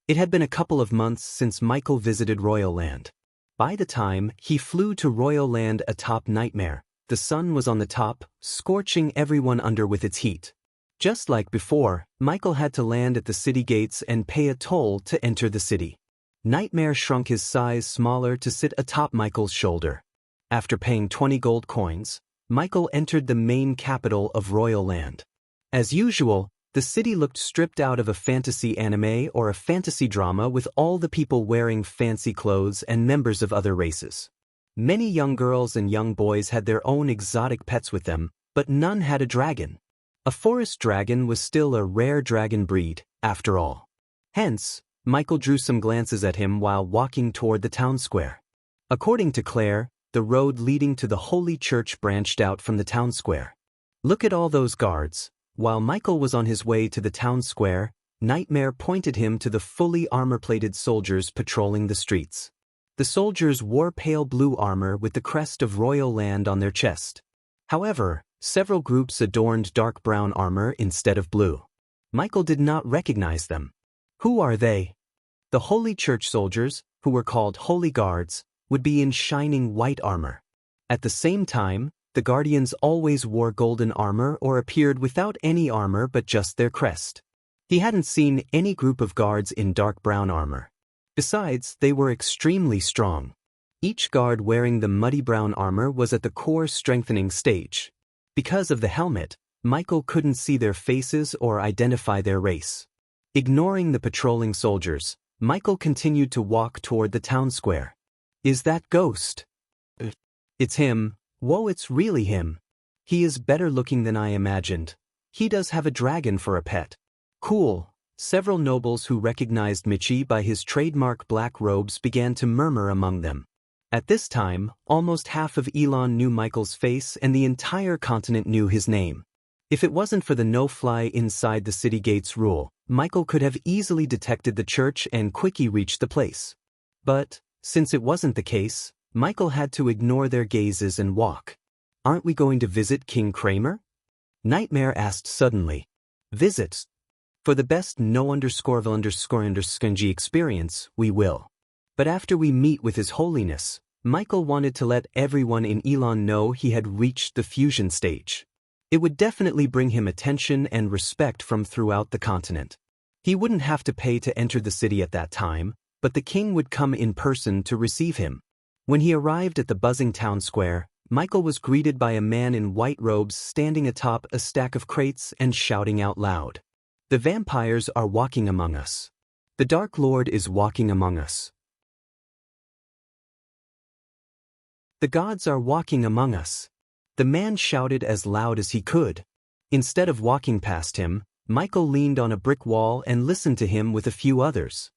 Speaker 1: It had been a couple of months since Michael visited Royal Land. By the time he flew to Royal Land atop Nightmare, the sun was on the top, scorching everyone under with its heat. Just like before, Michael had to land at the city gates and pay a toll to enter the city. Nightmare shrunk his size smaller to sit atop Michael's shoulder. After paying 20 gold coins, Michael entered the main capital of Royal Land. As usual, the city looked stripped out of a fantasy anime or a fantasy drama with all the people wearing fancy clothes and members of other races. Many young girls and young boys had their own exotic pets with them, but none had a dragon. A forest dragon was still a rare dragon breed, after all. Hence, Michael drew some glances at him while walking toward the town square. According to Claire, the road leading to the Holy Church branched out from the town square. Look at all those guards. While Michael was on his way to the town square, Nightmare pointed him to the fully armor-plated soldiers patrolling the streets. The soldiers wore pale blue armor with the crest of Royal Land on their chest. However, several groups adorned dark brown armor instead of blue. Michael did not recognize them. Who are they? The Holy Church soldiers, who were called Holy Guards, would be in shining white armor. At the same time, the Guardians always wore golden armor or appeared without any armor but just their crest. He hadn't seen any group of guards in dark brown armor. Besides, they were extremely strong. Each guard wearing the muddy brown armor was at the core strengthening stage. Because of the helmet, Michael couldn't see their faces or identify their race. Ignoring the patrolling soldiers, Michael continued to walk toward the town square. Is that Ghost? It's him. Whoa, it's really him. He is better looking than I imagined. He does have a dragon for a pet. Cool. Several nobles who recognized Michi by his trademark black robes began to murmur among them. At this time, almost half of Elon knew Michael's face and the entire continent knew his name. If it wasn't for the no-fly inside the city gates rule, Michael could have easily detected the church and quickly reached the place. But, since it wasn't the case, Michael had to ignore their gazes and walk. Aren't we going to visit King Kramer? Nightmare asked suddenly. Visit? For the best no_vil__skungy experience, we will. But after we meet with His Holiness, Michael wanted to let everyone in Elon know he had reached the fusion stage. It would definitely bring him attention and respect from throughout the continent. He wouldn't have to pay to enter the city at that time, but the king would come in person to receive him. When he arrived at the buzzing town square, Michael was greeted by a man in white robes standing atop a stack of crates and shouting out loud. "The vampires are walking among us. The Dark Lord is walking among us. The gods are walking among us." The man shouted as loud as he could. Instead of walking past him, Michael leaned on a brick wall and listened to him with a few others.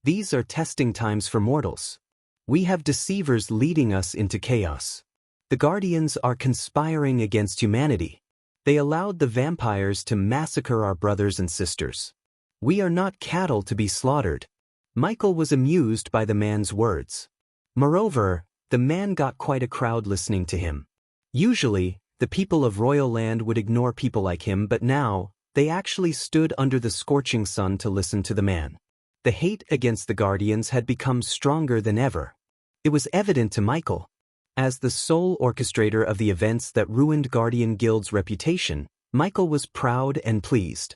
Speaker 1: "These are testing times for mortals. We have deceivers leading us into chaos. The guardians are conspiring against humanity. They allowed the vampires to massacre our brothers and sisters. We are not cattle to be slaughtered." Michael was amused by the man's words. Moreover, the man got quite a crowd listening to him. Usually, the people of Royal Land would ignore people like him, but now, they actually stood under the scorching sun to listen to the man. The hate against the Guardians had become stronger than ever. It was evident to Michael. As the sole orchestrator of the events that ruined Guardian Guild's reputation, Michael was proud and pleased.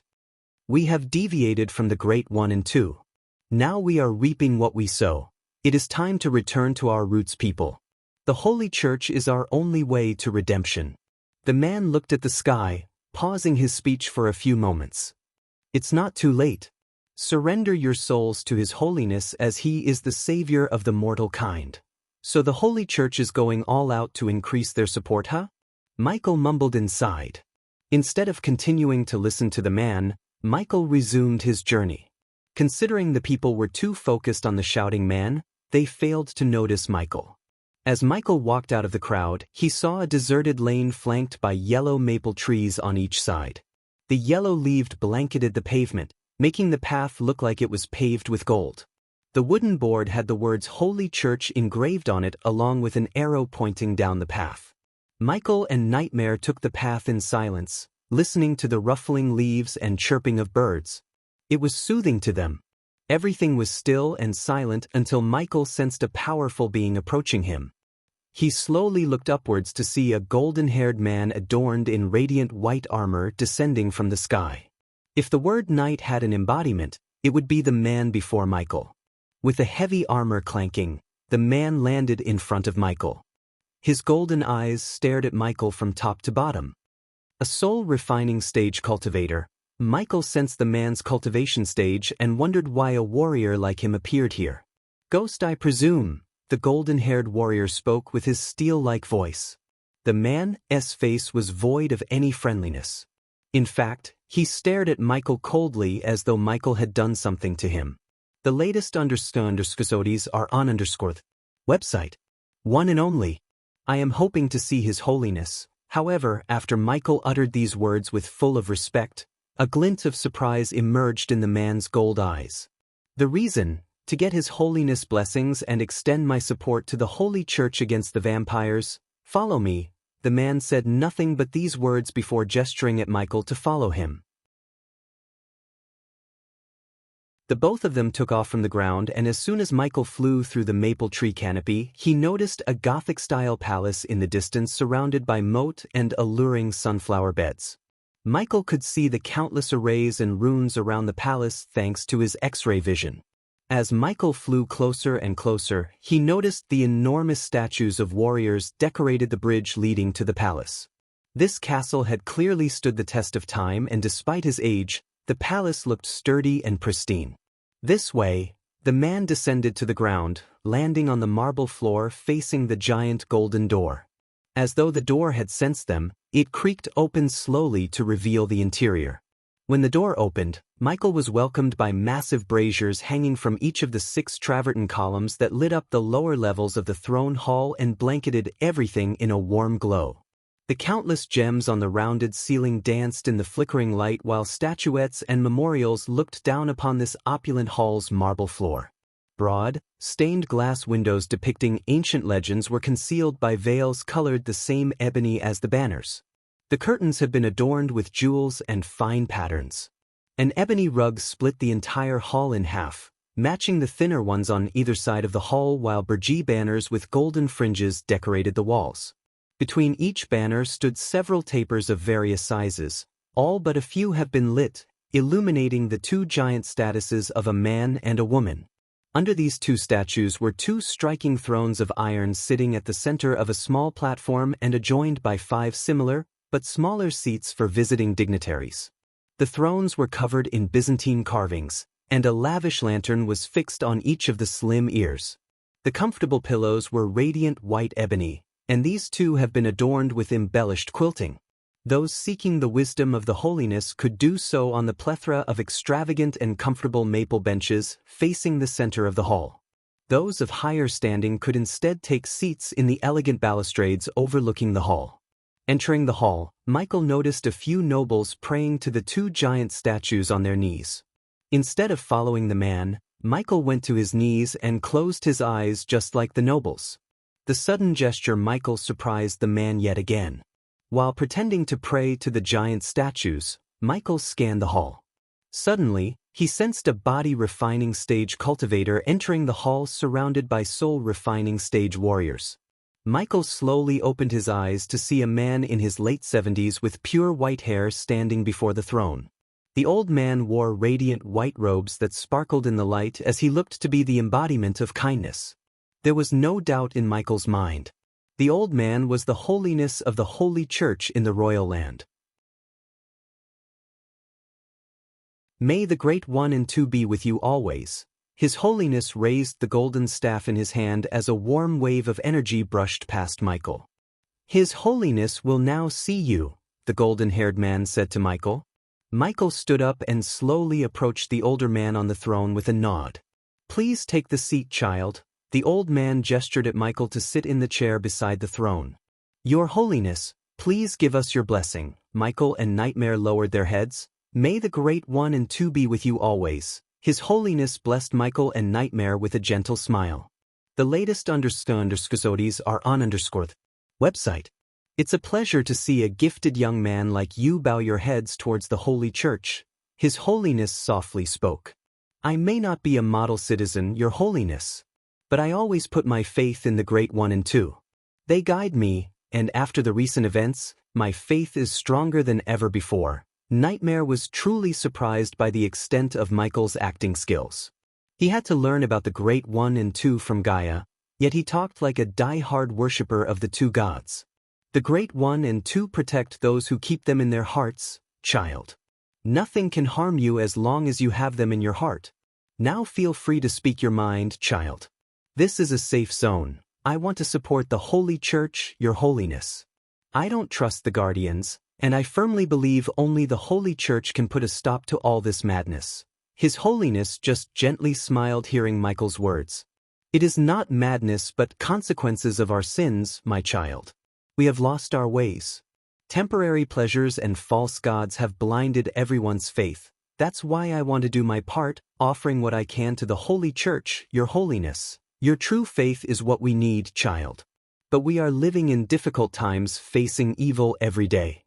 Speaker 1: "We have deviated from the Great One and Two. Now we are reaping what we sow. It is time to return to our roots, people. The Holy Church is our only way to redemption." The man looked at the sky, pausing his speech for a few moments. "It's not too late. Surrender your souls to His Holiness as He is the Savior of the mortal kind. So the Holy Church is going all out to increase their support, huh?" Michael mumbled inside. Instead of continuing to listen to the man, Michael resumed his journey. Considering the people were too focused on the shouting man, they failed to notice Michael. As Michael walked out of the crowd, he saw a deserted lane flanked by yellow maple trees on each side. The yellow-leaved blanketed the pavement, making the path look like it was paved with gold. The wooden board had the words Holy Church engraved on it along with an arrow pointing down the path. Michael and Nightmare took the path in silence, listening to the ruffling leaves and chirping of birds. It was soothing to them. Everything was still and silent until Michael sensed a powerful being approaching him. He slowly looked upwards to see a golden-haired man adorned in radiant white armor descending from the sky. If the word knight had an embodiment, it would be the man before Michael. With the heavy armor clanking, the man landed in front of Michael. His golden eyes stared at Michael from top to bottom. A soul-refining stage cultivator, Michael sensed the man's cultivation stage and wondered why a warrior like him appeared here. "Ghost, I presume," the golden-haired warrior spoke with his steel-like voice. The man's face was void of any friendliness. In fact, he stared at Michael coldly as though Michael had done something to him. The latest __episodes are on website. One and only. I am hoping to see His Holiness. However, after Michael uttered these words with full of respect, a glint of surprise emerged in the man's gold eyes. "The reason, to get His Holiness' blessings and extend my support to the Holy Church against the vampires. Follow me." The man said nothing but these words before gesturing at Michael to follow him. The both of them took off from the ground, and as soon as Michael flew through the maple tree canopy, he noticed a Gothic-style palace in the distance surrounded by moat and alluring sunflower beds. Michael could see the countless arrays and runes around the palace thanks to his X-ray vision. As Michael flew closer and closer, he noticed the enormous statues of warriors decorated the bridge leading to the palace. This castle had clearly stood the test of time, and despite his age, the palace looked sturdy and pristine. This way, the man descended to the ground, landing on the marble floor facing the giant golden door. As though the door had sensed them, it creaked open slowly to reveal the interior. When the door opened, Michael was welcomed by massive braziers hanging from each of the 6 travertine columns that lit up the lower levels of the throne hall and blanketed everything in a warm glow. The countless gems on the rounded ceiling danced in the flickering light while statuettes and memorials looked down upon this opulent hall's marble floor. Broad, stained glass windows depicting ancient legends were concealed by veils colored the same ebony as the banners. The curtains had been adorned with jewels and fine patterns. An ebony rug split the entire hall in half, matching the thinner ones on either side of the hall, while burgee banners with golden fringes decorated the walls. Between each banner stood several tapers of various sizes. All but a few have been lit, illuminating the two giant statues of a man and a woman. Under these two statues were two striking thrones of iron sitting at the center of a small platform and adjoined by 5 similar, but smaller seats for visiting dignitaries. The thrones were covered in Byzantine carvings, and a lavish lantern was fixed on each of the slim ears. The comfortable pillows were radiant white ebony, and these too have been adorned with embellished quilting. Those seeking the wisdom of the holiness could do so on the plethora of extravagant and comfortable maple benches facing the center of the hall. Those of higher standing could instead take seats in the elegant balustrades overlooking the hall. Entering the hall, Michael noticed a few nobles praying to the two giant statues on their knees. Instead of following the man, Michael went to his knees and closed his eyes just like the nobles. The sudden gesture Michael surprised the man yet again. While pretending to pray to the giant statues, Michael scanned the hall. Suddenly, he sensed a body-refining stage cultivator entering the hall surrounded by soul-refining stage warriors. Michael slowly opened his eyes to see a man in his late 70s with pure white hair standing before the throne. The old man wore radiant white robes that sparkled in the light as he looked to be the embodiment of kindness. There was no doubt in Michael's mind. The old man was the holiness of the Holy Church in the royal land. May the Great One and Two be with you always. His Holiness raised the golden staff in his hand as a warm wave of energy brushed past Michael. His Holiness will now see you, the golden-haired man said to Michael. Michael stood up and slowly approached the older man on the throne with a nod. Please take the seat, child. The old man gestured at Michael to sit in the chair beside the throne. Your Holiness, please give us your blessing. Michael and Nightmare lowered their heads. May the Great One and Two be with you always. His Holiness blessed Michael and Nightmare with a gentle smile. The latest episodes are on website. It's a pleasure to see a gifted young man like you bow your heads towards the Holy Church. His Holiness softly spoke. I may not be a model citizen, Your Holiness, but I always put my faith in the Great One and Two. They guide me, and after the recent events, my faith is stronger than ever before. Nightmare was truly surprised by the extent of Michael's acting skills. He had to learn about the Great One and Two from Gaia, yet he talked like a die-hard worshipper of the two gods. The Great One and Two protect those who keep them in their hearts, child. Nothing can harm you as long as you have them in your heart. Now feel free to speak your mind, child. This is a safe zone. I want to support the Holy Church, Your Holiness. I don't trust the Guardians, and I firmly believe only the Holy Church can put a stop to all this madness. His Holiness just gently smiled hearing Michael's words. It is not madness but consequences of our sins, my child. We have lost our ways. Temporary pleasures and false gods have blinded everyone's faith. That's why I want to do my part, offering what I can to the Holy Church, Your Holiness. Your true faith is what we need, child. But we are living in difficult times, facing evil every day.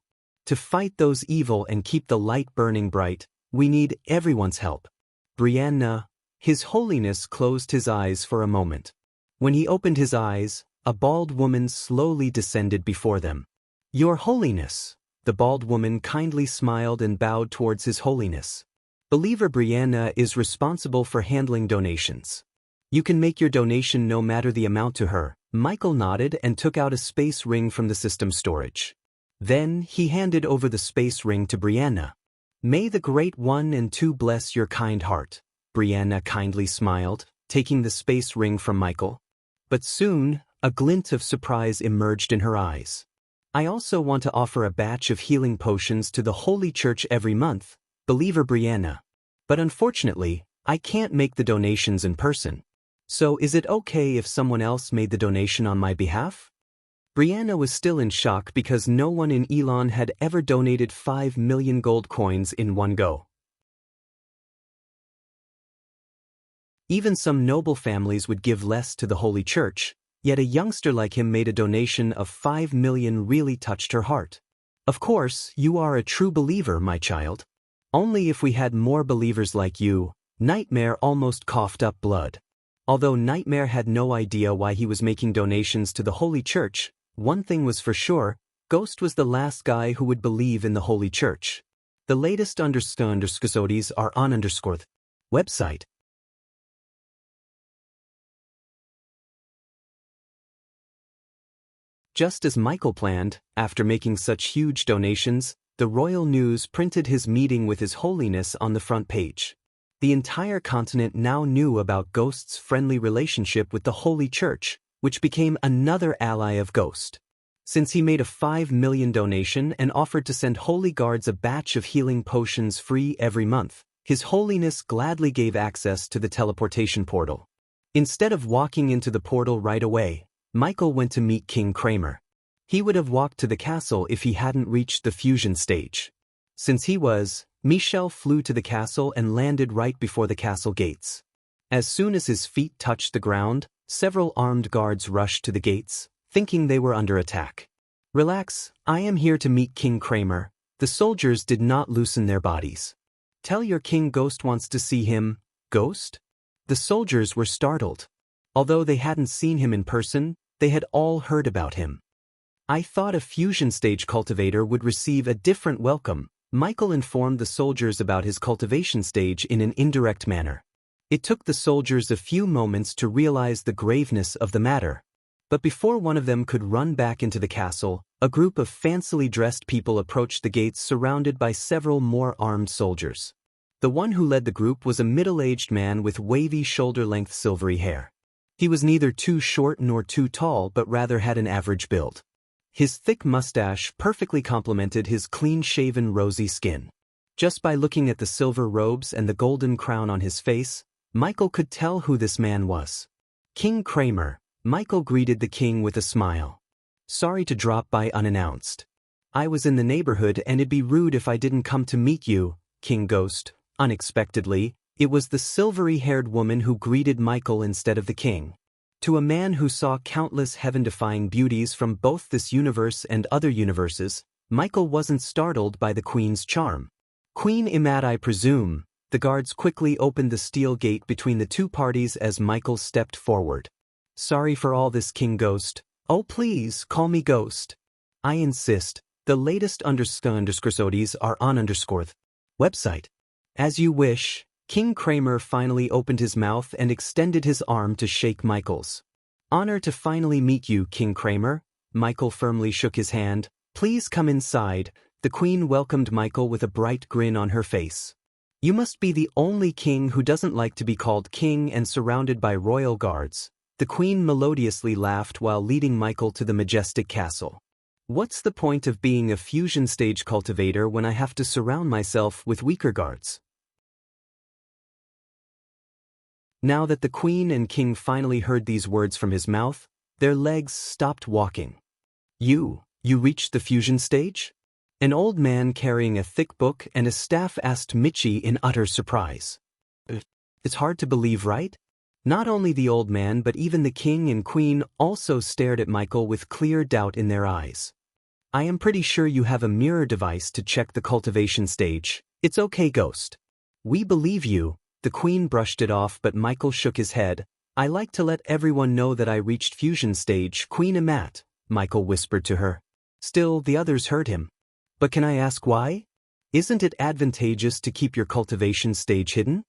Speaker 1: To fight those evil and keep the light burning bright, we need everyone's help. Brianna, His Holiness closed his eyes for a moment. When he opened his eyes, a bald woman slowly descended before them. Your Holiness. The bald woman kindly smiled and bowed towards His Holiness. Believer Brianna is responsible for handling donations. You can make your donation no matter the amount to her. Michael nodded and took out a space ring from the system storage. Then he handed over the space ring to Brianna. May the Great One and Two bless your kind heart. Brianna kindly smiled, taking the space ring from Michael. But soon, a glint of surprise emerged in her eyes. I also want to offer a batch of healing potions to the Holy Church every month, Believer Brianna. But unfortunately, I can't make the donations in person. So is it okay if someone else made the donation on my behalf? Brianna was still in shock because no one in Elon had ever donated 5 million gold coins in one go. Even some noble families would give less to the Holy Church, yet a youngster like him made a donation of 5 million really touched her heart. Of course, you are a true believer, my child. Only if we had more believers like you. Nightmare almost coughed up blood. Although Nightmare had no idea why he was making donations to the Holy Church, one thing was for sure, Ghost was the last guy who would believe in the Holy Church. The latest underscores are on _ website. Just as Michael planned, after making such huge donations, the Royal News printed his meeting with His Holiness on the front page. The entire continent now knew about Ghost's friendly relationship with the Holy Church, which became another ally of Ghost. Since he made a 5 million donation and offered to send Holy Guards a batch of healing potions free every month, His Holiness gladly gave access to the teleportation portal. Instead of walking into the portal right away, Michael went to meet King Kramer. He would have walked to the castle if he hadn't reached the fusion stage. Since Michel flew to the castle and landed right before the castle gates. As soon as his feet touched the ground, several armed guards rushed to the gates, thinking they were under attack. Relax, I am here to meet King Kramer. The soldiers did not loosen their bodies. Tell your king Ghost wants to see him. Ghost? The soldiers were startled. Although they hadn't seen him in person, they had all heard about him. I thought a fusion stage cultivator would receive a different welcome. Michael informed the soldiers about his cultivation stage in an indirect manner. It took the soldiers a few moments to realize the graveness of the matter. But before one of them could run back into the castle, a group of fancily dressed people approached the gates surrounded by several more armed soldiers. The one who led the group was a middle-aged man with wavy shoulder-length silvery hair. He was neither too short nor too tall but rather had an average build. His thick mustache perfectly complemented his clean-shaven rosy skin. Just by looking at the silver robes and the golden crown on his face, Michael could tell who this man was. King Kramer. Michael greeted the king with a smile. Sorry to drop by unannounced. I was in the neighborhood and it'd be rude if I didn't come to meet you, King Ghost. Unexpectedly, it was the silvery-haired woman who greeted Michael instead of the king. To a man who saw countless heaven-defying beauties from both this universe and other universes, Michael wasn't startled by the queen's charm. Queen Imad, I presume. The guards quickly opened the steel gate between the two parties as Michael stepped forward. Sorry for all this, King Ghost. Oh, please, call me Ghost. I insist. The latest underscores are on _ website. As you wish. King Kramer finally opened his mouth and extended his arm to shake Michael's. Honor to finally meet you, King Kramer. Michael firmly shook his hand. Please come inside. The queen welcomed Michael with a bright grin on her face. You must be the only king who doesn't like to be called king and surrounded by royal guards. The queen melodiously laughed while leading Michael to the majestic castle. What's the point of being a fusion stage cultivator when I have to surround myself with weaker guards? Now that the queen and king finally heard these words from his mouth, their legs stopped walking. You reached the fusion stage? An old man carrying a thick book and a staff asked Michi in utter surprise. It's hard to believe, right? Not only the old man but even the king and queen also stared at Michael with clear doubt in their eyes. I am pretty sure you have a mirror device to check the cultivation stage. It's okay, Ghost. We believe you. The queen brushed it off but Michael shook his head. I like to let everyone know that I reached fusion stage, Queen Amat, Michael whispered to her. Still, the others heard him. But can I ask why? Isn't it advantageous to keep your cultivation stage hidden?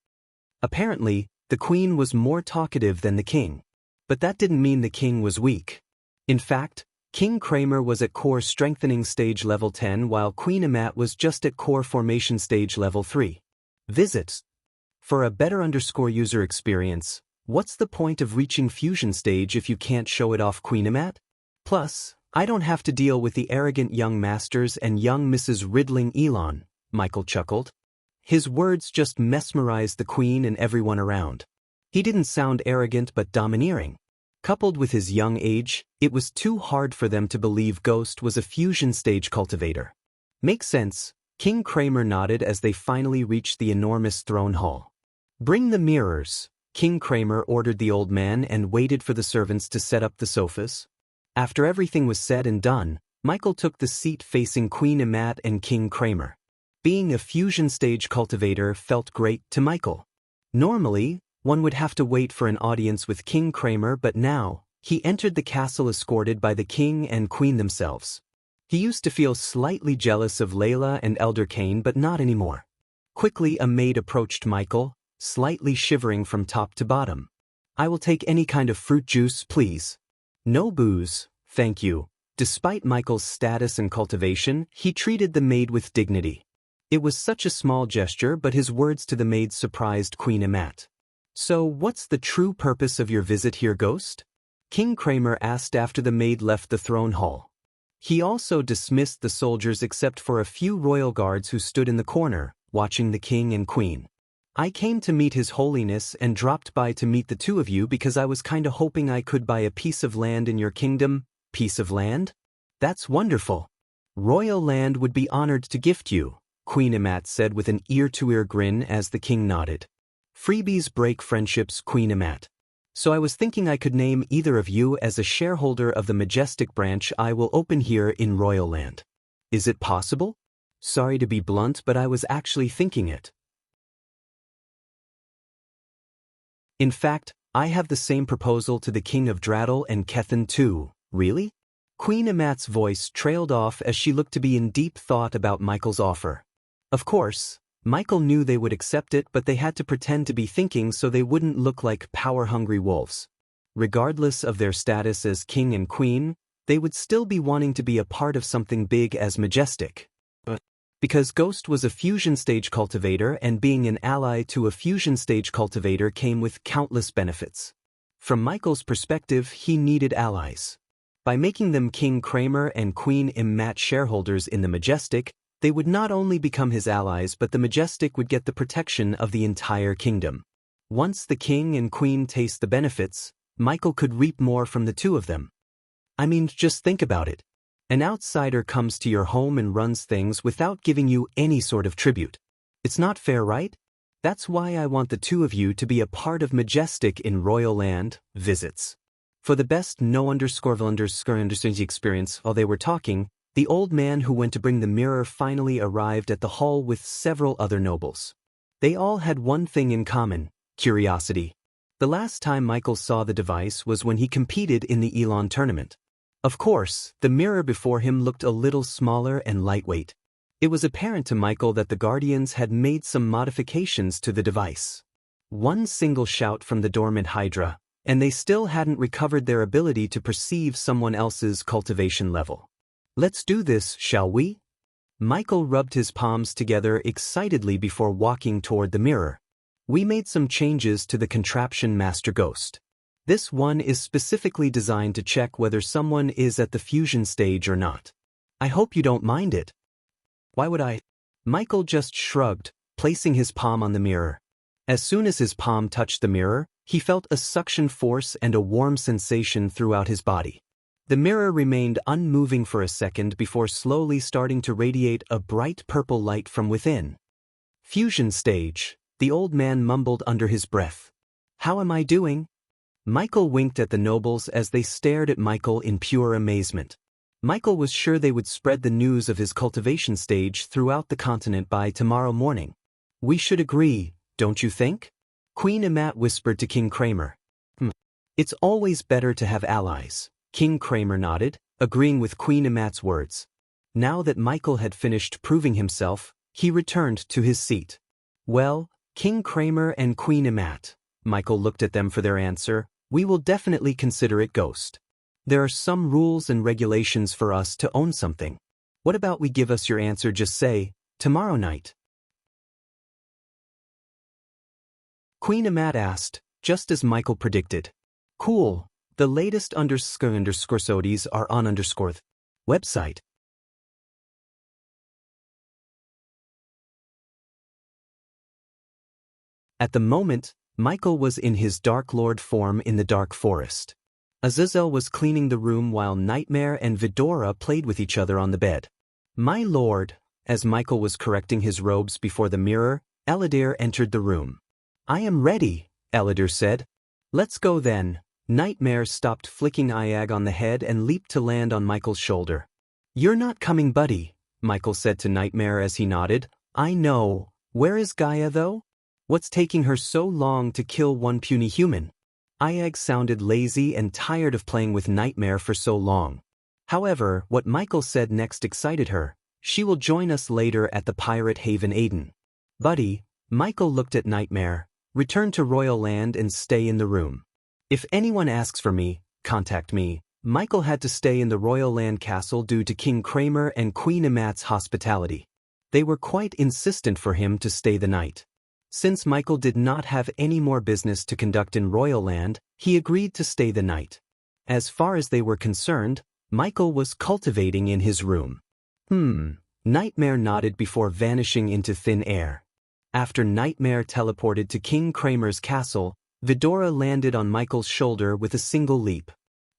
Speaker 1: Apparently, the queen was more talkative than the king. But that didn't mean the king was weak. In fact, King Kramer was at core strengthening stage level 10 while Queen Amat was just at core formation stage level 3. Visits. For a better user experience, what's the point of reaching fusion stage if you can't show it off, Queen Amat? Plus, I don't have to deal with the arrogant young masters and young Mrs. Riddling Elon, Michael chuckled. His words just mesmerized the queen and everyone around. He didn't sound arrogant but domineering. Coupled with his young age, it was too hard for them to believe Ghost was a fusion stage cultivator. Makes sense, King Kramer nodded as they finally reached the enormous throne hall. Bring the mirrors, King Kramer ordered the old man and waited for the servants to set up the sofas. After everything was said and done, Michael took the seat facing Queen Amat and King Kramer. Being a fusion stage cultivator felt great to Michael. Normally, one would have to wait for an audience with King Kramer, but now, he entered the castle escorted by the king and queen themselves. He used to feel slightly jealous of Layla and Elder Kane, but not anymore. Quickly, a maid approached Michael, slightly shivering from top to bottom. "I will take any kind of fruit juice, please." "No booze, thank you." Despite Michael's status and cultivation, he treated the maid with dignity. It was such a small gesture, but his words to the maid surprised Queen Amat. "So what's the true purpose of your visit here, Ghost?" King Kramer asked after the maid left the throne hall. He also dismissed the soldiers except for a few royal guards who stood in the corner, watching the king and queen. "I came to meet His Holiness and dropped by to meet the two of you because I was kinda hoping I could buy a piece of land in your kingdom." "Piece of land? That's wonderful. Royal land would be honored to gift you," Queen Amat said with an ear-to-ear grin as the king nodded. "Freebies break friendships, Queen Amat. So I was thinking I could name either of you as a shareholder of the majestic branch I will open here in Royal Land. Is it possible? Sorry to be blunt, but I was actually thinking it. In fact, I have the same proposal to the King of Draddle and Kethan too." "Really?" Queen Amat's voice trailed off as she looked to be in deep thought about Michael's offer. Of course, Michael knew they would accept it, but they had to pretend to be thinking so they wouldn't look like power-hungry wolves. Regardless of their status as king and queen, they would still be wanting to be a part of something big as majestic. But because Ghost was a fusion stage cultivator, and being an ally to a fusion stage cultivator came with countless benefits. From Michael's perspective, he needed allies. By making them King Kramer and Queen Amat shareholders in the Majestic, they would not only become his allies, but the Majestic would get the protection of the entire kingdom. Once the king and queen taste the benefits, Michael could reap more from the two of them. I mean, just think about it. An outsider comes to your home and runs things without giving you any sort of tribute. It's not fair, right? That's why I want the two of you to be a part of Majestic in Royal Land visits. For the best experience while they were talking, the old man who went to bring the mirror finally arrived at the hall with several other nobles. They all had one thing in common: curiosity. The last time Michael saw the device was when he competed in the Elon tournament. Of course, the mirror before him looked a little smaller and lightweight. It was apparent to Michael that the Guardians had made some modifications to the device. One single shout from the dormant Hydra, and they still hadn't recovered their ability to perceive someone else's cultivation level. "Let's do this, shall we?" Michael rubbed his palms together excitedly before walking toward the mirror. "We made some changes to the contraption, Master Ghost. This one is specifically designed to check whether someone is at the fusion stage or not. I hope you don't mind it." "Why would I?" Michael just shrugged, placing his palm on the mirror. As soon as his palm touched the mirror, he felt a suction force and a warm sensation throughout his body. The mirror remained unmoving for a second before slowly starting to radiate a bright purple light from within. "Fusion stage," the old man mumbled under his breath. "How am I doing?" Michael winked at the nobles as they stared at Michael in pure amazement. Michael was sure they would spread the news of his cultivation stage throughout the continent by tomorrow morning. "We should agree, don't you think?" Queen Amat whispered to King Kramer. It's always better to have allies." King Kramer nodded, agreeing with Queen Amat's words. Now that Michael had finished proving himself, he returned to his seat. "Well, King Kramer and Queen Amat," Michael looked at them for their answer, "we will definitely consider it, Ghost. There are some rules and regulations for us to own something. What about we give us your answer, just say, tomorrow night?" Queen Amat asked, just as Michael predicted. "Cool. The latest __SODs are on _ website." At the moment, Michael was in his Dark Lord form in the Dark Forest. Azazel was cleaning the room while Nightmare and Vidora played with each other on the bed. "My lord," as Michael was correcting his robes before the mirror, Eladir entered the room. "I am ready," Eladir said. "Let's go then." Nightmare stopped flicking Iag on the head and leaped to land on Michael's shoulder. "You're not coming, buddy," Michael said to Nightmare as he nodded, I know. Where is Gaia though? What's taking her so long to kill one puny human? Ayag sounded lazy and tired of playing with Nightmare for so long. However, what Michael said next excited her. She will join us later at the Pirate Haven Aden. Buddy, Michael looked at Nightmare, return to Royal Land and stay in the room. If anyone asks for me, contact me. Michael had to stay in the Royal Land Castle due to King Kramer and Queen Amat's hospitality. They were quite insistent for him to stay the night. Since Michael did not have any more business to conduct in Royal Land, he agreed to stay the night. As far as they were concerned, Michael was cultivating in his room. Nightmare nodded before vanishing into thin air. After Nightmare teleported to King Kramer's castle, Vidora landed on Michael's shoulder with a single leap.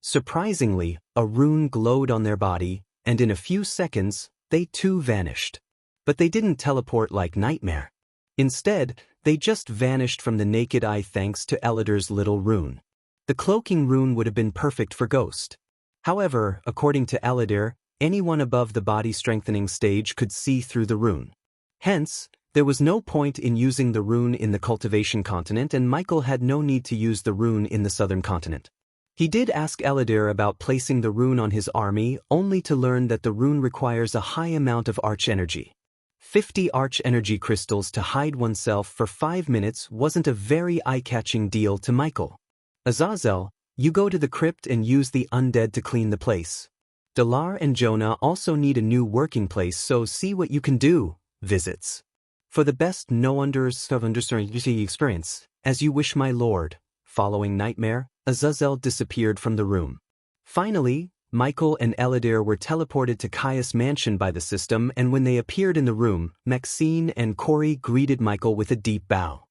Speaker 1: Surprisingly, a rune glowed on their body, and in a few seconds, they too vanished. But they didn't teleport like Nightmare. Instead, they just vanished from the naked eye thanks to Elidar's little rune. The cloaking rune would have been perfect for Ghost. However, according to Elidar, anyone above the body strengthening stage could see through the rune. Hence, there was no point in using the rune in the Cultivation continent, and Michael had no need to use the rune in the southern continent. He did ask Elidar about placing the rune on his army, only to learn that the rune requires a high amount of arch energy. 50 arch energy crystals to hide oneself for 5 minutes wasn't a very eye-catching deal to Michael. Azazel, you go to the crypt and use the undead to clean the place. Dalar and Jonah also need a new working place, so see what you can do. Visits. For the best no-understanding experience, as you wish, my lord. Following Nightmare, Azazel disappeared from the room. Finally, Michael and Elidar were teleported to Caius' mansion by the system, and when they appeared in the room, Maxine and Corey greeted Michael with a deep bow.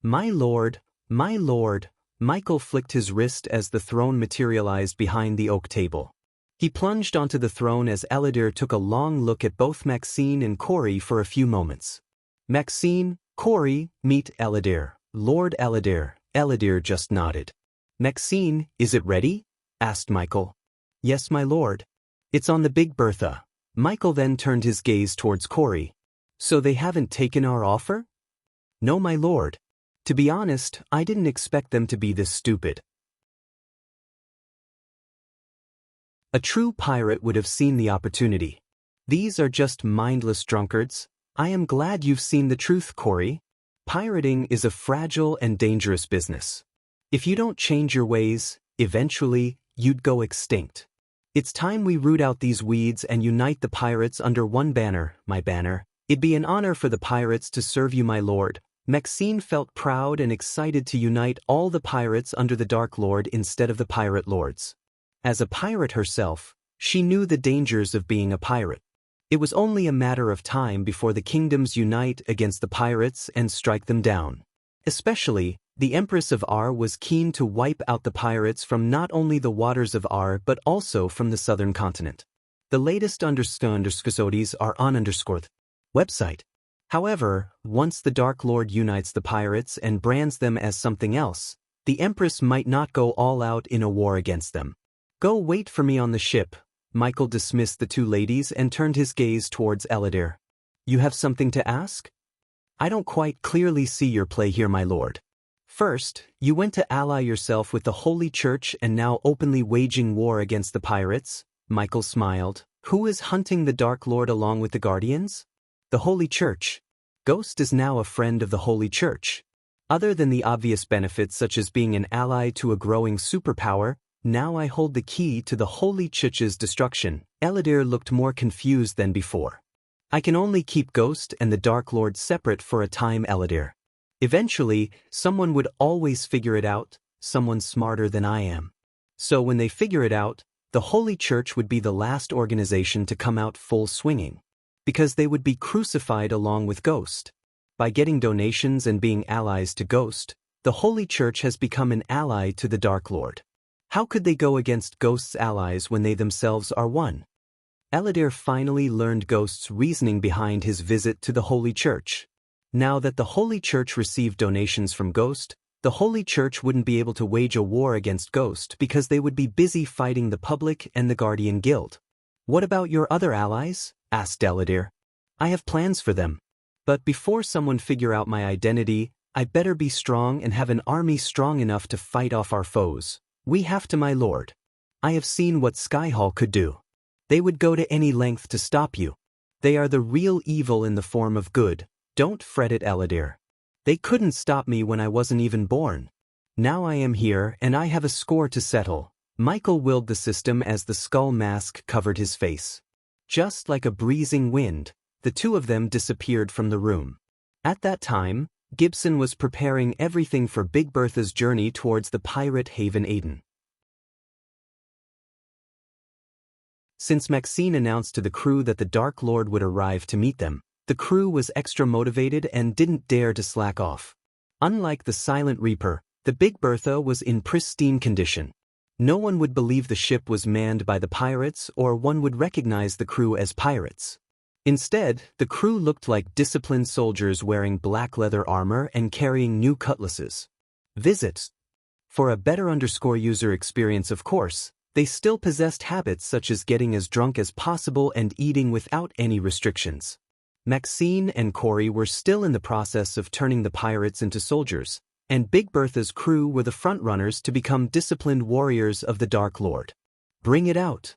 Speaker 1: My lord, my lord. Michael flicked his wrist as the throne materialized behind the oak table. He plunged onto the throne as Elidar took a long look at both Maxine and Corey for a few moments. Maxine, Corey, meet Elidar. Lord Elidar. Elidar just nodded. Maxine, is it ready? Asked Michael. Yes, my lord. It's on the Big Bertha. Michael then turned his gaze towards Corey. So they haven't taken our offer? No, my lord. To be honest, I didn't expect them to be this stupid. A true pirate would have seen the opportunity. These are just mindless drunkards. I am glad you've seen the truth, Corey. Pirating is a fragile and dangerous business. If you don't change your ways, eventually, you'd go extinct. It's time we root out these weeds and unite the pirates under one banner, my banner. It'd be an honor for the pirates to serve you, my lord. Maxine felt proud and excited to unite all the pirates under the Dark Lord instead of the pirate lords. As a pirate herself, she knew the dangers of being a pirate. It was only a matter of time before the kingdoms unite against the pirates and strike them down. Especially, the Empress of Ar was keen to wipe out the pirates from not only the waters of Ar but also from the southern continent. The latest underscores are on website. However, once the Dark Lord unites the pirates and brands them as something else, the Empress might not go all out in a war against them. Go wait for me on the ship. Michael dismissed the two ladies and turned his gaze towards Elidar. You have something to ask? I don't quite clearly see your play here, my lord. First, you went to ally yourself with the Holy Church and now openly waging war against the pirates? Michael smiled. Who is hunting the Dark Lord along with the Guardians? The Holy Church. Ghost is now a friend of the Holy Church. Other than the obvious benefits such as being an ally to a growing superpower, now I hold the key to the Holy Church's destruction. Elidar looked more confused than before. I can only keep Ghost and the Dark Lord separate for a time, Elidar. Eventually, someone would always figure it out, someone smarter than I am. So when they figure it out, the Holy Church would be the last organization to come out full swinging. Because they would be crucified along with Ghost. By getting donations and being allies to Ghost, the Holy Church has become an ally to the Dark Lord. How could they go against Ghost's allies when they themselves are one? Elidar finally learned Ghost's reasoning behind his visit to the Holy Church. Now that the Holy Church received donations from Ghost, the Holy Church wouldn't be able to wage a war against Ghost because they would be busy fighting the Public and the Guardian Guild. What about your other allies? Asked Elidar. I have plans for them. But before someone figure out my identity, I better be strong and have an army strong enough to fight off our foes. We have to, my lord. I have seen what Skyhall could do. They would go to any length to stop you. They are the real evil in the form of good. Don't fret it, Eladir. They couldn't stop me when I wasn't even born. Now I am here and I have a score to settle. Michael willed the system as the skull mask covered his face. Just like a breezing wind, the two of them disappeared from the room. At that time, Gibson was preparing everything for Big Bertha's journey towards the pirate haven Aden. Since Maxine announced to the crew that the Dark Lord would arrive to meet them, the crew was extra motivated and didn't dare to slack off. Unlike the Silent Reaper, the Big Bertha was in pristine condition. No one would believe the ship was manned by the pirates, or one would recognize the crew as pirates. Instead, the crew looked like disciplined soldiers wearing black leather armor and carrying new cutlasses. Visit. For a better user experience, of course, they still possessed habits such as getting as drunk as possible and eating without any restrictions. Maxine and Corey were still in the process of turning the pirates into soldiers, and Big Bertha's crew were the frontrunners to become disciplined warriors of the Dark Lord. Bring it out.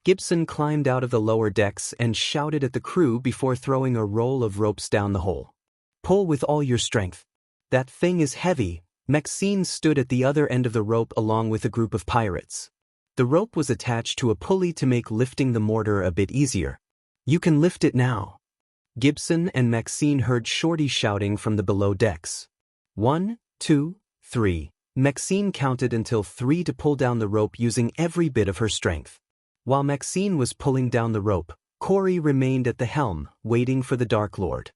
Speaker 1: Gibson climbed out of the lower decks and shouted at the crew before throwing a roll of ropes down the hole. Pull with all your strength. That thing is heavy. Maxine stood at the other end of the rope along with a group of pirates. The rope was attached to a pulley to make lifting the mortar a bit easier. You can lift it now. Gibson and Maxine heard Shorty shouting from the below decks. 1, 2, 3. Maxine counted until 3 to pull down the rope using every bit of her strength. While Maxine was pulling down the rope, Corey remained at the helm, waiting for the Dark Lord.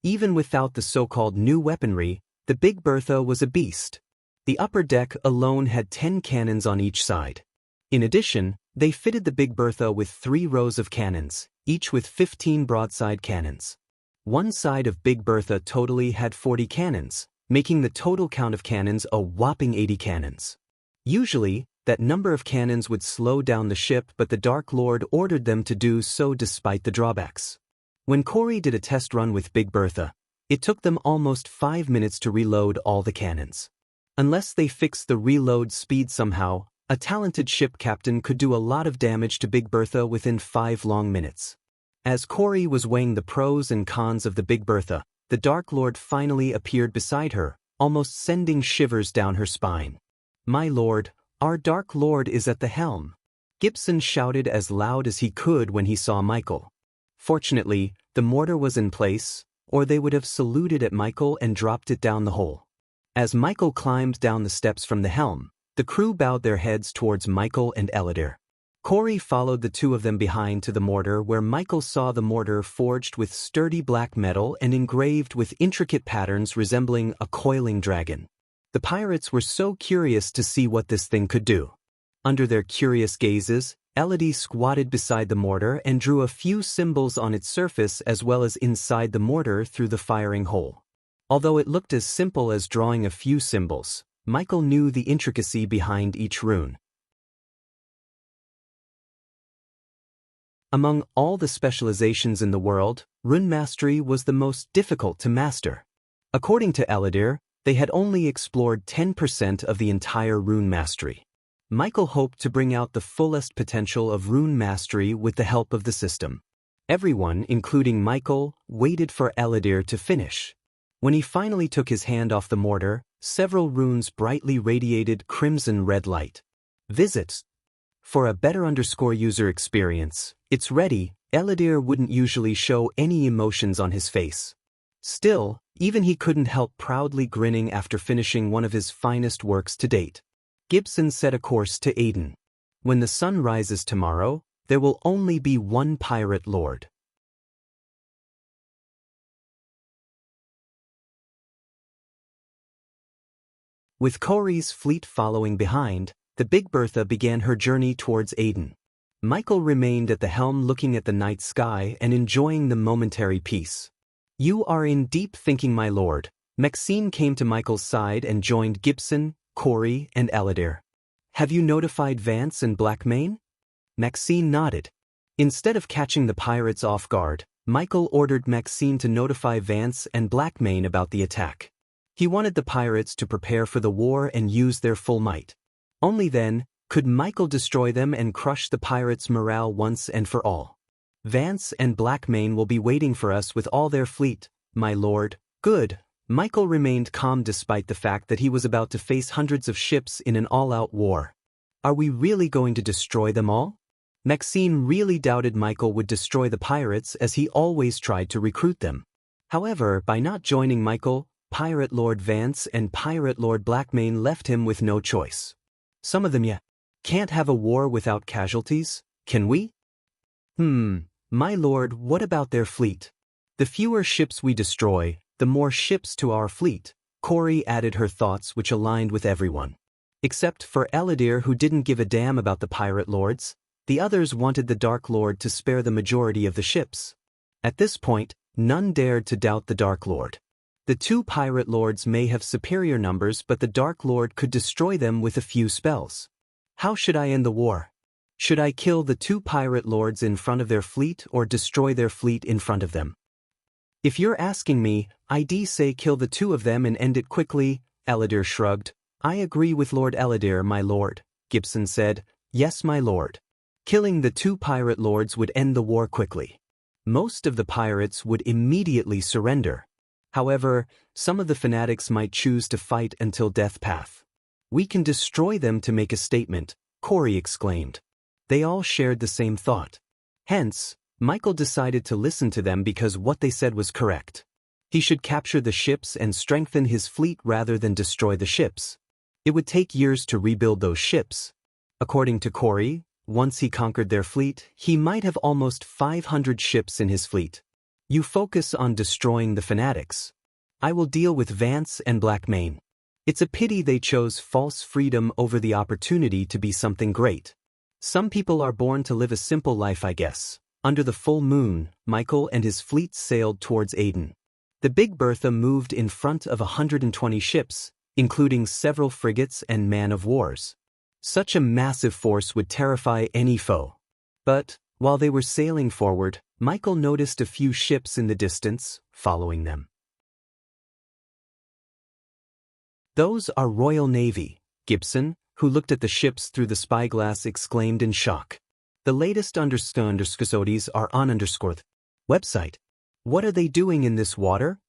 Speaker 1: Even without the so-called new weaponry, the Big Bertha was a beast. The upper deck alone had 10 cannons on each side. In addition, they fitted the Big Bertha with 3 rows of cannons, each with 15 broadside cannons. One side of Big Bertha totally had 40 cannons, making the total count of cannons a whopping 80 cannons. Usually, that number of cannons would slow down the ship, but the Dark Lord ordered them to do so despite the drawbacks. When Corey did a test run with Big Bertha, it took them almost 5 minutes to reload all the cannons. Unless they fixed the reload speed somehow, a talented ship captain could do a lot of damage to Big Bertha within 5 long minutes. As Corey was weighing the pros and cons of the Big Bertha, the Dark Lord finally appeared beside her, almost sending shivers down her spine. My lord, our Dark Lord is at the helm. Gibson shouted as loud as he could when he saw Michael. Fortunately, the mortar was in place, or they would have saluted at Michael and dropped it down the hole. As Michael climbed down the steps from the helm, the crew bowed their heads towards Michael and Eladir. Corey followed the two of them behind to the mortar, where Michael saw the mortar forged with sturdy black metal and engraved with intricate patterns resembling a coiling dragon. The pirates were so curious to see what this thing could do. Under their curious gazes, Elodie squatted beside the mortar and drew a few symbols on its surface as well as inside the mortar through the firing hole. Although it looked as simple as drawing a few symbols, Michael knew the intricacy behind each rune. Among all the specializations in the world, rune mastery was the most difficult to master. According to Eladir, they had only explored 10% of the entire rune mastery. Michael hoped to bring out the fullest potential of rune mastery with the help of the system. Everyone, including Michael, waited for Eladir to finish. When he finally took his hand off the mortar, several runes brightly radiated crimson red light. Visit. For a better user experience, it's ready. Eladir wouldn't usually show any emotions on his face. Still, even he couldn't help proudly grinning after finishing one of his finest works to date. Gibson set a course to Aden. When the sun rises tomorrow, there will only be one pirate lord. With Corey's fleet following behind, the Big Bertha began her journey towards Aden. Michael remained at the helm looking at the night sky and enjoying the momentary peace. You are in deep thinking, my lord. Maxine came to Michael's side and joined Gibson, Corey, and Eladir. Have you notified Vance and Blackmane? Maxine nodded. Instead of catching the pirates off guard, Michael ordered Maxine to notify Vance and Blackmane about the attack. He wanted the pirates to prepare for the war and use their full might. Only then could Michael destroy them and crush the pirates' morale once and for all. Vance and Blackmane will be waiting for us with all their fleet, my lord. Good. Michael remained calm despite the fact that he was about to face hundreds of ships in an all-out war. Are we really going to destroy them all? Maxine really doubted Michael would destroy the pirates as he always tried to recruit them. However, by not joining Michael, Pirate Lord Vance and Pirate Lord Blackmane left him with no choice. Some of them can't have a war without casualties, can we? My lord, what about their fleet? The fewer ships we destroy, the more ships to our fleet. Corey added her thoughts which aligned with everyone. Except for Eladir, who didn't give a damn about the pirate lords. The others wanted the Dark Lord to spare the majority of the ships. At this point, none dared to doubt the Dark Lord. The two pirate lords may have superior numbers, but the Dark Lord could destroy them with a few spells. How should I end the war? Should I kill the two pirate lords in front of their fleet or destroy their fleet in front of them? If you're asking me, I'd say kill the two of them and end it quickly. Eladir shrugged. I agree with Lord Eladir, my lord. Gibson said, yes, my lord. Killing the two pirate lords would end the war quickly. Most of the pirates would immediately surrender. However, some of the fanatics might choose to fight until death path. We can destroy them to make a statement, Corey exclaimed. They all shared the same thought. Hence, Michael decided to listen to them because what they said was correct. He should capture the ships and strengthen his fleet rather than destroy the ships. It would take years to rebuild those ships. According to Corey, once he conquered their fleet, he might have almost 500 ships in his fleet. You focus on destroying the fanatics. I will deal with Vance and Blackmane. It's a pity they chose false freedom over the opportunity to be something great. Some people are born to live a simple life, I guess. Under the full moon, Michael and his fleet sailed towards Aden. The Big Bertha moved in front of 120 ships, including several frigates and man-of-wars. Such a massive force would terrify any foe. But, while they were sailing forward, Michael noticed a few ships in the distance, following them. Those are Royal Navy, Gibson, who looked at the ships through the spyglass, exclaimed in shock. The latest underscores are on website. What are they doing in this water?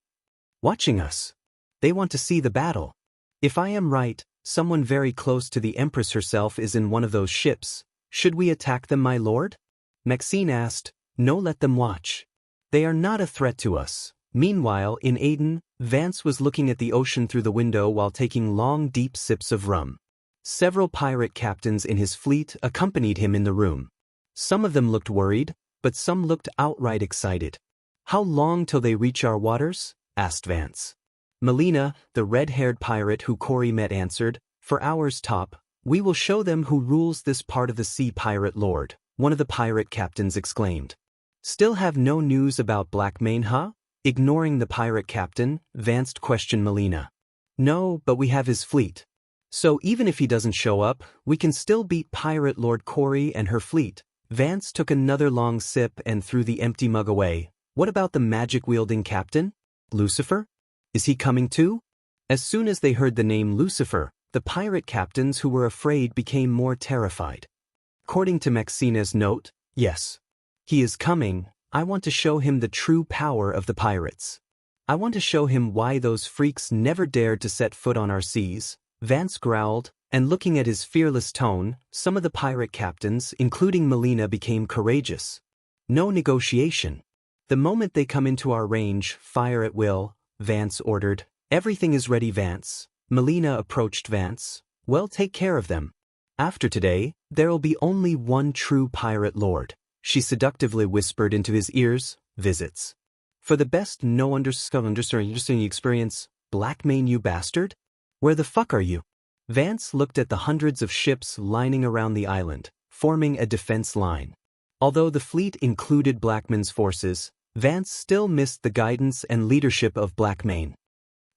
Speaker 1: Watching us. They want to see the battle. If I am right, someone very close to the Empress herself is in one of those ships. Should we attack them, my lord? Maxine asked. No, let them watch. They are not a threat to us. Meanwhile, in Aden, Vance was looking at the ocean through the window while taking long, deep sips of rum. Several pirate captains in his fleet accompanied him in the room. Some of them looked worried, but some looked outright excited. How long till they reach our waters? Asked Vance. Melina, the red-haired pirate who Corey met, answered, for hours top. We will show them who rules this part of the sea. Pirate Lord, one of the pirate captains exclaimed. Still have no news about Blackmane, huh? Ignoring the pirate captain, Vance questioned Melina. No, but we have his fleet. So even if he doesn't show up, we can still beat Pirate Lord Corey and her fleet. Vance took another long sip and threw the empty mug away. What about the magic-wielding captain? Lucifer? Is he coming too? As soon as they heard the name Lucifer, the pirate captains who were afraid became more terrified. According to Maxina's note, yes. He is coming. I want to show him the true power of the pirates. I want to show him why those freaks never dared to set foot on our seas. Vance growled, and looking at his fearless tone, some of the pirate captains, including Melina, became courageous. No negotiation. The moment they come into our range, fire at will, Vance ordered. Everything is ready, Vance. Melina approached Vance. Well, take care of them. After today, there'll be only one true pirate lord. She seductively whispered into his ears, visits. For the best no understanding experience, Blackmane, you bastard? Where the fuck are you? Vance looked at the hundreds of ships lining around the island, forming a defense line. Although the fleet included Blackmane's forces, Vance still missed the guidance and leadership of Blackmane.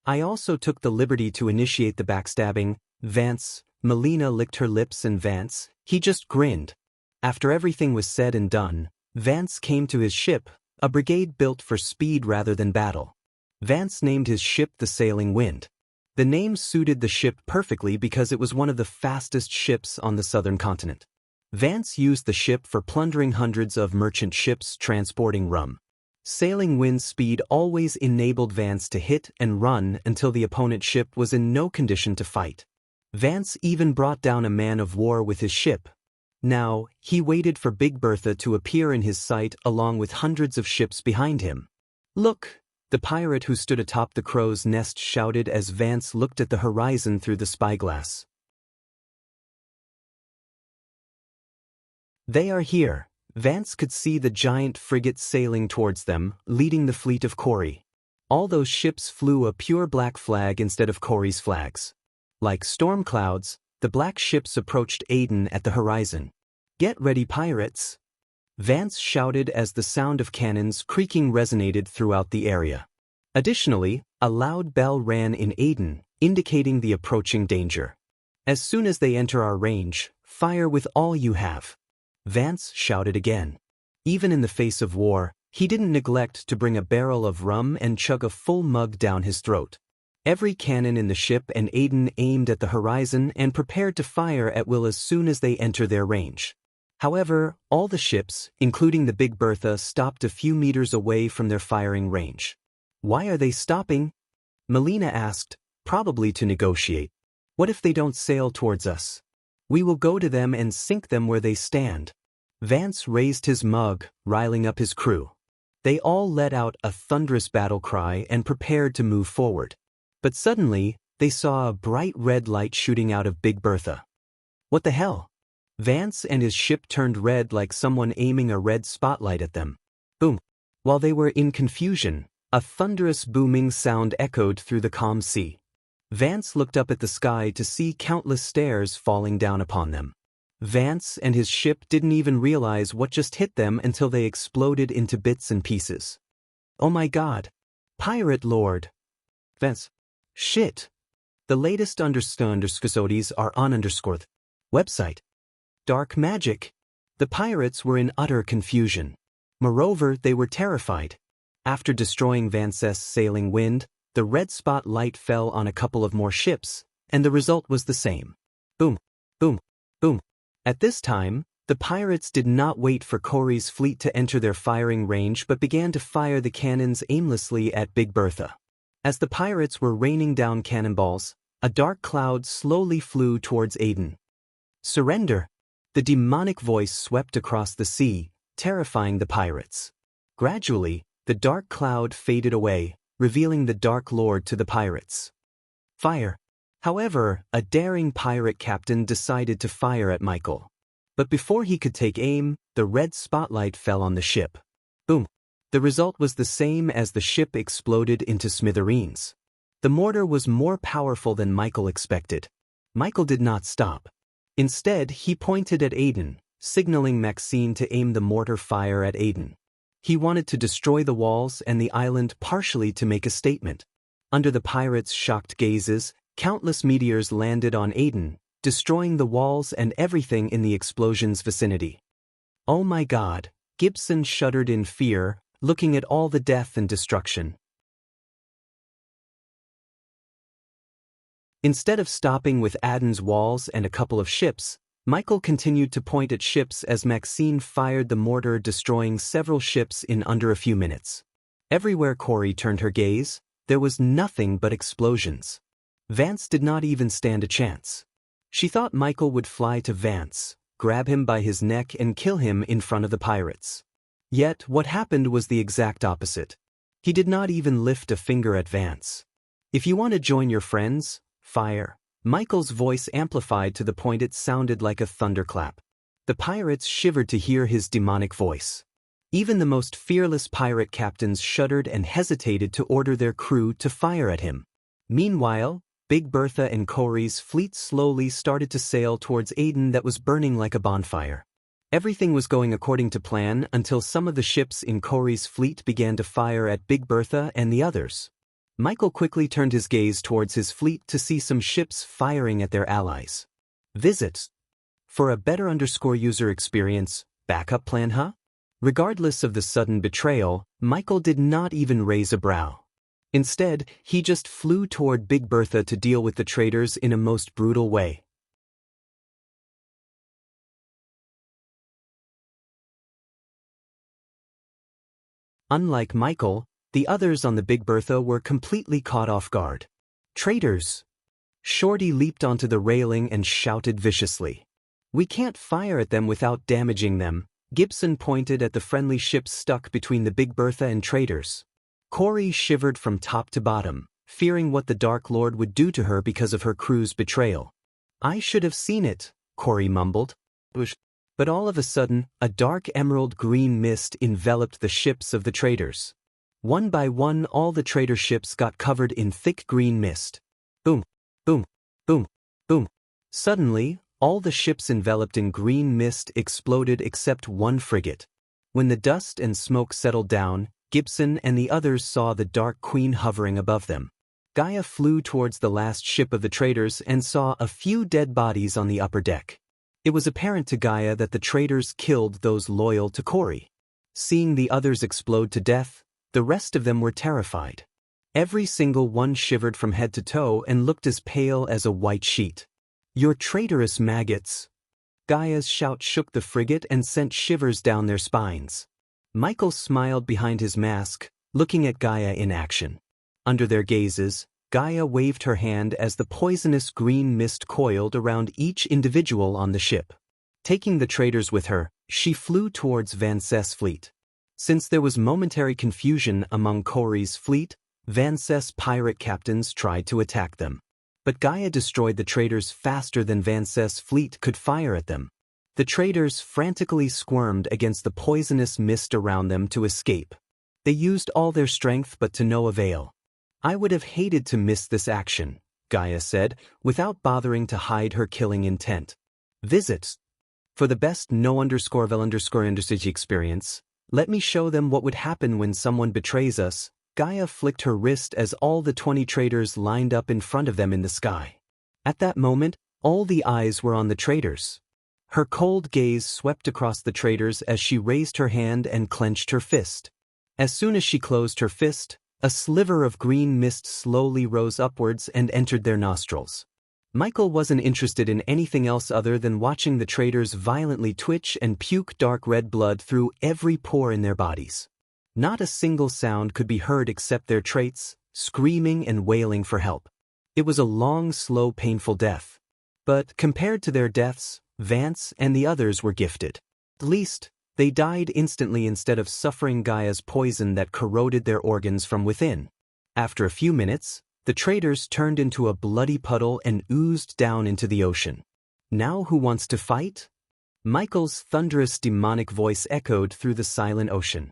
Speaker 1: I also took the liberty to initiate the backstabbing. Vance, Melina licked her lips and Vance, he just grinned. After everything was said and done, Vance came to his ship, A brigade built for speed rather than battle. Vance named his ship the Sailing Wind. The name suited the ship perfectly because it was one of the fastest ships on the southern continent. Vance used the ship for plundering hundreds of merchant ships transporting rum. Sailing Wind's speed always enabled Vance to hit and run until the opponent's ship was in no condition to fight. Vance even brought down a man of war with his ship. Now, he waited for Big Bertha to appear in his sight along with hundreds of ships behind him. "Look!" the pirate who stood atop the crow's nest shouted as Vance looked at the horizon through the spyglass. "They are here." Vance could see the giant frigate sailing towards them, leading the fleet of Corey. All those ships flew a pure black flag instead of Corey's flags. Like storm clouds, the black ships approached Aiden at the horizon. "Get ready, pirates!" Vance shouted as the sound of cannons creaking resonated throughout the area. Additionally, a loud bell rang in Aiden, indicating the approaching danger. "As soon as they enter our range, fire with all you have." Vance shouted again. Even in the face of war, he didn't neglect to bring a barrel of rum and chug a full mug down his throat. Every cannon in the ship and Aiden aimed at the horizon and prepared to fire at will as soon as they enter their range. However, all the ships, including the Big Bertha, stopped a few meters away from their firing range. "Why are they stopping?" Melina asked, probably to negotiate. "What if they don't sail towards us? We will go to them and sink them where they stand." Vance raised his mug, riling up his crew. They all let out a thunderous battle cry and prepared to move forward. But suddenly, they saw a bright red light shooting out of Big Bertha. "What the hell?" Vance and his ship turned red like someone aiming a red spotlight at them. Boom! While they were in confusion, a thunderous booming sound echoed through the calm sea. Vance looked up at the sky to see countless stars falling down upon them. Vance and his ship didn't even realize what just hit them until they exploded into bits and pieces. "Oh my god! Pirate Lord!" Vance. "Shit! The latest episodes are on _ website. Dark magic." The pirates were in utter confusion. Moreover, they were terrified. After destroying Vance's Sailing Wind, the red spot light fell on a couple of more ships, and the result was the same. Boom, boom, boom. At this time, the pirates did not wait for Corey's fleet to enter their firing range but began to fire the cannons aimlessly at Big Bertha. As the pirates were raining down cannonballs, a dark cloud slowly flew towards Aiden. "Surrender!" The demonic voice swept across the sea, terrifying the pirates. Gradually, the dark cloud faded away, revealing the Dark Lord to the pirates. "Fire!" However, a daring pirate captain decided to fire at Michael. But before he could take aim, the red spotlight fell on the ship. Boom! The result was the same as the ship exploded into smithereens. The mortar was more powerful than Michael expected. Michael did not stop. Instead, he pointed at Aiden, signaling Maxine to aim the mortar fire at Aiden. He wanted to destroy the walls and the island partially to make a statement. Under the pirates' shocked gazes, countless meteors landed on Aiden, destroying the walls and everything in the explosion's vicinity. "Oh my god," Gibson shuddered in fear, looking at all the death and destruction. Instead of stopping with Aiden's walls and a couple of ships, Michael continued to point at ships as Maxine fired the mortar, destroying several ships in under a few minutes. Everywhere Corey turned her gaze, there was nothing but explosions. Vance did not even stand a chance. She thought Michael would fly to Vance, grab him by his neck and kill him in front of the pirates. Yet what happened was the exact opposite. He did not even lift a finger at Vance. "If you want to join your friends, fire." Michael's voice amplified to the point it sounded like a thunderclap. The pirates shivered to hear his demonic voice. Even the most fearless pirate captains shuddered and hesitated to order their crew to fire at him. Meanwhile, Big Bertha and Corey's fleet slowly started to sail towards Aiden that was burning like a bonfire. Everything was going according to plan until some of the ships in Corey's fleet began to fire at Big Bertha and the others. Michael quickly turned his gaze towards his fleet to see some ships firing at their allies. Visit. For a better user experience, backup plan, huh? Regardless of the sudden betrayal, Michael did not even raise a brow. Instead, he just flew toward Big Bertha to deal with the traitors in a most brutal way. Unlike Michael, the others on the Big Bertha were completely caught off guard. Traitors! Shorty leaped onto the railing and shouted viciously. We can't fire at them without damaging them. Gibson pointed at the friendly ships stuck between the Big Bertha and traitors. Corey shivered from top to bottom, fearing what the Dark Lord would do to her because of her crew's betrayal. I should have seen it, Corey mumbled. But all of a sudden, a dark emerald-green mist enveloped the ships of the traitors. One by one, all the traitor ships got covered in thick green mist. Boom, boom, boom, boom. Suddenly, all the ships enveloped in green mist exploded except one frigate. When the dust and smoke settled down, Gibson and the others saw the Dark Queen hovering above them. Gaia flew towards the last ship of the traitors and saw a few dead bodies on the upper deck. It was apparent to Gaia that the traitors killed those loyal to Corey. Seeing the others explode to death, the rest of them were terrified. Every single one shivered from head to toe and looked as pale as a white sheet. "You're traitorous maggots!" Gaia's shout shook the frigate and sent shivers down their spines. Michael smiled behind his mask, looking at Gaia in action. Under their gazes, Gaia waved her hand as the poisonous green mist coiled around each individual on the ship. Taking the traitors with her, she flew towards Van Cess' fleet. Since there was momentary confusion among Corey's fleet, Van Cess pirate captains tried to attack them. But Gaia destroyed the traitors faster than Van Cess' fleet could fire at them. The traitors frantically squirmed against the poisonous mist around them to escape. They used all their strength but to no avail. I would have hated to miss this action, Gaia said, without bothering to hide her killing intent. Visit. For the best no_vel_industry experience, let me show them what would happen when someone betrays us. Gaia flicked her wrist as all the 20 traitors lined up in front of them in the sky. At that moment, all the eyes were on the traitors. Her cold gaze swept across the traitors as she raised her hand and clenched her fist. As soon as she closed her fist, a sliver of green mist slowly rose upwards and entered their nostrils. Michael wasn't interested in anything else other than watching the traitors violently twitch and puke dark red blood through every pore in their bodies. Not a single sound could be heard except their traits, screaming and wailing for help. It was a long, slow, painful death. But compared to their deaths, Vance and the others were gifted. At least, they died instantly instead of suffering Gaia's poison that corroded their organs from within. After a few minutes, the traitors turned into a bloody puddle and oozed down into the ocean. Now who wants to fight? Michael's thunderous demonic voice echoed through the silent ocean.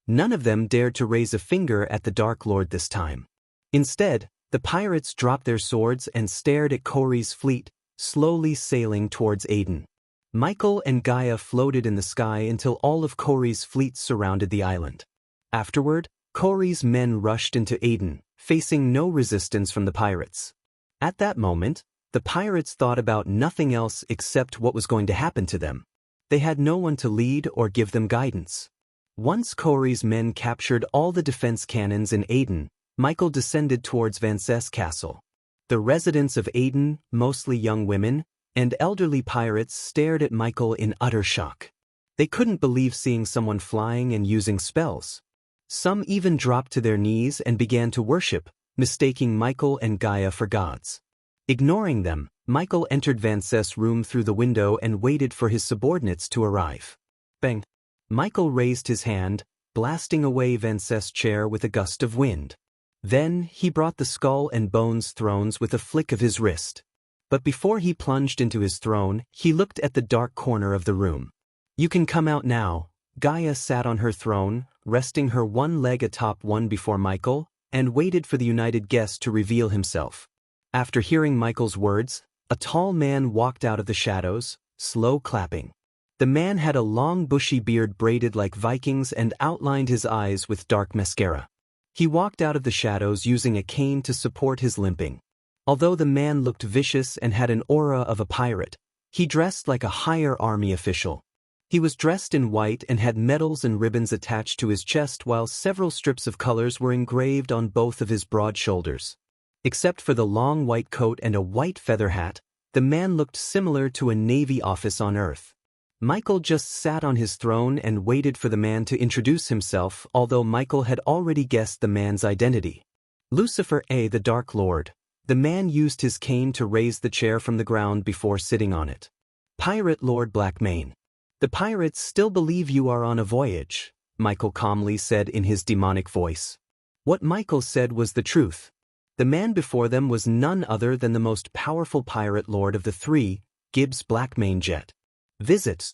Speaker 1: None of them dared to raise a finger at the Dark Lord this time. Instead, the pirates dropped their swords and stared at Corey's fleet, slowly sailing towards Aden. Michael and Gaia floated in the sky until all of Corey's fleet surrounded the island. Afterward, Corey's men rushed into Aden, facing no resistance from the pirates. At that moment, the pirates thought about nothing else except what was going to happen to them. They had no one to lead or give them guidance. Once Corey's men captured all the defense cannons in Aden, Michael descended towards Van Cess Castle. The residents of Aden, mostly young women, and elderly pirates stared at Michael in utter shock. They couldn't believe seeing someone flying and using spells. Some even dropped to their knees and began to worship, mistaking Michael and Gaia for gods. Ignoring them, Michael entered Van Cess' room through the window and waited for his subordinates to arrive. Bang! Michael raised his hand, blasting away Van Cess' chair with a gust of wind. Then he brought the skull and bones thrones with a flick of his wrist. But before he plunged into his throne, he looked at the dark corner of the room. You can come out now. Gaia sat on her throne, resting her one leg atop one before Michael, and waited for the united guest to reveal himself. After hearing Michael's words, a tall man walked out of the shadows, slow clapping. The man had a long bushy beard braided like Vikings and outlined his eyes with dark mascara. He walked out of the shadows using a cane to support his limping. Although the man looked vicious and had an aura of a pirate, He dressed like a higher army official. He was dressed in white and had medals and ribbons attached to his chest, while several strips of colors were engraved on both of his broad shoulders. Except for the long white coat and a white feather hat, the man looked similar to a Navy officer on Earth. Michael just sat on his throne and waited for the man to introduce himself, although Michael had already guessed the man's identity. Lucifer A, the Dark Lord. The man used his cane to raise the chair from the ground before sitting on it. Pirate Lord Blackmane. The pirates still believe you are on a voyage, Michael calmly said in his demonic voice. What Michael said was the truth. The man before them was none other than the most powerful pirate lord of the three, Gibbs Blackmane Jet. Visit.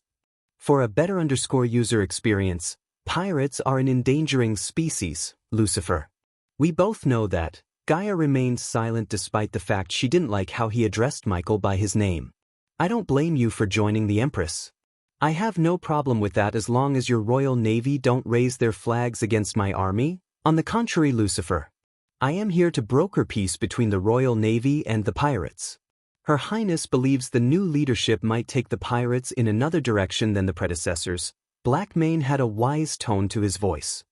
Speaker 1: For a better user experience, pirates are an endangering species, Lucifer. We both know that. Gaia remained silent despite the fact she didn't like how he addressed Michael by his name. I don't blame you for joining the Empress. I have no problem with that as long as your Royal Navy don't raise their flags against my army. On the contrary, Lucifer. I am here to broker peace between the Royal Navy and the pirates. Her Highness believes the new leadership might take the pirates in another direction than the predecessors. Blackmane had a wise tone to his voice.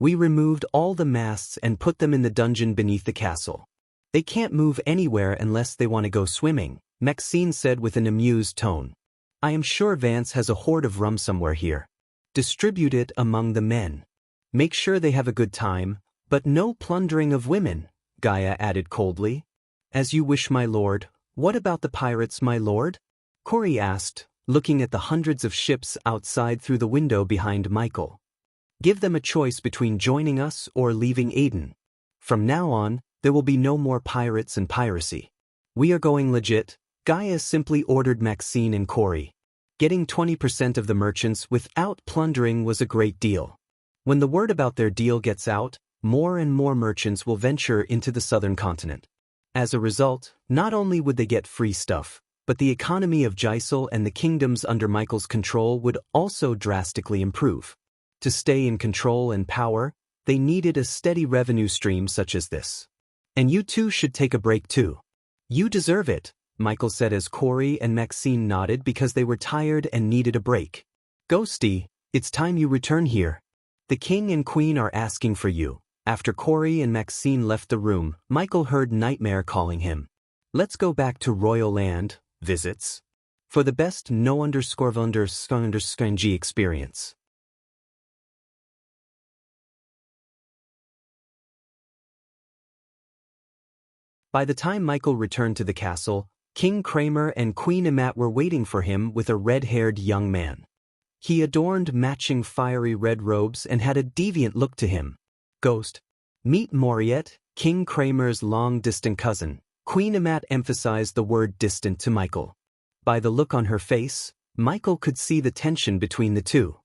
Speaker 1: We removed all the masts and put them in the dungeon beneath the castle. They can't move anywhere unless they want to go swimming, Maxine said with an amused tone. I am sure Vance has a hoard of rum somewhere here. Distribute it among the men. Make sure they have a good time, but no plundering of women, Gaia added coldly. As you wish, my lord. What about the pirates, my lord? Corey asked, looking at the hundreds of ships outside through the window behind Michael. Give them a choice between joining us or leaving Aden. From now on, there will be no more pirates and piracy. We are going legit, Gaia simply ordered Maxine and Corey. Getting 20% of the merchants without plundering was a great deal. When the word about their deal gets out, more and more merchants will venture into the southern continent. As a result, not only would they get free stuff, but the economy of Gisel and the kingdoms under Michael's control would also drastically improve. To stay in control and power, they needed a steady revenue stream such as this. And you two should take a break too. You deserve it, Michael said as Corey and Maxine nodded because they were tired and needed a break. Ghosty, it's time you return here. The king and queen are asking for you. After Corey and Maxine left the room, Michael heard Nightmare calling him. Let's go back to Royal Land, visits. For the best no_G experience. By the time Michael returned to the castle, King Kramer and Queen Amat were waiting for him with a red-haired young man. He adorned matching fiery red robes and had a deviant look to him. Ghost. Meet Moriette, King Kramer's long-distant cousin. Queen Amat emphasized the word distant to Michael. By the look on her face, Michael could see the tension between the two.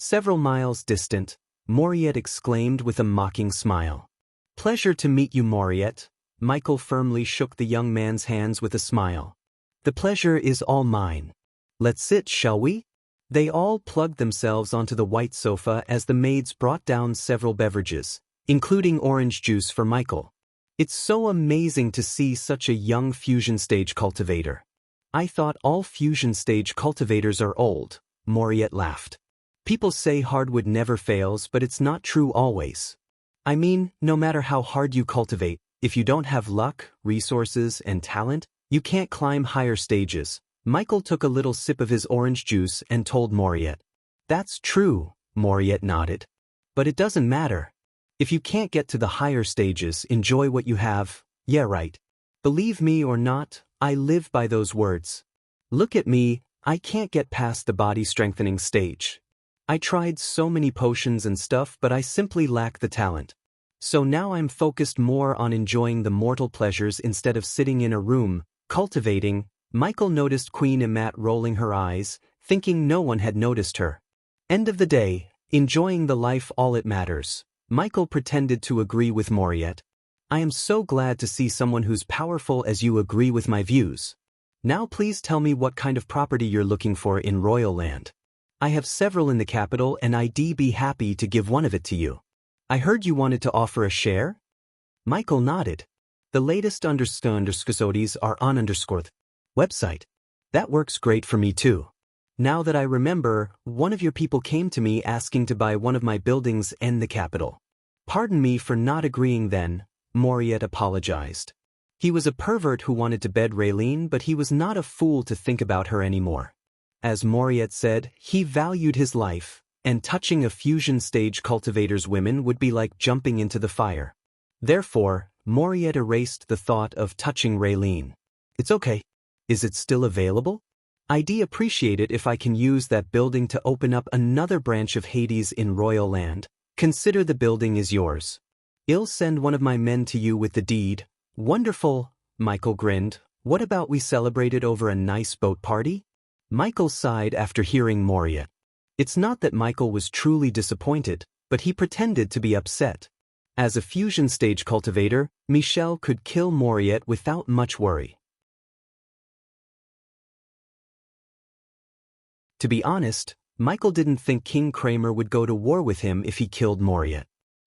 Speaker 1: Several miles distant, Moriette exclaimed with a mocking smile. Pleasure to meet you, Moriette. Michael firmly shook the young man's hands with a smile. The pleasure is all mine. Let's sit, shall we? They all plugged themselves onto the white sofa as the maids brought down several beverages, including orange juice for Michael. It's so amazing to see such a young fusion stage cultivator. I thought all fusion stage cultivators are old, Moriette laughed. People say hardwood never fails, but it's not true always. I mean, no matter how hard you cultivate, if you don't have luck, resources, and talent, you can't climb higher stages. Michael took a little sip of his orange juice and told Moriette. That's true, Moriette nodded. But it doesn't matter. If you can't get to the higher stages, enjoy what you have. Yeah, right. Believe me or not, I live by those words. Look at me, I can't get past the body strengthening stage. I tried so many potions and stuff, but I simply lack the talent. So now I'm focused more on enjoying the mortal pleasures instead of sitting in a room, cultivating. Michael noticed Queen Amat rolling her eyes, thinking no one had noticed her. End of the day, enjoying the life all it matters. Michael pretended to agree with Moriette. I am so glad to see someone who's powerful as you agree with my views. Now please tell me what kind of property you're looking for in Royal Land. I have several in the capital and I'd be happy to give one of it to you. I heard you wanted to offer a share? Michael nodded. The latest underscores are on website. That works great for me too. Now that I remember, one of your people came to me asking to buy one of my buildings in the capital. Pardon me for not agreeing then, Moriet apologized. He was a pervert who wanted to bed Raylene, but he was not a fool to think about her anymore. As Moriet said, he valued his life, and touching a fusion stage cultivator's women would be like jumping into the fire. Therefore, Moriet erased the thought of touching Raylene. It's okay. Is it still available? I'd appreciate it if I can use that building to open up another branch of Hades in Royal Land. Consider the building is yours. I'll send one of my men to you with the deed. Wonderful, Michael grinned. What about we celebrate it over a nice boat party? Michael sighed after hearing Moriet. It's not that Michael was truly disappointed, but he pretended to be upset. As a fusion stage cultivator, Michel could kill Moriet without much worry. To be honest, Michael didn't think King Kramer would go to war with him if he killed Moriet.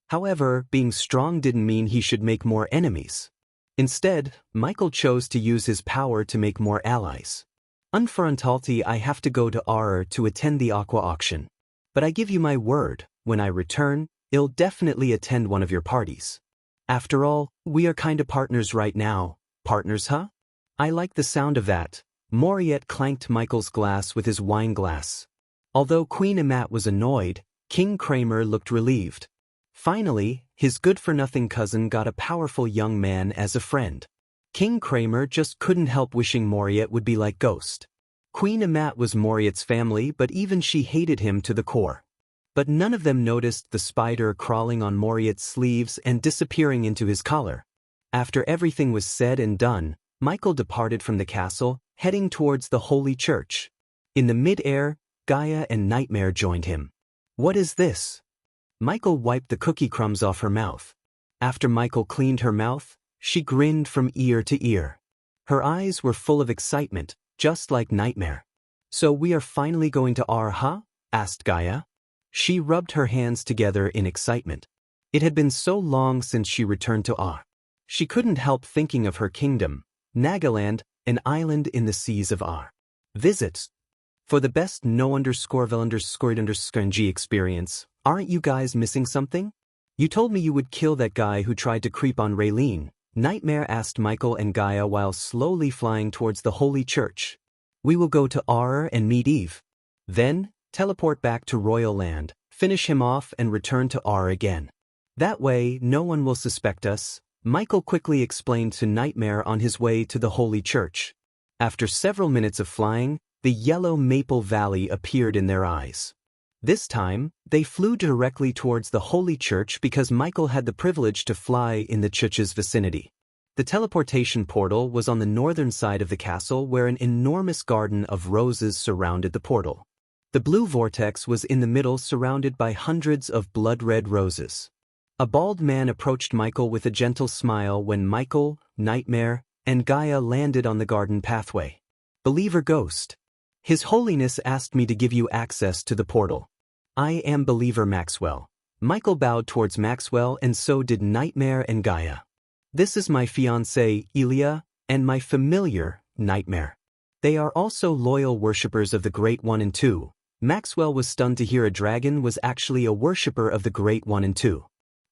Speaker 1: However, being strong didn't mean he should make more enemies. Instead, Michael chose to use his power to make more allies. Unforgettable, I have to go to Aur to attend the Aqua auction. But I give you my word, when I return, I'll definitely attend one of your parties. After all, we are kinda partners right now. Partners, huh? I like the sound of that. Moriet clanked Michael's glass with his wine glass. Although Queen Amat was annoyed, King Kramer looked relieved. Finally, his good-for-nothing cousin got a powerful young man as a friend. King Kramer just couldn't help wishing Moriet would be like Ghost. Queen Amat was Moriet's family, but even she hated him to the core. But none of them noticed the spider crawling on Moriet's sleeves and disappearing into his collar. After everything was said and done, Michael departed from the castle, heading towards the Holy Church. In the mid-air, Gaia and Nightmare joined him. What is this? Michael wiped the cookie crumbs off her mouth. After Michael cleaned her mouth, she grinned from ear to ear. Her eyes were full of excitement, just like Nightmare. So we are finally going to Aur, huh? Asked Gaia. She rubbed her hands together in excitement. It had been so long since she returned to Aur. She couldn't help thinking of her kingdom, Nagaland, an island in the seas of Aur. Visits. For the best no_vel_G experience, aren't you guys missing something? You told me you would kill that guy who tried to creep on Raylene, Nightmare asked Michael and Gaia while slowly flying towards the Holy Church. We will go to Aur and meet Eve. Then, teleport back to Royal Land, finish him off and return to Aur again. That way, no one will suspect us, Michael quickly explained to Nightmare on his way to the Holy Church. After several minutes of flying, the yellow maple valley appeared in their eyes. This time, they flew directly towards the Holy Church because Michael had the privilege to fly in the church's vicinity. The teleportation portal was on the northern side of the castle where an enormous garden of roses surrounded the portal. The blue vortex was in the middle surrounded by hundreds of blood-red roses. A bald man approached Michael with a gentle smile when Michael, Nightmare, and Gaia landed on the garden pathway. Believer Ghost. His Holiness asked me to give you access to the portal. I am Believer Maxwell. Michael bowed towards Maxwell and so did Nightmare and Gaia. This is my fiancée, Elia, and my familiar, Nightmare. They are also loyal worshippers of the Great One and Two. Maxwell was stunned to hear a dragon was actually a worshipper of the Great One and Two.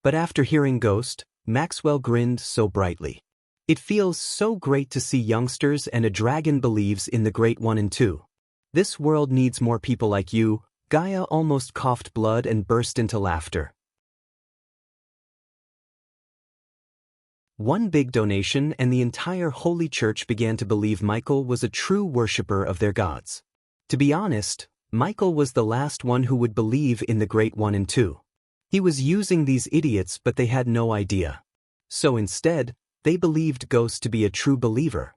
Speaker 1: But after hearing Ghost, Maxwell grinned so brightly. It feels so great to see youngsters and a dragon believes in the Great One and Two. This world needs more people like you. Gaia almost coughed blood and burst into laughter. One big donation and the entire Holy Church began to believe Michael was a true worshipper of their gods. To be honest, Michael was the last one who would believe in the Great One and Two. He was using these idiots but they had no idea. So instead, they believed Ghost to be a true believer.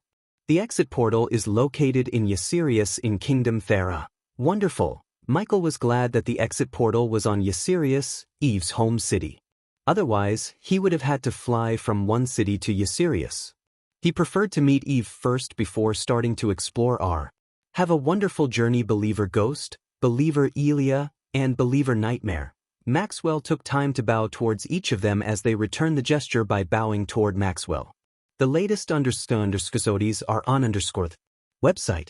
Speaker 1: The exit portal is located in Ysirius in Kingdom Thera. Wonderful. Michael was glad that the exit portal was on Ysirius, Eve's home city. Otherwise, he would have had to fly from one city to Ysirius. He preferred to meet Eve first before starting to explore Aur. Have a wonderful journey, Believer Ghost, Believer Elia, and Believer Nightmare. Maxwell took time to bow towards each of them as they returned the gesture by bowing toward Maxwell. The latest underscores are on _ website.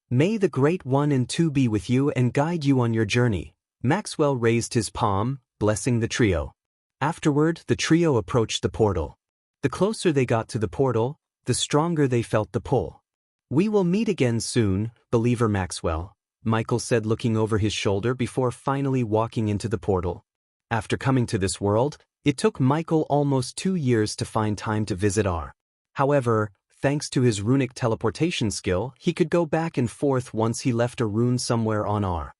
Speaker 1: May the Great One and Two be with you and guide you on your journey. Maxwell raised his palm, blessing the trio. Afterward, the trio approached the portal. The closer they got to the portal, the stronger they felt the pull. We will meet again soon, Believer Maxwell, Michael said, looking over his shoulder before finally walking into the portal. After coming to this world, it took Michael almost 2 years to find time to visit R. However, thanks to his runic teleportation skill, he could go back and forth once he left a rune somewhere on R.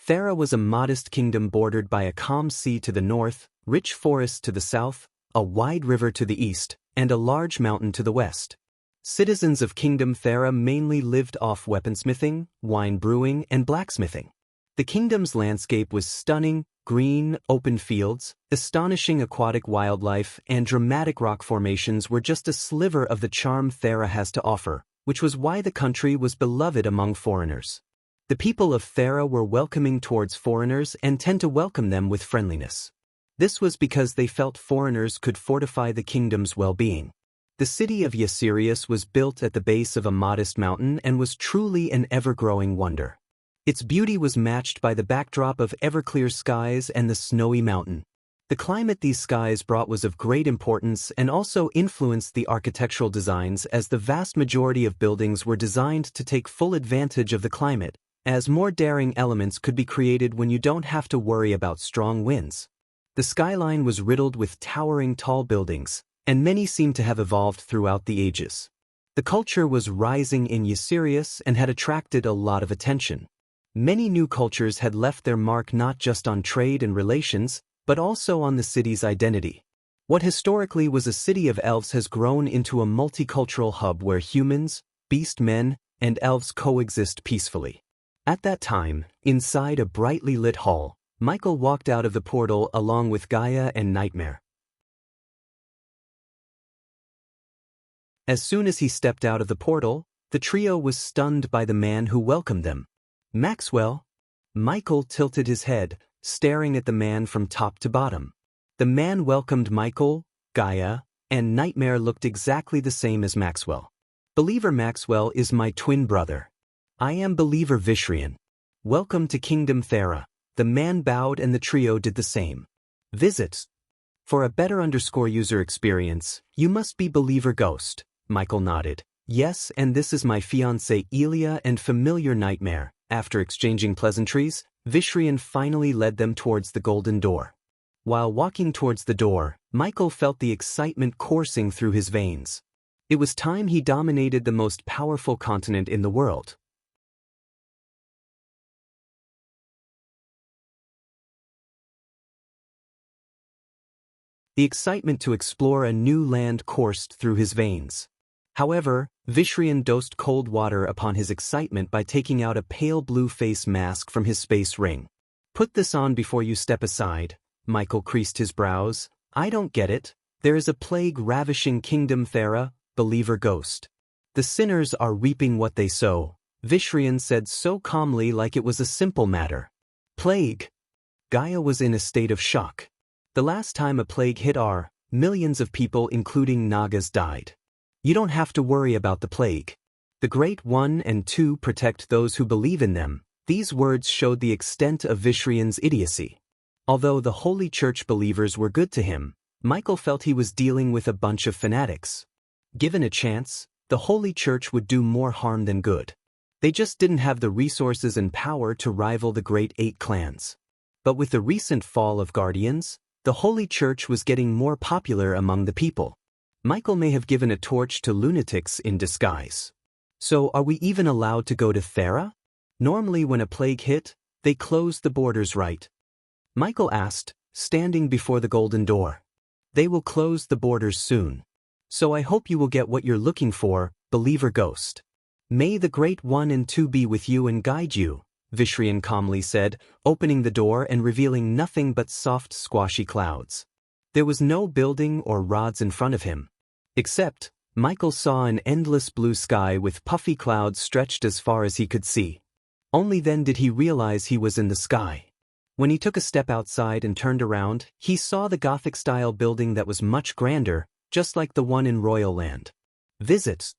Speaker 1: Thera was a modest kingdom bordered by a calm sea to the north, rich forests to the south, a wide river to the east, and a large mountain to the west. Citizens of Kingdom Thera mainly lived off weaponsmithing, wine brewing, and blacksmithing. The kingdom's landscape was stunning: green, open fields, astonishing aquatic wildlife, and dramatic rock formations were just a sliver of the charm Thera has to offer, which was why the country was beloved among foreigners. The people of Thera were welcoming towards foreigners and tend to welcome them with friendliness. This was because they felt foreigners could fortify the kingdom's well-being. The city of Ysirius was built at the base of a modest mountain and was truly an ever-growing wonder. Its beauty was matched by the backdrop of ever-clear skies and the snowy mountain. The climate these skies brought was of great importance and also influenced the architectural designs, as the vast majority of buildings were designed to take full advantage of the climate, as more daring elements could be created when you don't have to worry about strong winds. The skyline was riddled with towering tall buildings, and many seem to have evolved throughout the ages. The culture was rising in Ysirius and had attracted a lot of attention. Many new cultures had left their mark not just on trade and relations, but also on the city's identity. What historically was a city of elves has grown into a multicultural hub where humans, beast men, and elves coexist peacefully. At that time, inside a brightly lit hall, Michael walked out of the portal along with Gaia and Nightmare. As soon as he stepped out of the portal, the trio was stunned by the man who welcomed them. Maxwell? Michael tilted his head, staring at the man from top to bottom. The man welcomed Michael, Gaia, and Nightmare looked exactly the same as Maxwell. Believer Maxwell is my twin brother. I am Believer Vishrian. Welcome to Kingdom Thera. The man bowed and the trio did the same. Visits. For a better user experience, you must be Believer Ghost. Michael nodded. Yes, and this is my fiancée Elia and familiar Nightmare. After exchanging pleasantries, Vishrian finally led them towards the golden door. While walking towards the door, Michael felt the excitement coursing through his veins. It was time he dominated the most powerful continent in the world. The excitement to explore a new land coursed through his veins. However, Vishrian dosed cold water upon his excitement by taking out a pale blue face mask from his space ring. Put this on before you step aside. Michael creased his brows. I don't get it. There is a plague ravishing Kingdom Thera, Believer Ghost. The sinners are reaping what they sow, Vishrian said so calmly, like it was a simple matter. Plague? Gaia was in a state of shock. The last time a plague hit R, millions of people including Nagas died. You don't have to worry about the plague. The Great One and Two protect those who believe in them. These words showed the extent of Vishrian's idiocy. Although the Holy Church believers were good to him, Michael felt he was dealing with a bunch of fanatics. Given a chance, the Holy Church would do more harm than good. They just didn't have the resources and power to rival the Great Eight clans. But with the recent fall of Guardians, the Holy Church was getting more popular among the people. Michael may have given a torch to lunatics in disguise. So are we even allowed to go to Thera? Normally when a plague hit, they closed the borders, right? Michael asked, standing before the golden door. They will close the borders soon. So I hope you will get what you're looking for, Believer Ghost. May the Great One and Two be with you and guide you, Vishrian calmly said, opening the door and revealing nothing but soft, squashy clouds. There was no building or rods in front of him. Except, Michael saw an endless blue sky with puffy clouds stretched as far as he could see. Only then did he realize he was in the sky. When he took a step outside and turned around, he saw the Gothic-style building that was much grander, just like the one in Royal Land. Visit.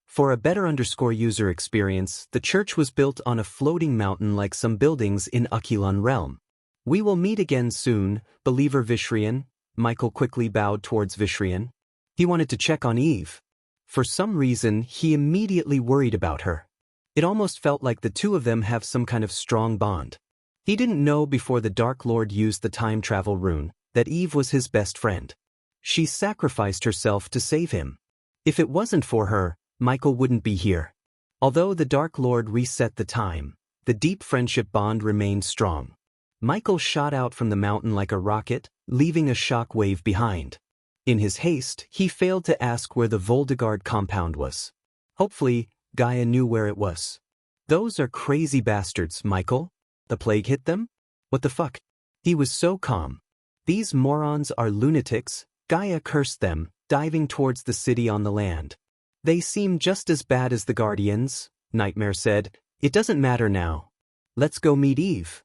Speaker 1: For a better user experience, the church was built on a floating mountain like some buildings in Aquilon realm. We will meet again soon, believer Vishrian. Michael quickly bowed towards Vishrian. He wanted to check on Eve. For some reason, he immediately worried about her. It almost felt like the two of them have some kind of strong bond. He didn't know before the Dark Lord used the time travel rune that Eve was his best friend. She sacrificed herself to save him. If it wasn't for her, Michael wouldn't be here. Although the Dark Lord reset the time, the deep friendship bond remained strong. Michael shot out from the mountain like a rocket, leaving a shock wave behind. In his haste, he failed to ask where the Voldeguard compound was. Hopefully, Gaia knew where it was. Those are crazy bastards, Michael. The plague hit them? What the fuck? He was so calm. These morons are lunatics. Gaia cursed them, diving towards the city on the land. They seem just as bad as the Guardians, Nightmare said. It doesn't matter now. Let's go meet Eve.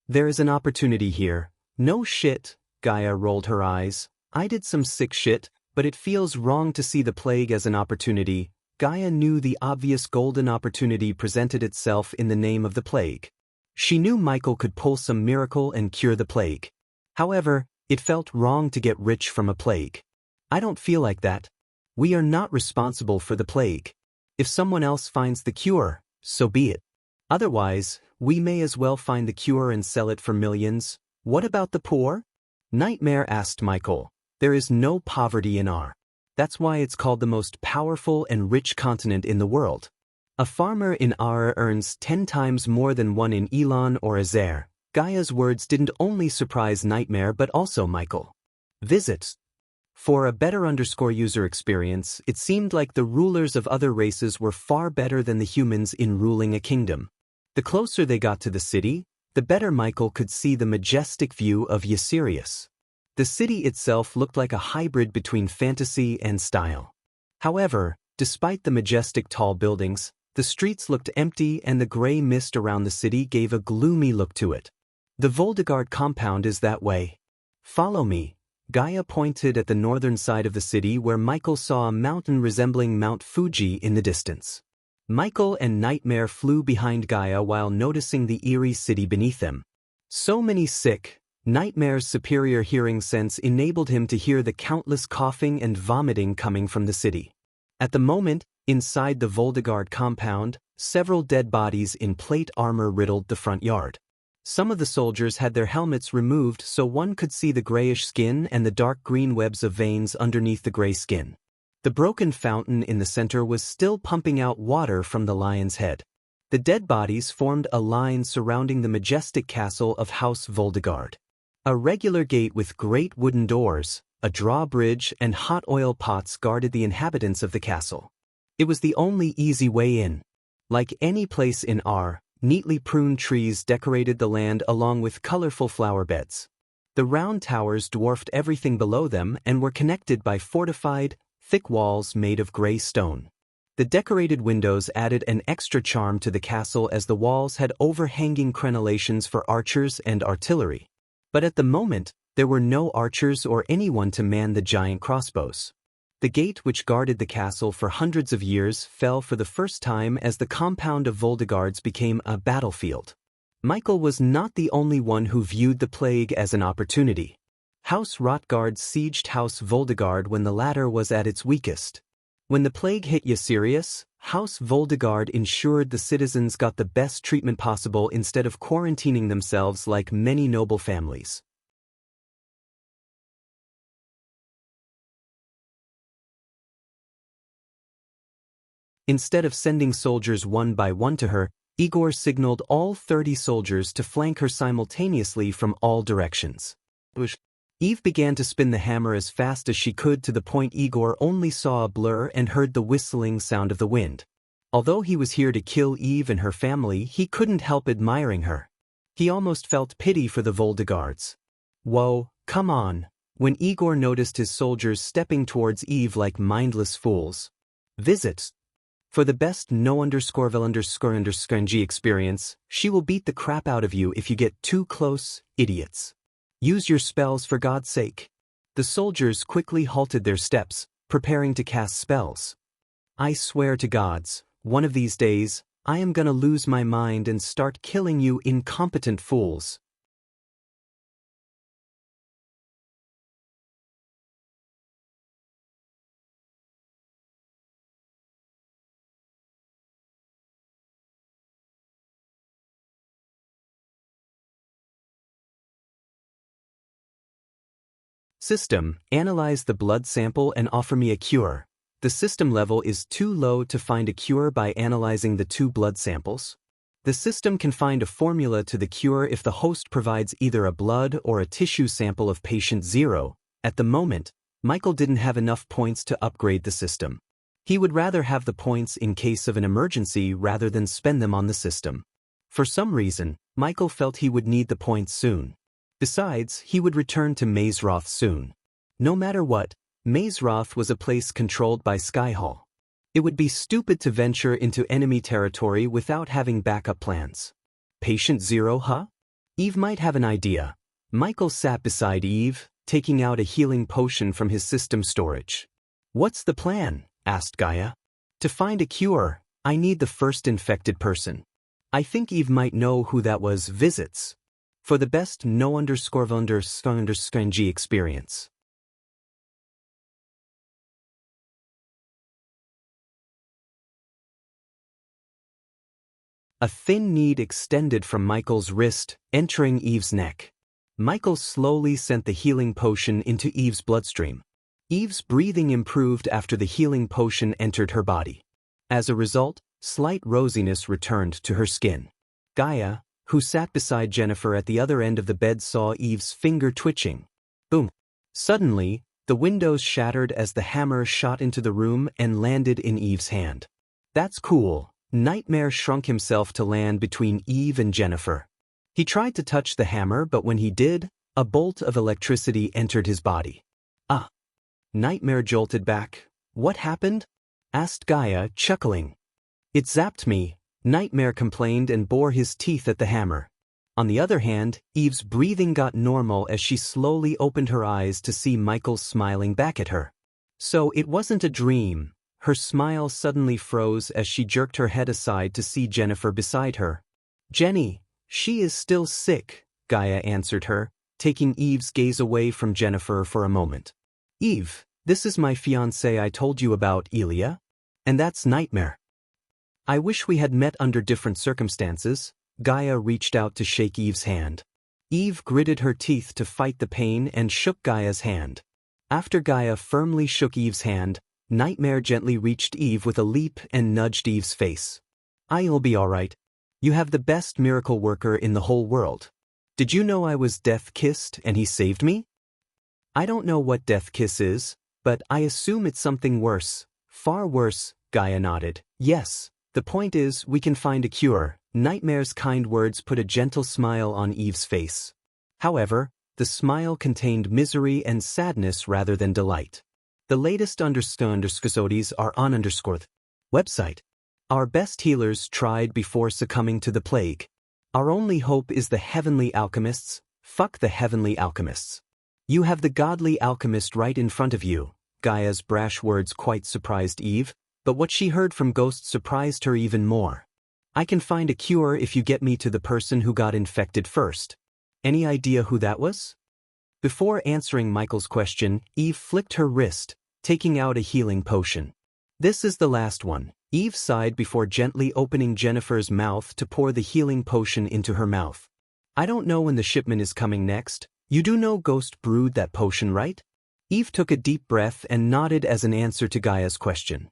Speaker 1: There is an opportunity here. No shit, Gaia rolled her eyes. I did some sick shit, but it feels wrong to see the plague as an opportunity. Gaia knew the obvious golden opportunity presented itself in the name of the plague. She knew Michael could pull some miracle and cure the plague. However, it felt wrong to get rich from a plague. I don't feel like that. We are not responsible for the plague. If someone else finds the cure, so be it. Otherwise, we may as well find the cure and sell it for millions. What about the poor? Nightmare asked Michael. There is no poverty in R. That's why it's called the most powerful and rich continent in the world. A farmer in R earns 10 times more than one in Elon or Azer. Gaia's words didn't only surprise Nightmare but also Michael. Visit. For a better user experience, it seemed like the rulers of other races were far better than the humans in ruling a kingdom. The closer they got to the city, the better Michael could see the majestic view of Ysirius. The city itself looked like a hybrid between fantasy and style. However, despite the majestic tall buildings, the streets looked empty and the gray mist around the city gave a gloomy look to it. The Voldeguard compound is that way. Follow me. Gaia pointed at the northern side of the city where Michael saw a mountain resembling Mount Fuji in the distance. Michael and Nightmare flew behind Gaia while noticing the eerie city beneath them. So many sick. Nightmare's superior hearing sense enabled him to hear the countless coughing and vomiting coming from the city. At the moment, inside the Voldeguard compound, several dead bodies in plate armor riddled the front yard. Some of the soldiers had their helmets removed so one could see the grayish skin and the dark green webs of veins underneath the gray skin. The broken fountain in the center was still pumping out water from the lion's head. The dead bodies formed a line surrounding the majestic castle of House Voldeguard. A regular gate with great wooden doors, a drawbridge and hot oil pots guarded the inhabitants of the castle. It was the only easy way in. Like any place in R, neatly pruned trees decorated the land along with colorful flower beds. The round towers dwarfed everything below them and were connected by fortified, thick walls made of gray stone. The decorated windows added an extra charm to the castle as the walls had overhanging crenellations for archers and artillery. But at the moment, there were no archers or anyone to man the giant crossbows. The gate which guarded the castle for hundreds of years fell for the first time as the compound of Voldeguards became a battlefield. Michael was not the only one who viewed the plague as an opportunity. House Rotgard sieged House Voldegard when the latter was at its weakest. When the plague hit Ysirius, House Voldegard ensured the citizens got the best treatment possible instead of quarantining themselves like many noble families. Instead of sending soldiers one by one to her, Igor signaled all 30 soldiers to flank her simultaneously from all directions. Eve began to spin the hammer as fast as she could to the point Igor only saw a blur and heard the whistling sound of the wind. Although he was here to kill Eve and her family, he couldn't help admiring her. He almost felt pity for the Voldeguards. Whoa, come on. When Igor noticed his soldiers stepping towards Eve like mindless fools. Visits. For the best no_vel__ng experience, she will beat the crap out of you if you get too close, idiots. Use your spells for God's sake. The soldiers quickly halted their steps, preparing to cast spells. I swear to gods, one of these days, I am gonna lose my mind and start killing you incompetent fools. System, analyze the blood sample and offer me a cure. The system level is too low to find a cure by analyzing the 2 blood samples. The system can find a formula to the cure if the host provides either a blood or a tissue sample of patient 0. At the moment, Michael didn't have enough points to upgrade the system. He would rather have the points in case of an emergency rather than spend them on the system. For some reason, Michael felt he would need the points soon. Besides, he would return to Mazeroth soon. No matter what, Mazeroth was a place controlled by Skyhall. It would be stupid to venture into enemy territory without having backup plans. Patient 0, huh? Eve might have an idea. Michael sat beside Eve, taking out a healing potion from his system storage. What's the plan? Asked Gaia. To find a cure, I need the first infected person. I think Eve might know who that was. Visits. For the best no_vel__ng experience. A thin needle extended from Michael's wrist, entering Eve's neck. Michael slowly sent the healing potion into Eve's bloodstream. Eve's breathing improved after the healing potion entered her body. As a result, slight rosiness returned to her skin. Gaia, who sat beside Jennifer at the other end of the bed, saw Eve's finger twitching. Boom. Suddenly, the windows shattered as the hammer shot into the room and landed in Eve's hand. That's cool. Nightmare shrunk himself to land between Eve and Jennifer. He tried to touch the hammer, but when he did, a bolt of electricity entered his body. Ah! Nightmare jolted back. What happened? Asked Gaia, chuckling. It zapped me, Nightmare complained and bore his teeth at the hammer. On the other hand, Eve's breathing got normal as she slowly opened her eyes to see Michael smiling back at her. So it wasn't a dream. Her smile suddenly froze as she jerked her head aside to see Jennifer beside her. Jenny, she is still sick, Gaia answered her, taking Eve's gaze away from Jennifer for a moment. Eve, this is my fiancé I told you about, Elia. And that's Nightmare. I wish we had met under different circumstances. Gaia reached out to shake Eve's hand. Eve gritted her teeth to fight the pain and shook Gaia's hand. After Gaia firmly shook Eve's hand, Nightmare gently reached Eve with a leap and nudged Eve's face. I'll be alright. You have the best miracle worker in the whole world. Did you know I was death-kissed and he saved me? I don't know what death kiss is, but I assume it's something worse. Far worse, Gaia nodded. Yes. The point is, we can find a cure. Nightmare's kind words put a gentle smile on Eve's face. However, the smile contained misery and sadness rather than delight. The latest episodes are on _ website. Our best healers tried before succumbing to the plague. Our only hope is the heavenly alchemists. Fuck the heavenly alchemists. You have the godly alchemist right in front of you. Gaia's brash words quite surprised Eve. But what she heard from Ghost surprised her even more. I can find a cure if you get me to the person who got infected first. Any idea who that was? Before answering Michael's question, Eve flicked her wrist, taking out a healing potion. This is the last one. Eve sighed before gently opening Jennifer's mouth to pour the healing potion into her mouth. I don't know when the shipment is coming next. You do know Ghost brewed that potion, right? Eve took a deep breath and nodded as an answer to Gaia's question.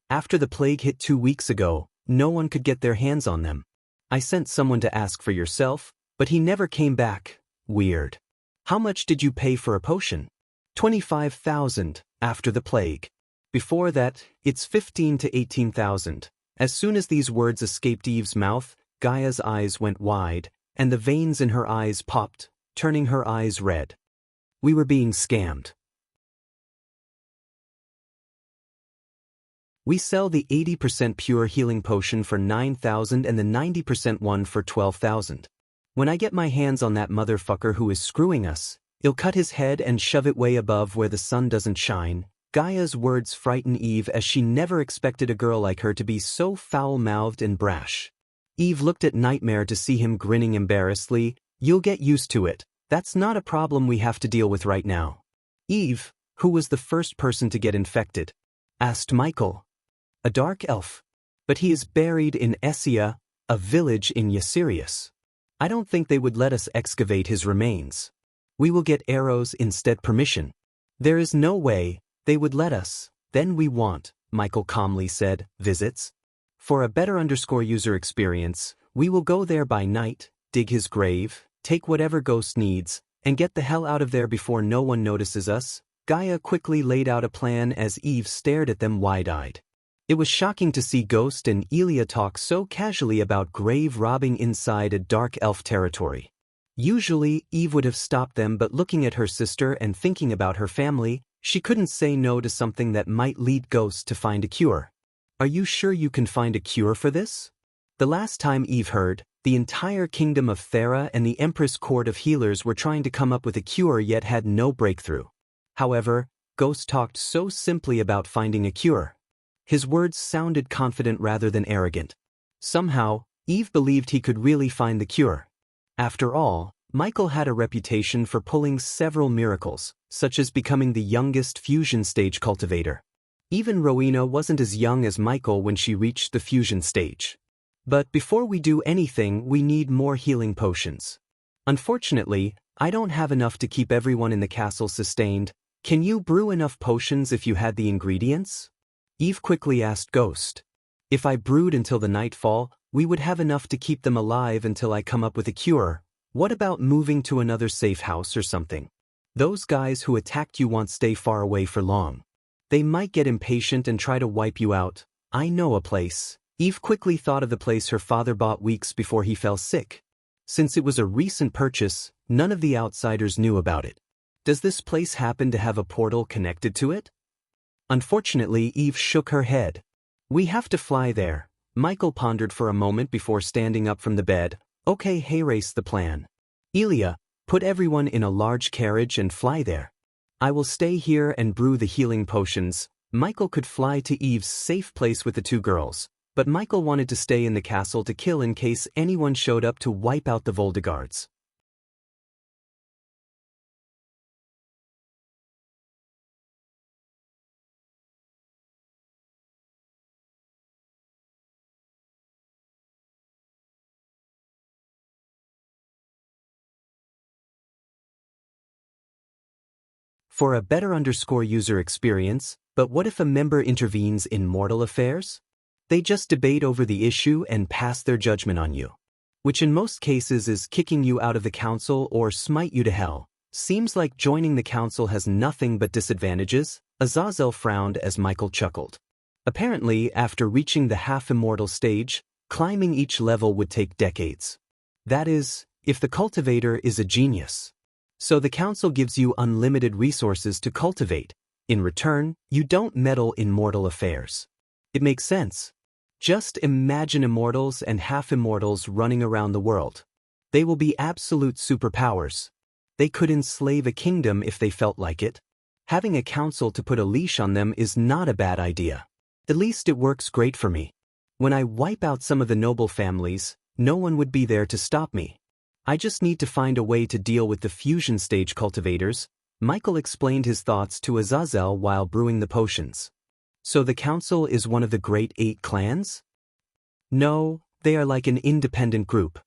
Speaker 1: After the plague hit 2 weeks ago, no one could get their hands on them. I sent someone to ask for yourself, but he never came back. Weird. How much did you pay for a potion? 25,000 after the plague. Before that, it's 15 to 18,000. As soon as these words escaped Eve's mouth, Gaia's eyes went wide, and the veins in her eyes popped, turning her eyes red. We were being scammed. We sell the 80% pure healing potion for 9,000 and the 90% one for 12,000. When I get my hands on that motherfucker who is screwing us, I'll cut his head and shove it way above where the sun doesn't shine. Gaia's words frighten Eve as she never expected a girl like her to be so foul-mouthed and brash. Eve looked at Nightmare to see him grinning embarrassedly. You'll get used to it. That's not a problem we have to deal with right now. Eve, who was the first person to get infected? Asked Michael. A dark elf. But he is buried in Xianxia, a village in Ysirius. I don't think they would let us excavate his remains. We will get arrows instead permission. There is no way they would let us. Then we want, Michael calmly said, visits. For a better user experience, we will go there by night, dig his grave, take whatever Ghost needs, and get the hell out of there before no one notices us. Gaia quickly laid out a plan as Eve stared at them wide-eyed. It was shocking to see Ghost and Elia talk so casually about grave robbing inside a dark elf territory. Usually, Eve would have stopped them, but looking at her sister and thinking about her family, she couldn't say no to something that might lead Ghost to find a cure. Are you sure you can find a cure for this? The last time Eve heard, the entire kingdom of Thera and the Empress Court of Healers were trying to come up with a cure yet had no breakthrough. However, Ghost talked so simply about finding a cure. His words sounded confident rather than arrogant. Somehow, Eve believed he could really find the cure. After all, Michael had a reputation for pulling several miracles, such as becoming the youngest fusion stage cultivator. Even Rowena wasn't as young as Michael when she reached the fusion stage. But before we do anything, we need more healing potions. Unfortunately, I don't have enough to keep everyone in the castle sustained. Can you brew enough potions if you had the ingredients? Eve quickly asked Ghost. If I brewed until the nightfall, we would have enough to keep them alive until I come up with a cure. What about moving to another safe house or something? Those guys who attacked you won't stay far away for long. They might get impatient and try to wipe you out. I know a place. Eve quickly thought of the place her father bought weeks before he fell sick. Since it was a recent purchase, none of the outsiders knew about it. Does this place happen to have a portal connected to it? Unfortunately, Eve shook her head. We have to fly there. Michael pondered for a moment before standing up from the bed. Okay, hayraced the plan. Elia, put everyone in a large carriage and fly there. I will stay here and brew the healing potions. Michael could fly to Eve's safe place with the two girls, but Michael wanted to stay in the castle to kill in case anyone showed up to wipe out the Voldegards. For a better user experience, but what if a member intervenes in mortal affairs? They just debate over the issue and pass their judgment on you. Which in most cases is kicking you out of the council or smite you to hell. Seems like joining the council has nothing but disadvantages. Azazel frowned as Michael chuckled. Apparently, after reaching the half-immortal stage, climbing each level would take decades. That is, if the cultivator is a genius. So the council gives you unlimited resources to cultivate. In return, you don't meddle in mortal affairs. It makes sense. Just imagine immortals and half-immortals running around the world. They will be absolute superpowers. They could enslave a kingdom if they felt like it. Having a council to put a leash on them is not a bad idea. At least it works great for me. When I wipe out some of the noble families, no one would be there to stop me. I just need to find a way to deal with the fusion stage cultivators. Michael explained his thoughts to Azazel while brewing the potions. So the council is one of the great 8 clans? No, they are like an independent group.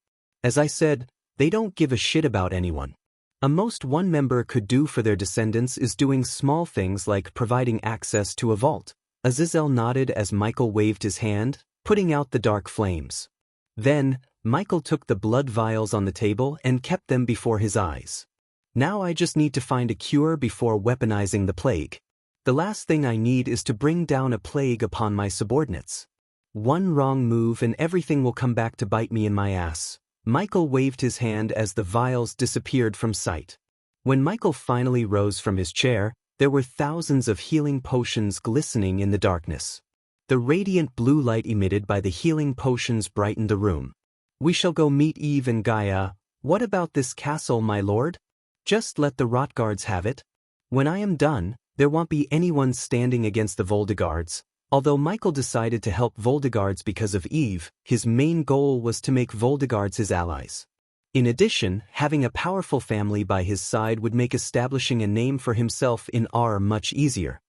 Speaker 1: As I said, they don't give a shit about anyone. A most one member could do for their descendants is doing small things like providing access to a vault. Azazel nodded as Michael waved his hand, putting out the dark flames. Then, Michael took the blood vials on the table and kept them before his eyes. Now I just need to find a cure before weaponizing the plague. The last thing I need is to bring down a plague upon my subordinates. One wrong move and everything will come back to bite me in my ass. Michael waved his hand as the vials disappeared from sight. When Michael finally rose from his chair, there were thousands of healing potions glistening in the darkness. The radiant blue light emitted by the healing potions brightened the room. We shall go meet Eve and Gaia. What about this castle, my lord? Just let the rot guards have it. When I am done, there won't be anyone standing against the Voldegards. Although Michael decided to help Voldegards because of Eve, his main goal was to make Voldegards his allies. In addition, having a powerful family by his side would make establishing a name for himself in R much easier.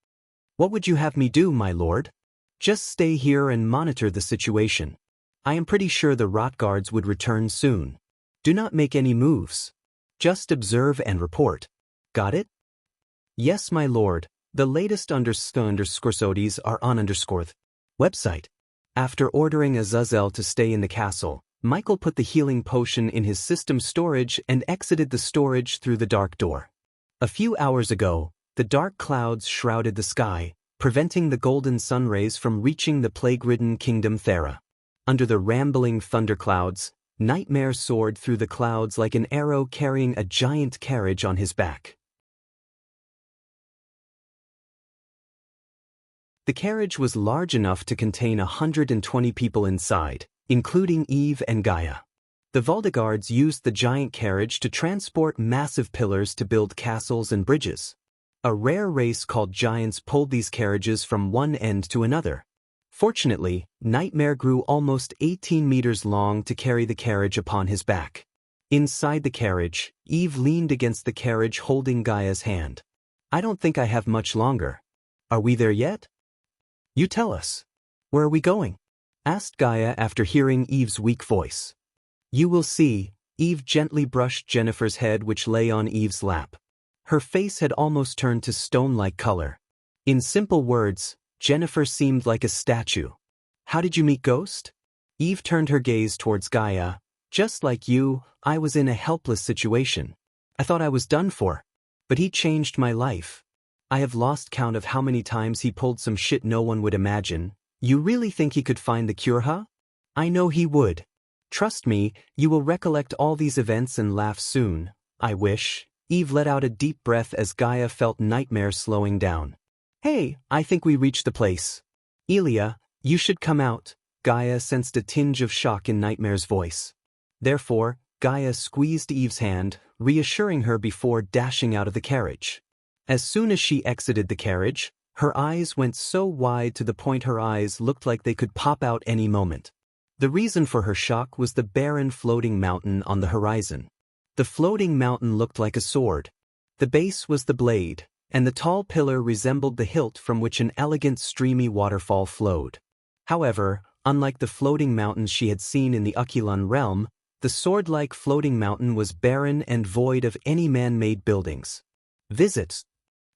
Speaker 1: What would you have me do, my lord? Just stay here and monitor the situation. I am pretty sure the rot guards would return soon. Do not make any moves. Just observe and report. Got it? Yes, my lord. The latest __SODs are on _ website. After ordering Azazel to stay in the castle, Michael put the healing potion in his system storage and exited the storage through the dark door. A few hours ago, the dark clouds shrouded the sky, preventing the golden sun rays from reaching the plague-ridden kingdom Thera. Under the rambling thunderclouds, Nightmare soared through the clouds like an arrow carrying a giant carriage on his back. The carriage was large enough to contain 120 people inside, including Eve and Gaia. The Voldegards used the giant carriage to transport massive pillars to build castles and bridges. A rare race called giants pulled these carriages from one end to another. Fortunately, Nightmare grew almost 18 meters long to carry the carriage upon his back. Inside the carriage, Eve leaned against the carriage holding Gaia's hand. I don't think I have much longer. Are we there yet? You tell us. Where are we going? Asked Gaia after hearing Eve's weak voice. You will see. Eve gently brushed Jennifer's head which lay on Eve's lap. Her face had almost turned to stone-like color. In simple words, Jennifer seemed like a statue. How did you meet Ghost? Eve turned her gaze towards Gaia. Just like you, I was in a helpless situation. I thought I was done for. But he changed my life. I have lost count of how many times he pulled some shit no one would imagine. You really think he could find the cure, huh? I know he would. Trust me, you will recollect all these events and laugh soon. I wish. Eve let out a deep breath as Gaia felt Nightmare slowing down. Hey, I think we reached the place. Elia, you should come out. Gaia sensed a tinge of shock in Nightmare's voice. Therefore, Gaia squeezed Eve's hand, reassuring her before dashing out of the carriage. As soon as she exited the carriage, her eyes went so wide to the point her eyes looked like they could pop out any moment. The reason for her shock was the barren floating mountain on the horizon. The floating mountain looked like a sword. The base was the blade, and the tall pillar resembled the hilt from which an elegant streamy waterfall flowed. However, unlike the floating mountains she had seen in the Aquilan realm, the sword-like floating mountain was barren and void of any man-made buildings. Visits.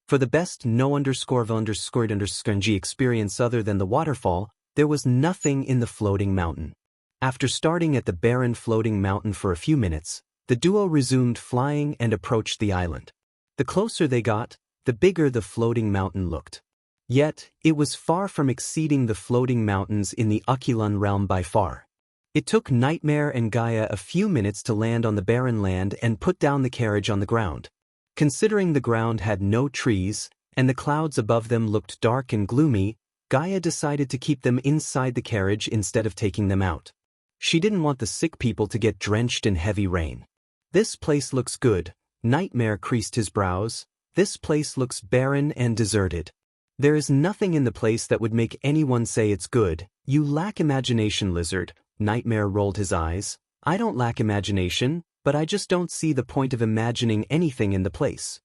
Speaker 1: For the best no_v__ng experience other than the waterfall, there was nothing in the floating mountain. After starting at the barren floating mountain for a few minutes, the duo resumed flying and approached the island. The closer they got, the bigger the floating mountain looked. Yet, it was far from exceeding the floating mountains in the Aquilan realm by far. It took Nightmare and Gaia a few minutes to land on the barren land and put down the carriage on the ground. Considering the ground had no trees, and the clouds above them looked dark and gloomy, Gaia decided to keep them inside the carriage instead of taking them out. She didn't want the sick people to get drenched in heavy rain. This place looks good. Nightmare creased his brows. This place looks barren and deserted. There is nothing in the place that would make anyone say it's good. You lack imagination, lizard. Nightmare rolled his eyes. I don't lack imagination, but I just don't see the point of imagining anything in the place.